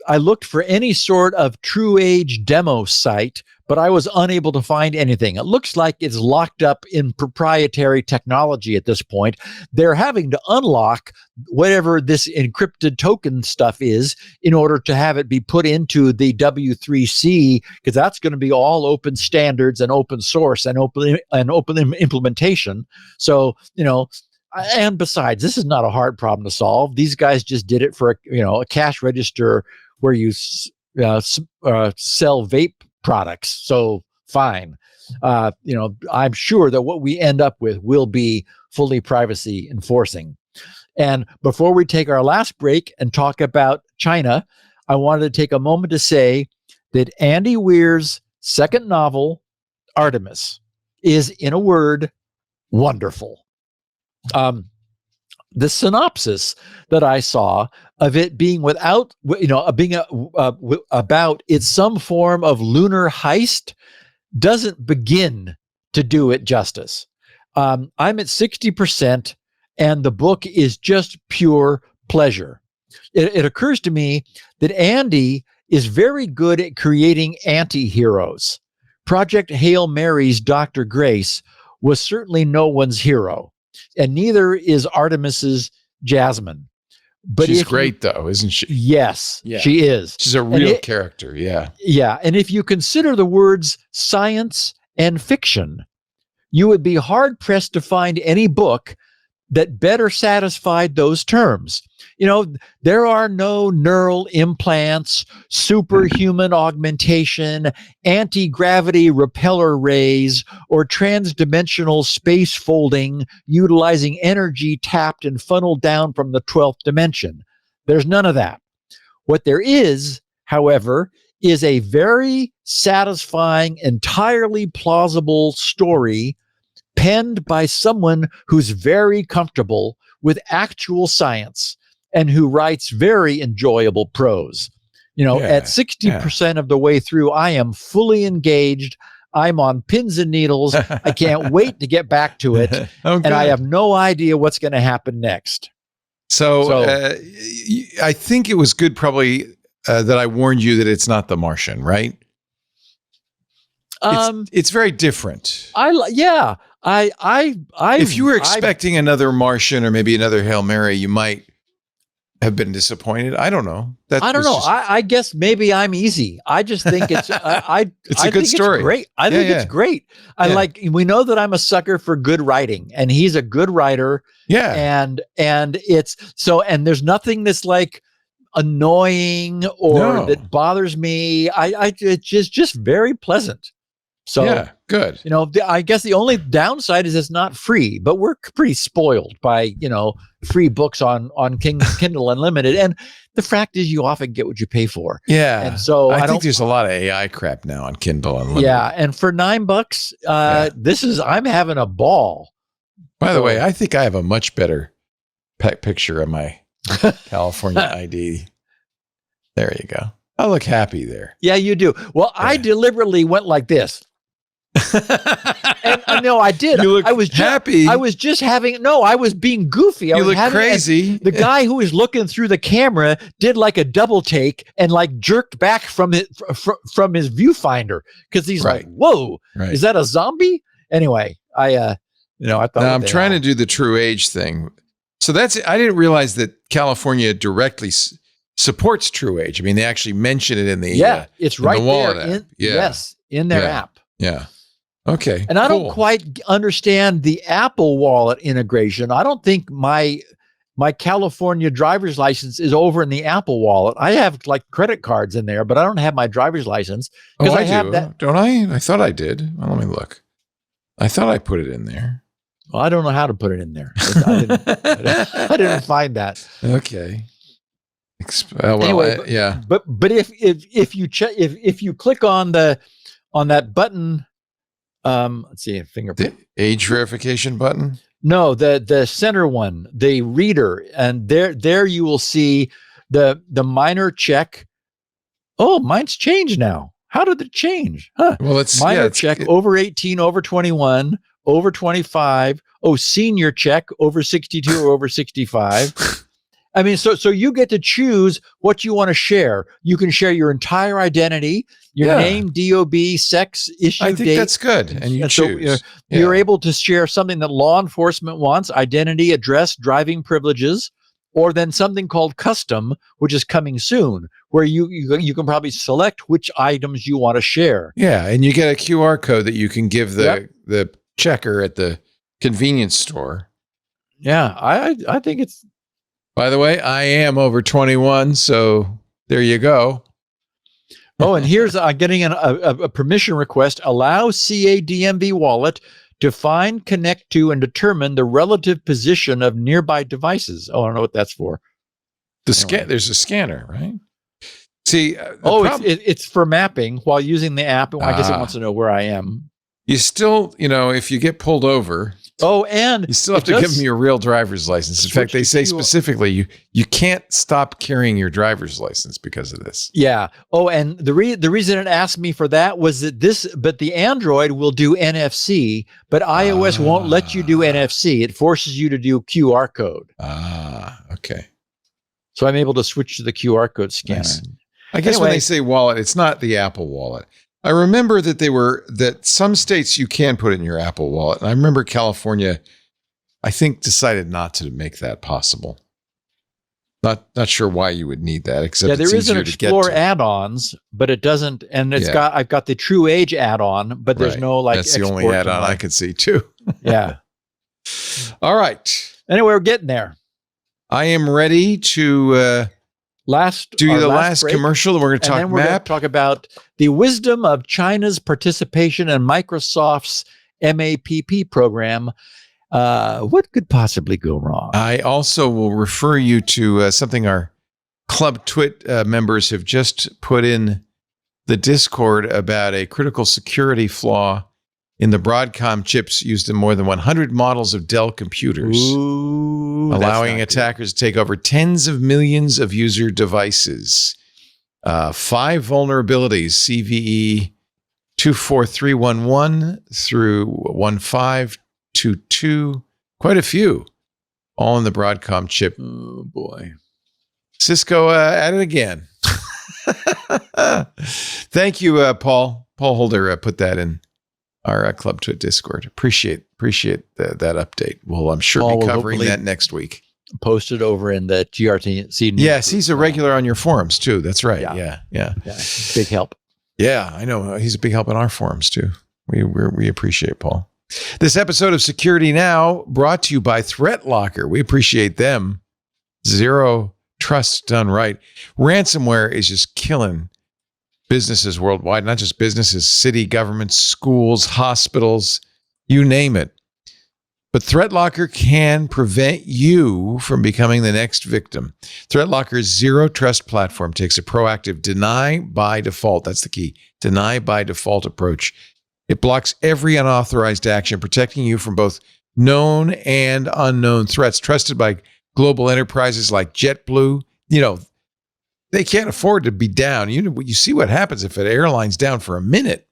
I looked for any sort of TruAge demo site, but I was unable to find anything. It looks like it's locked up in proprietary technology at this point. They're having to unlock whatever this encrypted token stuff is in order to have it be put into the W3C, because that's going to be all open standards and open source and open implementation. So, and besides, this is not a hard problem to solve. These guys just did it for a cash register where you sell vape products. So fine. I'm sure that what we end up with will be fully privacy enforcing. And before we take our last break and talk about China, I wanted to take a moment to say that Andy Weir's second novel, Artemis, is, in a word, wonderful. The synopsis that I saw of it being about it's some form of lunar heist doesn't begin to do it justice. I'm at 60%, and the book is just pure pleasure. It occurs to me that Andy is very good at creating anti-heroes. Project Hail Mary's Dr. Grace was certainly no one's hero, and neither is Artemis's Jasmine. But she's great, though, isn't she? Yes, she is. She's a real character, yeah. Yeah, and if you consider the words science and fiction, you would be hard-pressed to find any book that better satisfied those terms. There are no neural implants, superhuman augmentation, anti-gravity repeller rays, or transdimensional space folding utilizing energy tapped and funneled down from the 12th dimension. There's none of that. What there is, however, is a very satisfying, entirely plausible story penned by someone who's very comfortable with actual science and who writes very enjoyable prose. At 60% of the way through, I am fully engaged. I'm on pins and needles. I can't wait to get back to it. And I have no idea what's going to happen next. So I think it was good probably that I warned you that it's not The Martian, right? It's very different. If you were expecting another Martian or maybe another Hail Mary, you might have been disappointed. I don't know. I don't know. I guess maybe I'm easy. I just think it's it's a good story. It's great. I think it's great. We know that I'm a sucker for good writing, and he's a good writer. Yeah. And it's so, and there's nothing that's like annoying or that bothers me. It's just very pleasant. So yeah, good. I guess the only downside is it's not free, but we're pretty spoiled by, free books on Kindle Unlimited. And the fact is you often get what you pay for. Yeah. And so I think there's a lot of AI crap now on Kindle Unlimited. Yeah. And for $9, I'm having a ball. By the way, I think I have a much better picture of my California ID. There you go. I look happy there. Yeah, you do. Well, I deliberately went like this. And no, I did. You look I was happy. I was just having. No, I was being goofy. I You was look crazy. The guy who was looking through the camera did like a double take and like jerked back from his viewfinder because he's like, "Whoa, Right. is that a zombie?" Anyway, I thought. Now I'm trying to do the TruAge thing. So I didn't realize that California directly supports TruAge. I mean, they actually mention it in the it's right there. app. Yes, in their app. Yeah. Okay. And I don't quite understand the Apple Wallet integration. I don't think my California driver's license is over in the Apple Wallet. I have like credit cards in there, but I don't have my driver's license. Oh, I have do. that. Don't I? I thought I did. Well, let me look. I thought I put it in there. Well, I don't know how to put it in there. I didn't find that. Okay. Anyway, yeah. But if you check if you click on that button, let's see, fingerprint. The age verification button? No, the center one, the reader, and there you will see the minor check. Oh, mine's changed now. How did it change? Huh. Well, it's minor check over 18, over 21, over 25. Oh, senior check over 62 or over 65. I mean, so you get to choose what you want to share. You can share your entire identity, your name, DOB, sex, issue date. I think that's good. And you choose. You're able to share something that law enforcement wants, identity, address, driving privileges, or then something called custom, which is coming soon, where you can probably select which items you want to share. Yeah, and you get a QR code that you can give the checker at the convenience store. Yeah, I think it's... By the way, I am over 21, so there you go. Oh, and here's getting a permission request. Allow CADMV wallet to find, connect to, and determine the relative position of nearby devices. Oh, I don't know what that's for. There's a scanner, right? See, it's for mapping while using the app. I guess it wants to know where I am. You still, if you get pulled over. Oh, and you still have to give them your real driver's license. In fact, they say specifically you can't stop carrying your driver's license because of this. Yeah. Oh, and the reason it asked me for that was that but the Android will do NFC, but iOS won't let you do NFC. It forces you to do QR code. Okay. So I'm able to switch to the QR code scanner. Nice. I guess when they say wallet, it's not the Apple Wallet. I remember that some states you can put it in your Apple Wallet. And I remember California, I think, decided not to make that possible. Not sure why you would need that, except there is an Explore add-ons, but it doesn't. And I've got the TruAge add-on, but there's no That's the only add-on I could see too. Yeah. All right. Anyway, we're getting there. I am ready to last commercial, and we're going to talk We're going to talk about the wisdom of China's participation in Microsoft's MAPP program. What could possibly go wrong? I also will refer you to something our Club Twit members have just put in the Discord about a critical security flaw in the Broadcom chips used in more than 100 models of Dell computers, allowing attackers to take over tens of millions of user devices. 5 vulnerabilities, CVE 24311 through 1522, quite a few, all in the Broadcom chip. Oh, boy. Cisco at it again. Thank you, Paul. Paul Holder put that in our Club Twit Discord. Appreciate that update. Well, I'm sure be covering that next week. Posted over in the GRC. Yes, he's a regular on your forums too. That's right. Yeah. Big help. Yeah, I know. He's a big help in our forums too. We appreciate Paul. This episode of Security Now brought to you by ThreatLocker. We appreciate them. Zero trust done right. Ransomware is just killing businesses worldwide, not just businesses, city governments, schools, hospitals, you name it. But ThreatLocker can prevent you from becoming the next victim. ThreatLocker's zero trust platform takes a proactive deny by default. That's the key. Deny by default approach. It blocks every unauthorized action, protecting you from both known and unknown threats. Trusted by global enterprises like JetBlue. They can't afford to be down. You see what happens if an airline's down for a minute.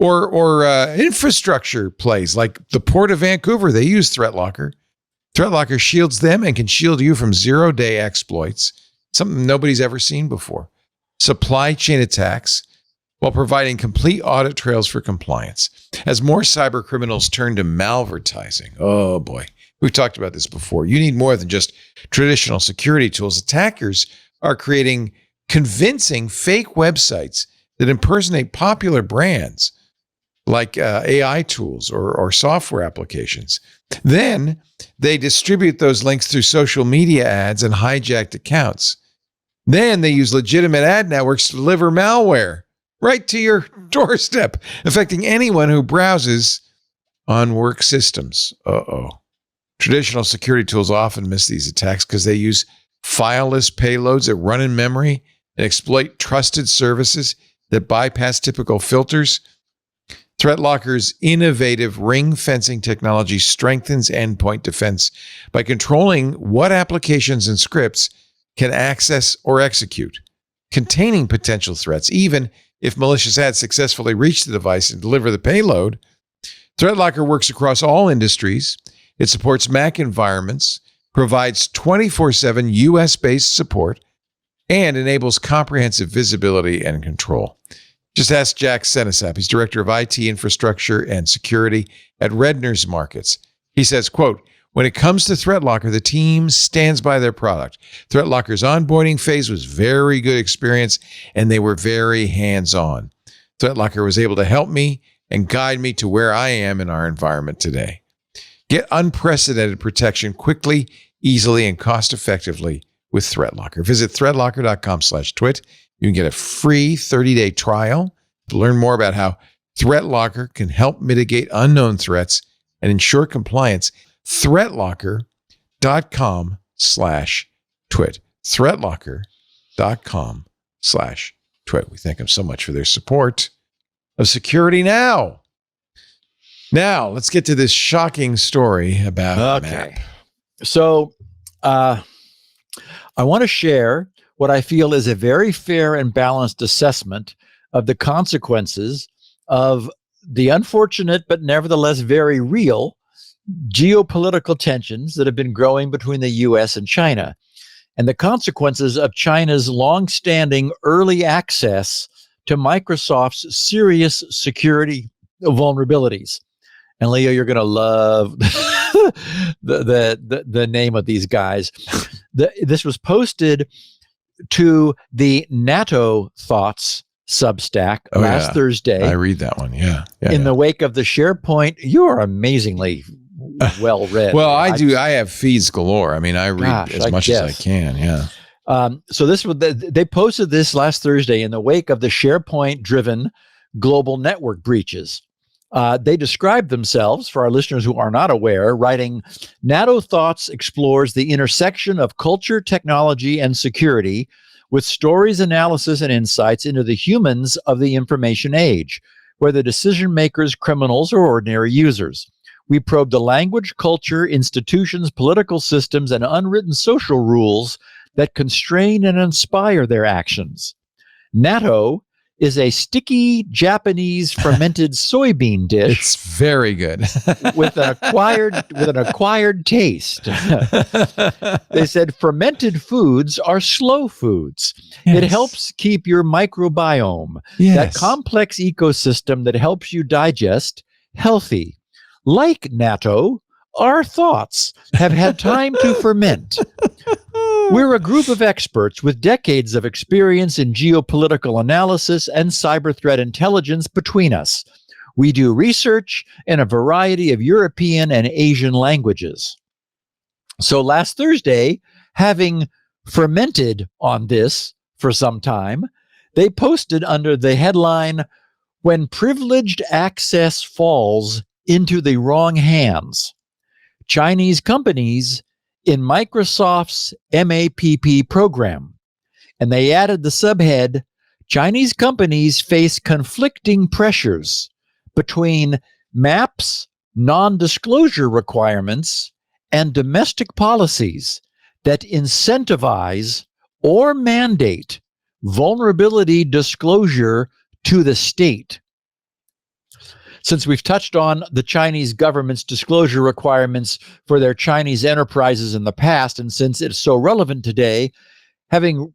Or infrastructure plays like the Port of Vancouver. They use ThreatLocker. ThreatLocker shields them and can shield you from zero-day exploits, something nobody's ever seen before. Supply chain attacks, while providing complete audit trails for compliance. As more cyber criminals turn to malvertising, oh boy, we've talked about this before. You need more than just traditional security tools. Attackers are creating convincing fake websites that impersonate popular brands like AI tools or software applications. Then they distribute those links through social media ads and hijacked accounts. Then they use legitimate ad networks to deliver malware right to your doorstep, affecting anyone who browses on work systems. Traditional security tools often miss these attacks because they use fileless payloads that run in memory and exploit trusted services that bypass typical filters. ThreatLocker's innovative ring fencing technology strengthens endpoint defense by controlling what applications and scripts can access or execute, containing potential threats, even if malicious ads successfully reach the device and deliver the payload. ThreatLocker works across all industries. It supports Mac environments, provides 24/7 US-based support, and enables comprehensive visibility and control. Just ask Jack Senesap. He's Director of IT Infrastructure and Security at Redner's Markets. He says, quote, "When it comes to ThreatLocker, the team stands by their product. ThreatLocker's onboarding phase was very good experience, and they were very hands-on. ThreatLocker was able to help me and guide me to where I am in our environment today. Get unprecedented protection quickly, easily, and cost-effectively with ThreatLocker. Visit threatlocker.com/twit. You can get a free 30-day trial to learn more about how ThreatLocker can help mitigate unknown threats and ensure compliance. threatlocker.com/twit. threatlocker.com/twit. We thank them so much for their support of Security Now. Now, let's get to this shocking story about MAPP. So, I want to share what I feel is a very fair and balanced assessment of the consequences of the unfortunate but nevertheless very real geopolitical tensions that have been growing between the U.S. and China, and the consequences of China's long-standing early access to Microsoft's serious security vulnerabilities. And Leo, you're going to love the name of these guys. This was posted to the NATO Thoughts Substack last Thursday. I read that one. In the wake of the SharePoint, you are amazingly well read. Well, I do. I have feeds galore. I mean, I read as much as I can. Yeah. So they posted this last Thursday in the wake of the SharePoint-driven global network breaches. They described themselves, for our listeners who are not aware, writing, "NATO Thoughts explores the intersection of culture, technology, and security with stories, analysis, and insights into the humans of the information age, whether decision makers, criminals, or ordinary users. We probe the language, culture, institutions, political systems, and unwritten social rules that constrain and inspire their actions. NATO is a sticky Japanese fermented soybean dish. It's very good. with an acquired taste." They said fermented foods are slow foods. Yes. It helps keep your microbiome, that complex ecosystem that helps you digest, healthy. Like natto, our thoughts have had time to ferment. We're a group of experts with decades of experience in geopolitical analysis and cyber threat intelligence between us. We do research in a variety of European and Asian languages. So last Thursday, having fermented on this for some time, they posted under the headline, "When Privileged Access Falls into the Wrong Hands, Chinese Companies in Microsoft's MAPP program." And they added the subhead, "Chinese companies face conflicting pressures between MAPP's non-disclosure requirements and domestic policies that incentivize or mandate vulnerability disclosure to the state." Since we've touched on the Chinese government's disclosure requirements for their Chinese enterprises in the past, and since it's so relevant today, having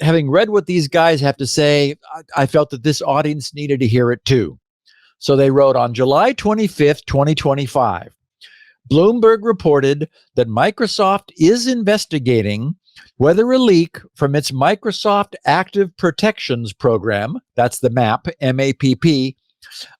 read what these guys have to say, I felt that this audience needed to hear it too. So they wrote, on July 25th, 2025, Bloomberg reported that Microsoft is investigating whether a leak from its Microsoft Active Protections Program, that's the MAPP, M-A-P-P,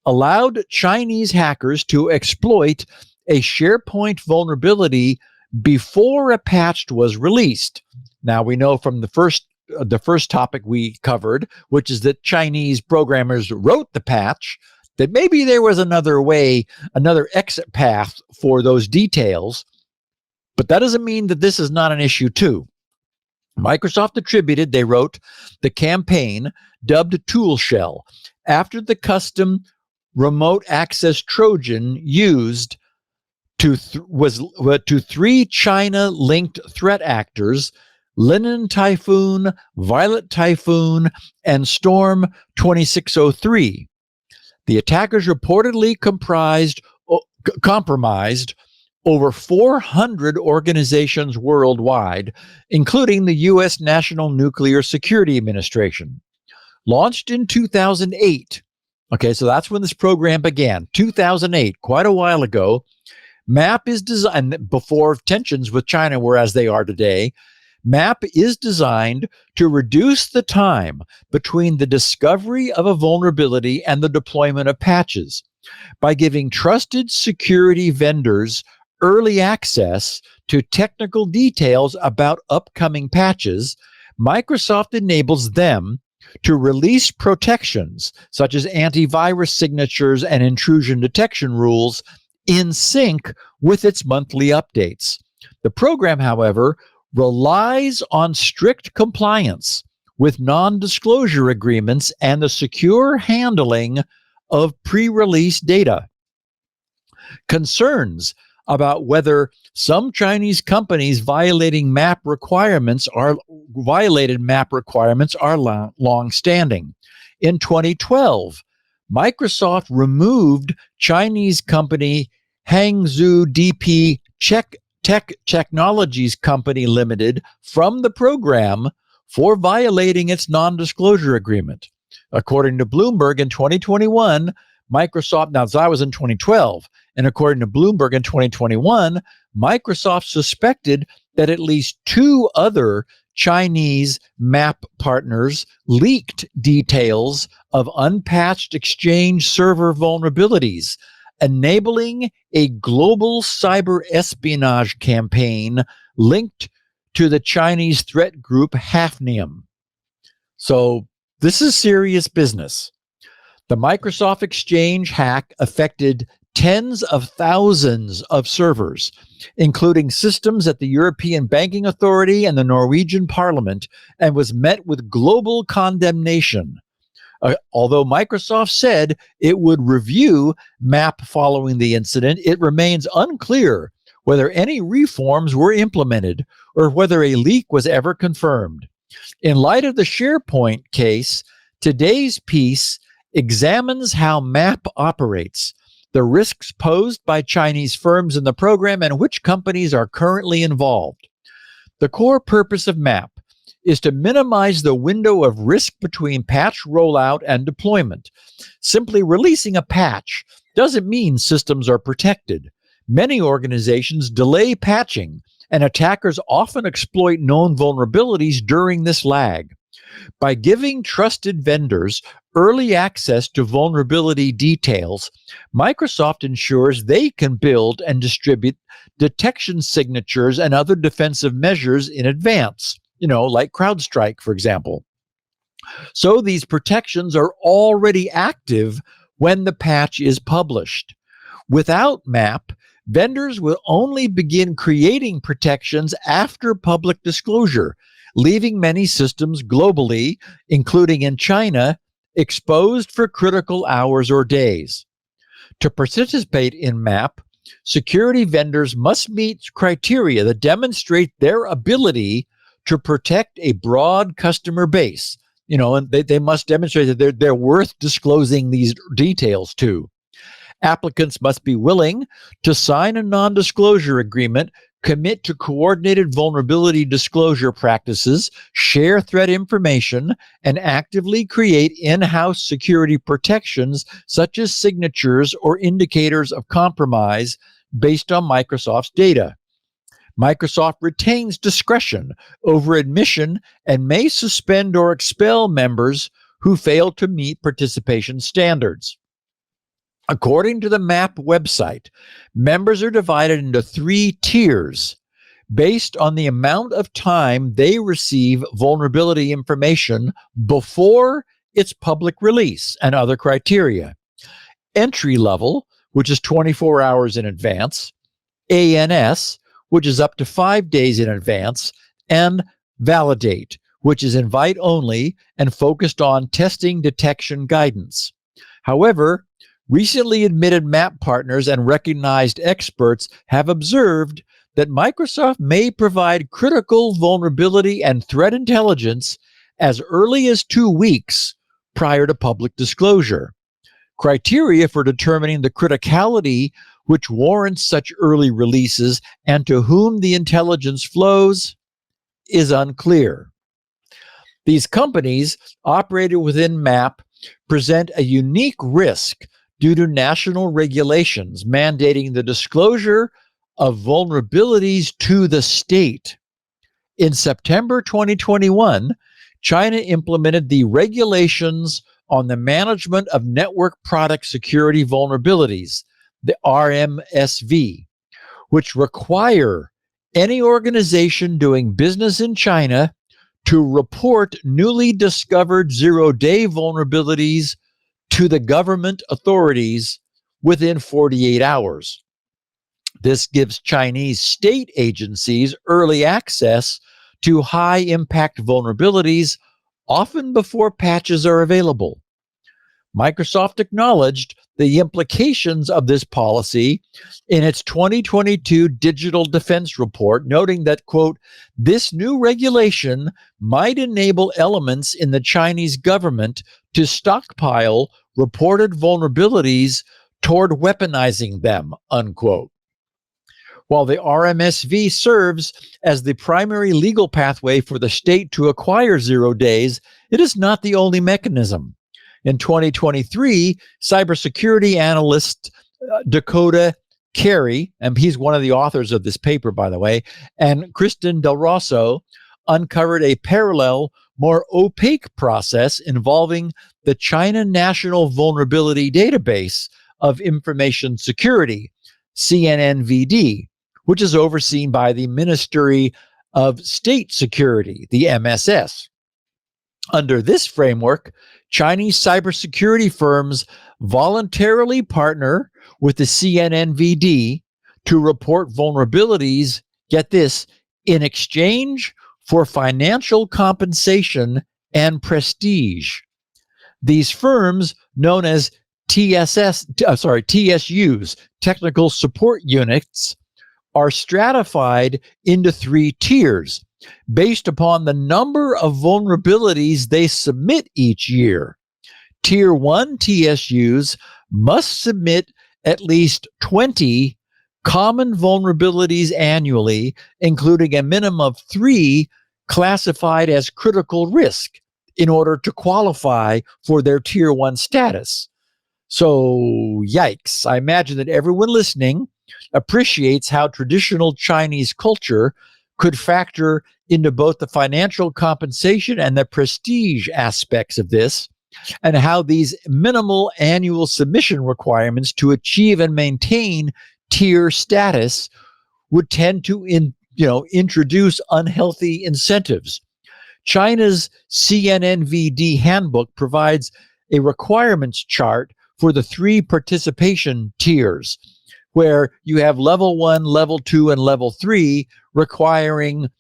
allowed Chinese hackers to exploit a SharePoint vulnerability before a patch was released. Now, we know from the first topic we covered, which is that Chinese programmers wrote the patch, that maybe there was another way, another exit path for those details. But that doesn't mean that this is not an issue too. Microsoft attributed, they wrote, the campaign, dubbed Tool Shell, after the custom remote access Trojan used to three China-linked threat actors, Linen Typhoon, Violet Typhoon, and Storm 2603. The attackers reportedly compromised over 400 organizations worldwide, including the U.S. National Nuclear Security Administration. Launched in 2008, okay, so that's when this program began, 2008, quite a while ago. MAPP is designed, before tensions with China were as they are today, MAPP is designed to reduce the time between the discovery of a vulnerability and the deployment of patches by giving trusted security vendors early access to technical details about upcoming patches. Microsoft enables them to release protections such as antivirus signatures and intrusion detection rules in sync with its monthly updates. The program, however, relies on strict compliance with non-disclosure agreements and the secure handling of pre-release data. Concerns about whether some Chinese companies violated MAPP requirements are long-standing. In 2012, Microsoft removed Chinese company Hangzhou DP Tech Technologies Company Limited from the program for violating its non-disclosure agreement. According to Bloomberg in 2021, Microsoft, now that was in 2012, and according to Bloomberg in 2021, Microsoft suspected that at least two other Chinese MAPP partners leaked details of unpatched Exchange server vulnerabilities, enabling a global cyber espionage campaign linked to the Chinese threat group Hafnium. So this is serious business. The Microsoft Exchange hack affected tens of thousands of servers, including systems at the European Banking Authority and the Norwegian Parliament, and was met with global condemnation. Although Microsoft said it would review MAPP following the incident, it remains unclear whether any reforms were implemented or whether a leak was ever confirmed. In light of the SharePoint case, today's piece examines how MAPP operates, the risks posed by Chinese firms in the program, and which companies are currently involved. The core purpose of MAPP is to minimize the window of risk between patch rollout and deployment. Simply releasing a patch doesn't mean systems are protected. Many organizations delay patching, and attackers often exploit known vulnerabilities during this lag. By giving trusted vendors early access to vulnerability details, Microsoft ensures they can build and distribute detection signatures and other defensive measures in advance, like CrowdStrike, for example. So these protections are already active when the patch is published. Without MAPP, vendors will only begin creating protections after public disclosure, leaving many systems globally, including in China, exposed for critical hours or days. To participate in MAPP, security vendors must meet criteria that demonstrate their ability to protect a broad customer base. And they must demonstrate that they're worth disclosing these details to. Applicants must be willing to sign a non-disclosure agreement, commit to coordinated vulnerability disclosure practices, share threat information, and actively create in-house security protections such as signatures or indicators of compromise based on Microsoft's data. Microsoft retains discretion over admission and may suspend or expel members who fail to meet participation standards. According to the MAPP website, members are divided into 3 tiers based on the amount of time they receive vulnerability information before its public release and other criteria. Entry level, which is 24 hours in advance, ANS, which is up to 5 days in advance, and validate, which is invite only and focused on testing detection guidance. However, recently admitted MAPP partners and recognized experts have observed that Microsoft may provide critical vulnerability and threat intelligence as early as 2 weeks prior to public disclosure. Criteria for determining the criticality which warrants such early releases and to whom the intelligence flows is unclear. These companies operated within MAPP present a unique risk due to national regulations mandating the disclosure of vulnerabilities to the state. In September 2021, China implemented the Regulations on the Management of Network Product Security Vulnerabilities, the RMSV, which require any organization doing business in China to report newly discovered zero-day vulnerabilities to the government authorities within 48 hours. This gives Chinese state agencies early access to high-impact vulnerabilities, often before patches are available. Microsoft acknowledged the implications of this policy in its 2022 Digital Defense Report, noting that, quote, this new regulation might enable elements in the Chinese government to stockpile reported vulnerabilities toward weaponizing them, unquote. While the RMSV serves as the primary legal pathway for the state to acquire 0 days, it is not the only mechanism. In 2023, cybersecurity analyst Dakota Carey, and he's one of the authors of this paper, by the way, and Kristen Del Rosso uncovered a parallel, more opaque process involving the China National Vulnerability Database of Information Security, CNNVD, which is overseen by the Ministry of State Security, the MSS. Under this framework, Chinese cybersecurity firms voluntarily partner with the CNNVD to report vulnerabilities, get this, in exchange for financial compensation and prestige. These firms, known as TSUs, Technical Support Units, are stratified into 3 tiers based upon the number of vulnerabilities they submit each year. Tier 1 TSUs must submit at least 20 common vulnerabilities annually, including a minimum of 3 classified as critical risk in order to qualify for their Tier 1 status. So, yikes. I imagine that everyone listening appreciates how traditional Chinese culture could factor into both the financial compensation and the prestige aspects of this, and how these minimal annual submission requirements to achieve and maintain tier status would tend to introduce unhealthy incentives. China's CNNVD handbook provides a requirements chart for the 3 participation tiers, where you have level 1, level 2, and level 3 requiring,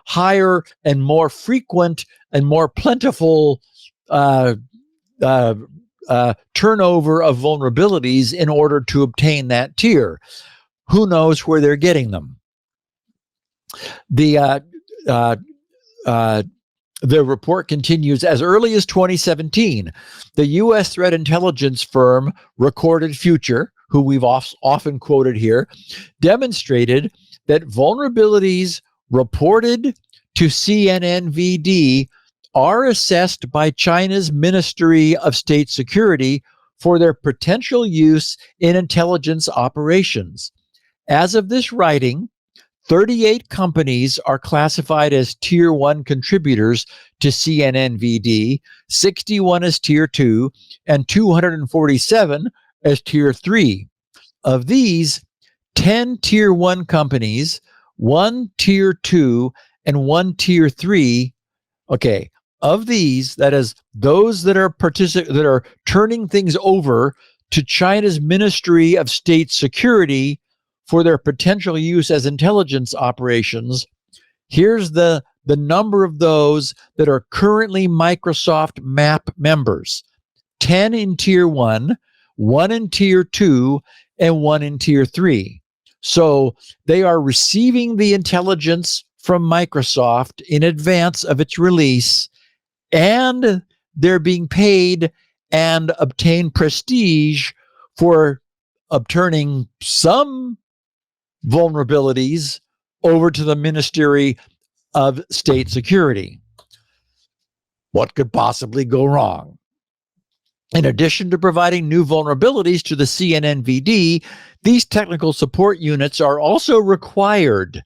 higher and more frequent and more plentiful turnover of vulnerabilities in order to obtain that tier. Who knows where they're getting them? The The report continues, as early as 2017, the U.S. threat intelligence firm Recorded Future, who we've often quoted here, demonstrated that vulnerabilities reported to CNNVD are assessed by China's Ministry of State Security for their potential use in intelligence operations. As of this writing, 38 companies are classified as Tier 1 contributors to CNNVD, 61 as Tier 2, and 247 as Tier 3. Of these, 10 Tier 1 companies, 1 Tier 2, and 1 Tier 3. Okay, of these, that is, those that are turning things over to China's Ministry of State Security for their potential use as intelligence operations, here's the number of those that are currently Microsoft MAPP members. 10 in Tier 1, 1 in Tier 2, and 1 in Tier 3. So they are receiving the intelligence from Microsoft in advance of its release, and they're being paid and obtain prestige for upturning some vulnerabilities over to the Ministry of State Security. What could possibly go wrong? In addition to providing new vulnerabilities to the CNNVD, these technical support units are also required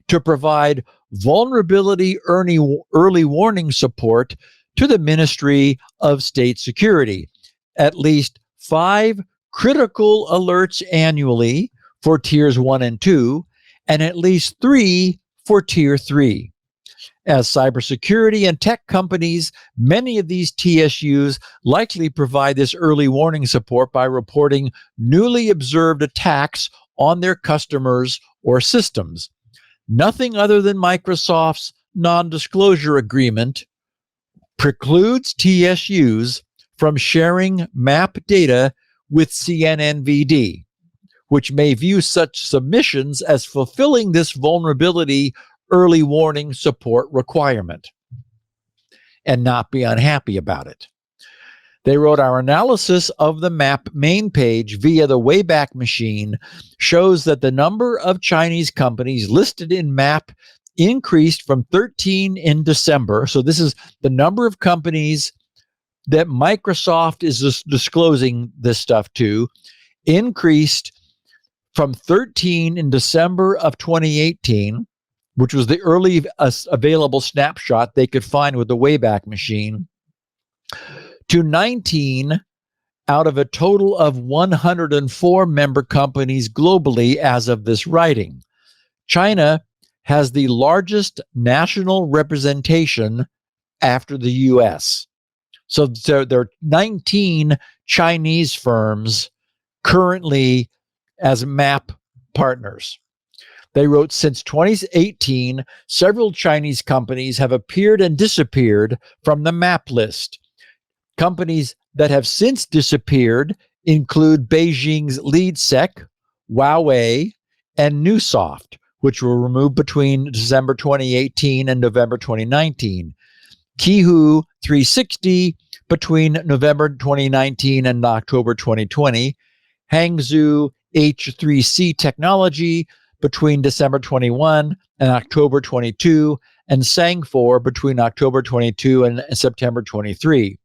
to provide vulnerability early warning support to the Ministry of State Security. At least 5 critical alerts annually for Tiers 1 and 2, and at least 3 for Tier 3. As cybersecurity and tech companies, many of these TSUs likely provide this early warning support by reporting newly observed attacks on their customers or systems. Nothing other than Microsoft's non-disclosure agreement precludes TSUs from sharing MAPP data with CNNVD, which may view such submissions as fulfilling this vulnerability early warning support requirement and not be unhappy about it. They wrote, our analysis of the MAPP main page via the Wayback Machine shows that the number of Chinese companies listed in MAPP increased from 13 in December. So this is the number of companies that Microsoft is disclosing this stuff to, increased from 13 in December of 2018, which was the early available snapshot they could find with the Wayback Machine, to 19 out of a total of 104 member companies globally as of this writing. China has the largest national representation after the U.S. So there are 19 Chinese firms currently as MAPP partners. They wrote, since 2018, several Chinese companies have appeared and disappeared from the MAPP list. Companies that have since disappeared include Beijing's LeadSec, Huawei, and Newsoft, which were removed between December 2018 and November 2019. Qihu 360 between November 2019 and October 2020. Hangzhou H3C Technology between December 21 and October 22, and Sang4 between October 22 and September 23.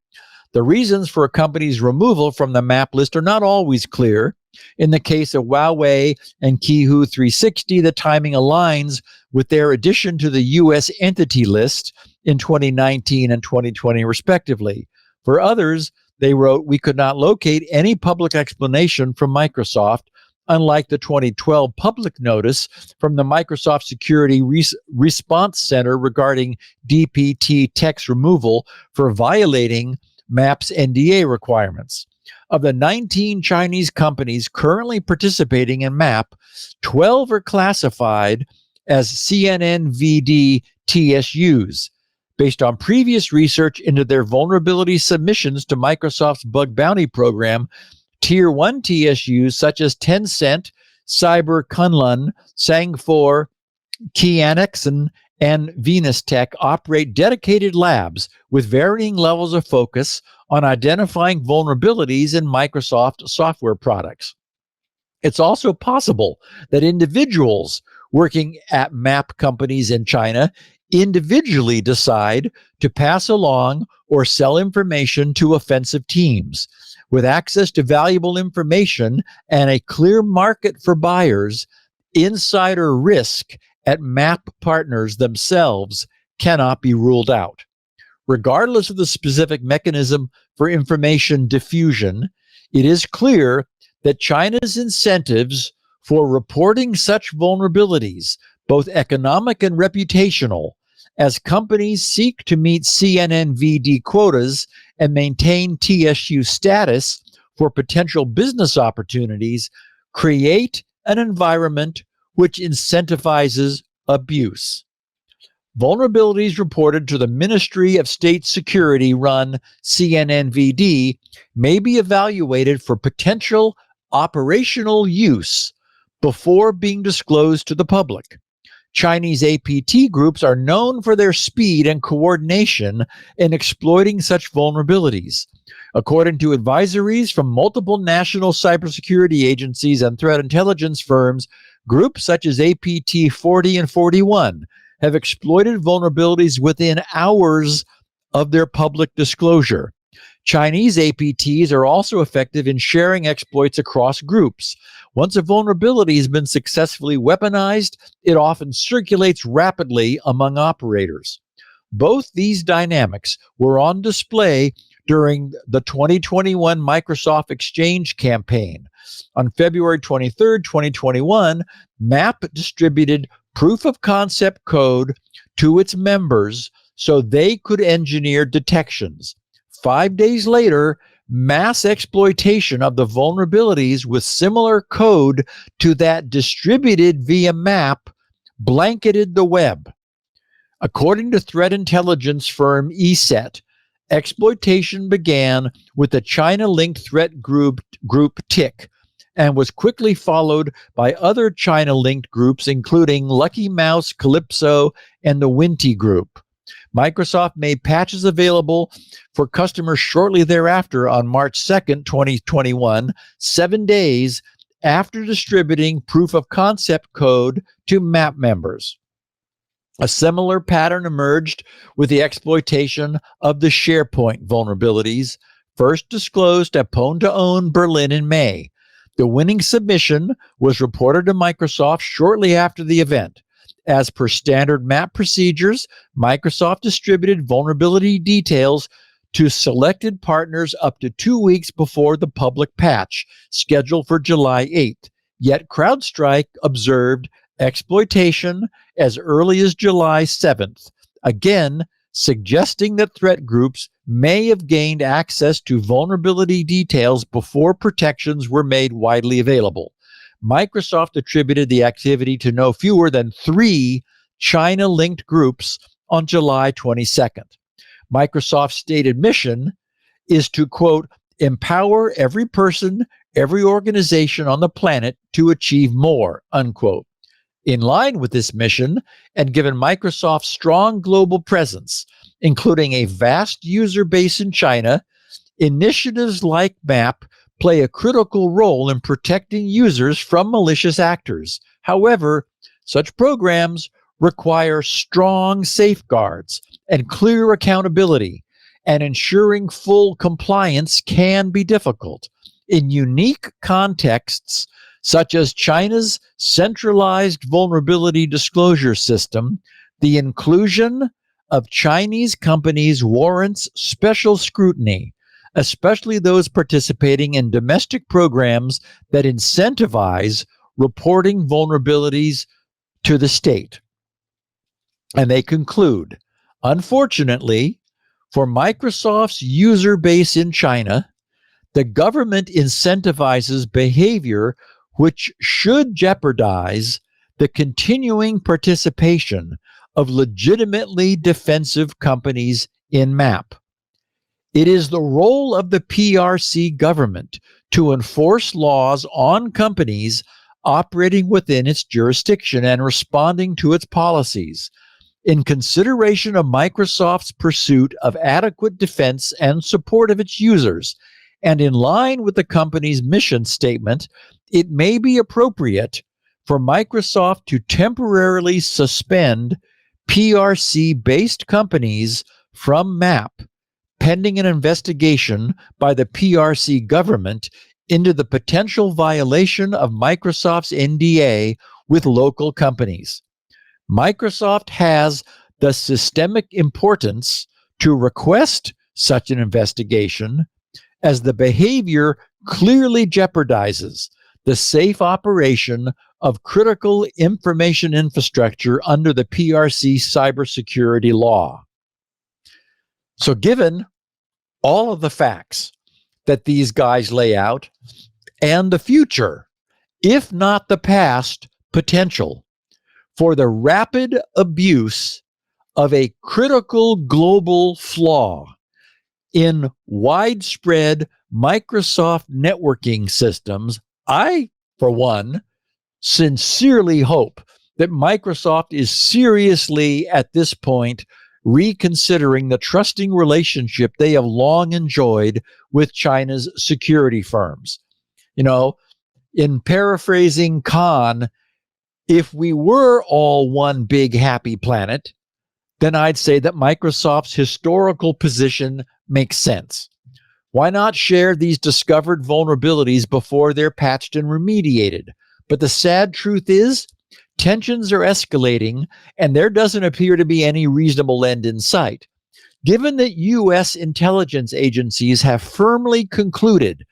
The reasons for a company's removal from the MAPP list are not always clear. In the case of Huawei and Qihu 360, the timing aligns with their addition to the U.S. entity list in 2019 and 2020, respectively. For others, they wrote, we could not locate any public explanation from Microsoft, unlike the 2012 public notice from the Microsoft Security Response Center regarding DPT text removal for violating MAPP's NDA requirements. Of the 19 Chinese companies currently participating in MAPP, 12 are classified as CNNVD TSUs, based on previous research into their vulnerability submissions to Microsoft's bug bounty program. Tier 1 TSUs such as Tencent, Cyber Kunlun, Sang4, Qianxin, and Venus Tech operate dedicated labs with varying levels of focus on identifying vulnerabilities in Microsoft software products. It's also possible that individuals working at MAPP companies in China individually decide to pass along or sell information to offensive teams. With access to valuable information and a clear market for buyers, insider risk at MAPP partners themselves cannot be ruled out. Regardless of the specific mechanism for information diffusion, it is clear that China's incentives for reporting such vulnerabilities, both economic and reputational, as companies seek to meet CNNVD quotas and maintain TSU status for potential business opportunities, create an environment which incentivizes abuse. Vulnerabilities reported to the Ministry of State Security run CNNVD may be evaluated for potential operational use before being disclosed to the public. Chinese APT groups are known for their speed and coordination in exploiting such vulnerabilities. According to advisories from multiple national cybersecurity agencies and threat intelligence firms, groups such as APT 40 and 41 have exploited vulnerabilities within hours of their public disclosure. Chinese APTs are also effective in sharing exploits across groups. Once a vulnerability has been successfully weaponized, it often circulates rapidly among operators. Both these dynamics were on display during the 2021 Microsoft Exchange campaign. On February 23, 2021, MAPP distributed proof of concept code to its members so they could engineer detections. 5 days later, mass exploitation of the vulnerabilities with similar code to that distributed via MAPP blanketed the web. According to threat intelligence firm ESET, exploitation began with the China-linked threat group TIC and was quickly followed by other China-linked groups, including Lucky Mouse, Calypso, and the Winty Group. Microsoft made patches available for customers shortly thereafter on March 2nd, 2021, 7 days after distributing proof of concept code to MAPP members. A similar pattern emerged with the exploitation of the SharePoint vulnerabilities, first disclosed at Pwn2Own Berlin in May. The winning submission was reported to Microsoft shortly after the event. As per standard MAPP procedures, Microsoft distributed vulnerability details to selected partners up to 2 weeks before the public patch, scheduled for July 8th. Yet CrowdStrike observed exploitation as early as July 7th, again suggesting that threat groups may have gained access to vulnerability details before protections were made widely available. Microsoft attributed the activity to no fewer than 3 China-linked groups on July 22nd. Microsoft's stated mission is to, quote, empower every person, every organization on the planet to achieve more, unquote. In line with this mission, and given Microsoft's strong global presence, including a vast user base in China, initiatives like MAPP play a critical role in protecting users from malicious actors. However, such programs require strong safeguards and clear accountability, and ensuring full compliance can be difficult. In unique contexts, such as China's centralized vulnerability disclosure system, the inclusion of Chinese companies warrants special scrutiny, especially those participating in domestic programs that incentivize reporting vulnerabilities to the state. And they conclude, unfortunately, for Microsoft's user base in China, the government incentivizes behavior which should jeopardize the continuing participation of legitimately defensive companies in MAPP. It is the role of the PRC government to enforce laws on companies operating within its jurisdiction and responding to its policies. in consideration of Microsoft's pursuit of adequate defense and support of its users, and in line with the company's mission statement, it may be appropriate for Microsoft to temporarily suspend PRC-based companies from MAPP, pending an investigation by the PRC government into the potential violation of Microsoft's NDA with local companies. Microsoft has the systemic importance to request such an investigation, as the behavior clearly jeopardizes the safe operation of critical information infrastructure under the PRC cybersecurity law. So given all of the facts that these guys lay out and the future, if not the past, potential for the rapid abuse of a critical global flaw in widespread Microsoft networking systems, I, for one, sincerely hope that Microsoft is seriously at this point reconsidering the trusting relationship they have long enjoyed with China's security firms. You know, in paraphrasing Khan, if we were all one big happy planet, then I'd say that Microsoft's historical position makes sense. Why not share these discovered vulnerabilities before they're patched and remediated? But the sad truth is, tensions are escalating, and there doesn't appear to be any reasonable end in sight. Given that U.S. intelligence agencies have firmly concluded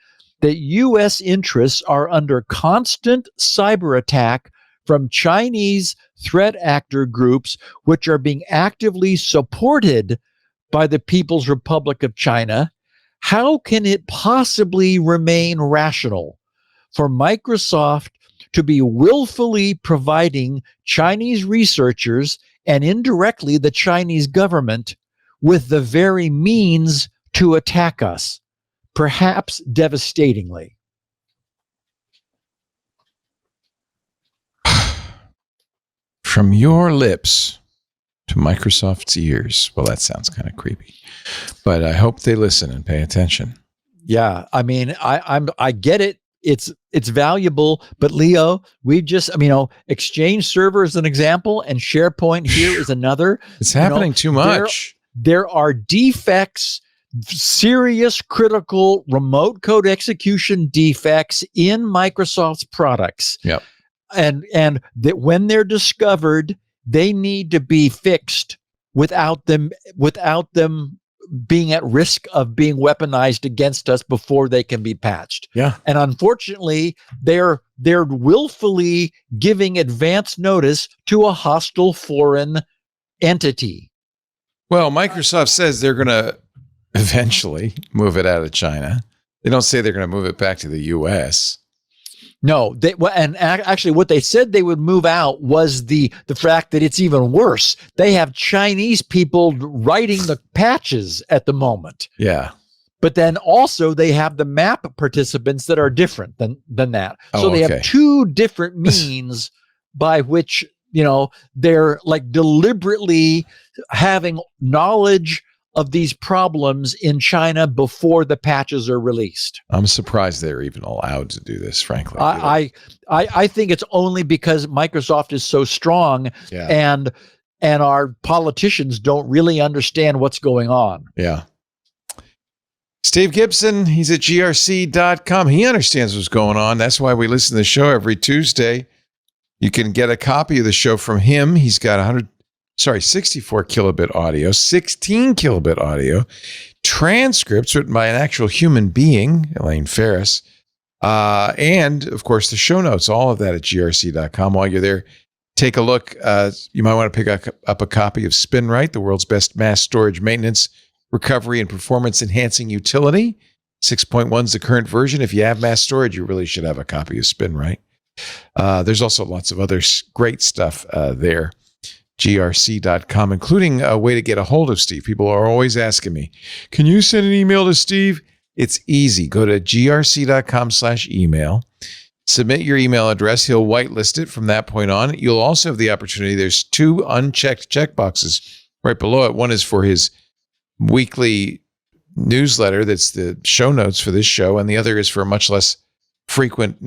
that U.S. interests are under constant cyber attack from Chinese threat actor groups, which are being actively supported by the People's Republic of China, how can it possibly remain rational for Microsoft to be willfully providing Chinese researchers and indirectly the Chinese government with the very means to attack us, perhaps devastatingly? From your lips to Microsoft's ears. Well, that sounds kind of creepy, but I hope they listen and pay attention. Yeah, I mean, I get it. It's valuable, but Leo, we just, Exchange Server is an example, and SharePoint here is another. It's happening too much. There are defects, serious, critical remote code execution defects in Microsoft's products. Yep. And that when they're discovered, they need to be fixed without them being at risk of being weaponized against us before they can be patched. Yeah. And unfortunately, they're willfully giving advance notice to a hostile foreign entity. Well, Microsoft says they're going to eventually move it out of China. They don't say they're going to move it back to the U.S. No, actually what they said they would move out was the fact that it's even worse. They have Chinese people writing the patches at the moment. Yeah. But then also they have the MAPP participants that are different than that. So they have two different means by which, they're like deliberately having knowledge of these problems in China before the patches are released. I'm surprised they're even allowed to do this, frankly. I think it's only because Microsoft is so strong, and our politicians don't really understand what's going on. Yeah. Steve Gibson, he's at grc.com. He understands what's going on. That's why we listen to the show every Tuesday. You can get a copy of the show from him. He's got 64 kilobit audio, 16 kilobit audio, transcripts written by an actual human being, Elaine Ferris, and, of course, the show notes, all of that at grc.com. While you're there, take a look. You might want to pick up a copy of SpinRite, the world's best mass storage maintenance, recovery, and performance-enhancing utility. 6.1 is the current version. If you have mass storage, you really should have a copy of SpinRite. There's also lots of other great stuff there. grc.com, including a way to get a hold of Steve. People are always asking me, can you send an email to Steve? It's easy. Go to grc.com/email. Submit your email address. He'll whitelist it from that point on. You'll also have the opportunity. There's 2 unchecked checkboxes right below it. One is for his weekly newsletter. That's the show notes for this show. And the other is for much less frequent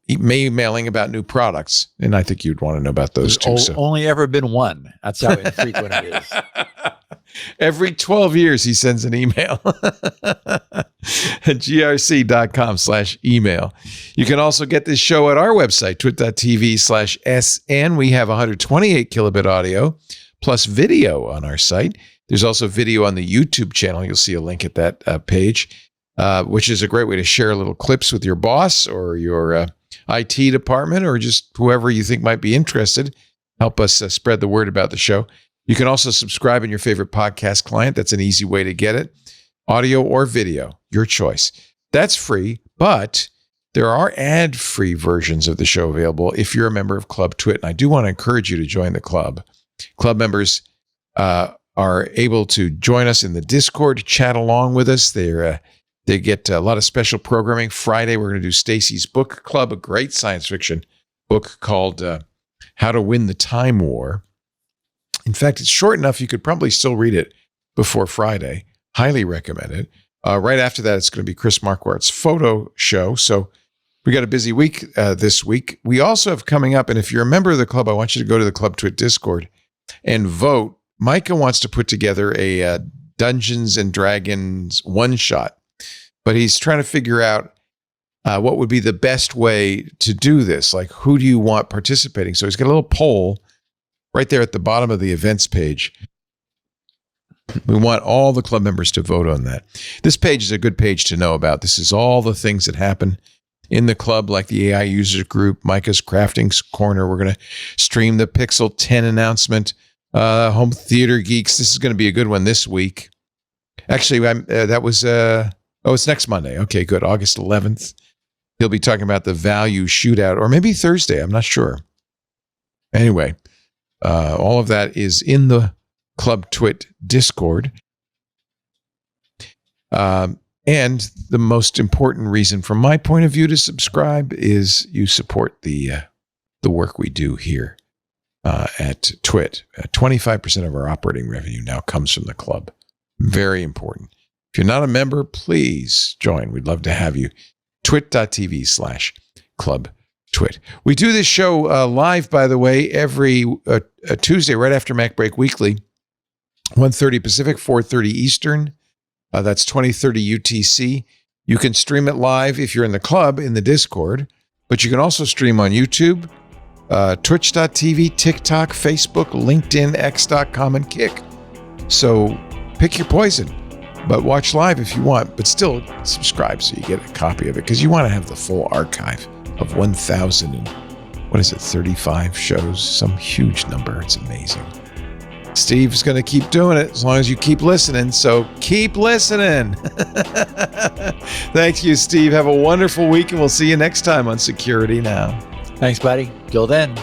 emailing about new products. And I think you'd want to know about those too. So. Only ever been one. That's how infrequent it is. Every 12 years, he sends an email at grc.com/email. You can also get this show at our website, twit.tv/SN. We have 128 kilobit audio plus video on our site. There's also video on the YouTube channel. You'll see a link at that page, which is a great way to share little clips with your boss or your IT department or just whoever you think might be interested. Help us spread the word about the show. You can also subscribe in your favorite podcast client. That's an easy way to get it. Audio or video, your choice. That's free, but there are ad-free versions of the show available if you're a member of Club Twit. And I do want to encourage you to join the club. Club members are able to join us in the Discord, chat along with us. They get a lot of special programming. Friday, we're going to do Stacy's Book Club, a great science fiction book called How to Win the Time War. In fact, it's short enough you could probably still read it before Friday. Highly recommend it. Right after that, it's going to be Chris Marquardt's photo show. So we got a busy week this week. We also have coming up, and if you're a member of the club, I want you to go to the Club Twit Discord and vote. Micah wants to put together a Dungeons and Dragons one-shot, but he's trying to figure out what would be the best way to do this. Like, who do you want participating? So he's got a little poll right there at the bottom of the events page. We want all the club members to vote on that. This page is a good page to know about. This is all the things that happen in the club, like the AI user group, Micah's Crafting Corner. We're going to stream the Pixel 10 announcement, Home Theater Geeks. This is going to be a good one this week. Actually, it's next Monday. Okay, good. August 11th. He'll be talking about the value shootout, or maybe Thursday. I'm not sure. Anyway, all of that is in the Club Twit Discord. And the most important reason from my point of view to subscribe is you support the work we do here at Twit. 25% of our operating revenue now comes from the club. Very important. If you're not a member, please join. We'd love to have you. twit.tv/club. Twit. We do this show live, by the way, every Tuesday right after Mac Break Weekly, 1:30 Pacific, 4:30 Eastern. That's 20:30 UTC. You can stream it live if you're in the club in the Discord, but you can also stream on YouTube, twitch.tv, TikTok, Facebook, LinkedIn, x.com, and Kick. So pick your poison, but watch live if you want, but still subscribe so you get a copy of it, because you want to have the full archive of 1,035 shows, some huge number. It's amazing. Steve's going to keep doing it as long as you keep listening, so keep listening. Thank you, Steve. Have a wonderful week, and we'll see you next time on Security Now. Thanks, buddy. Till then.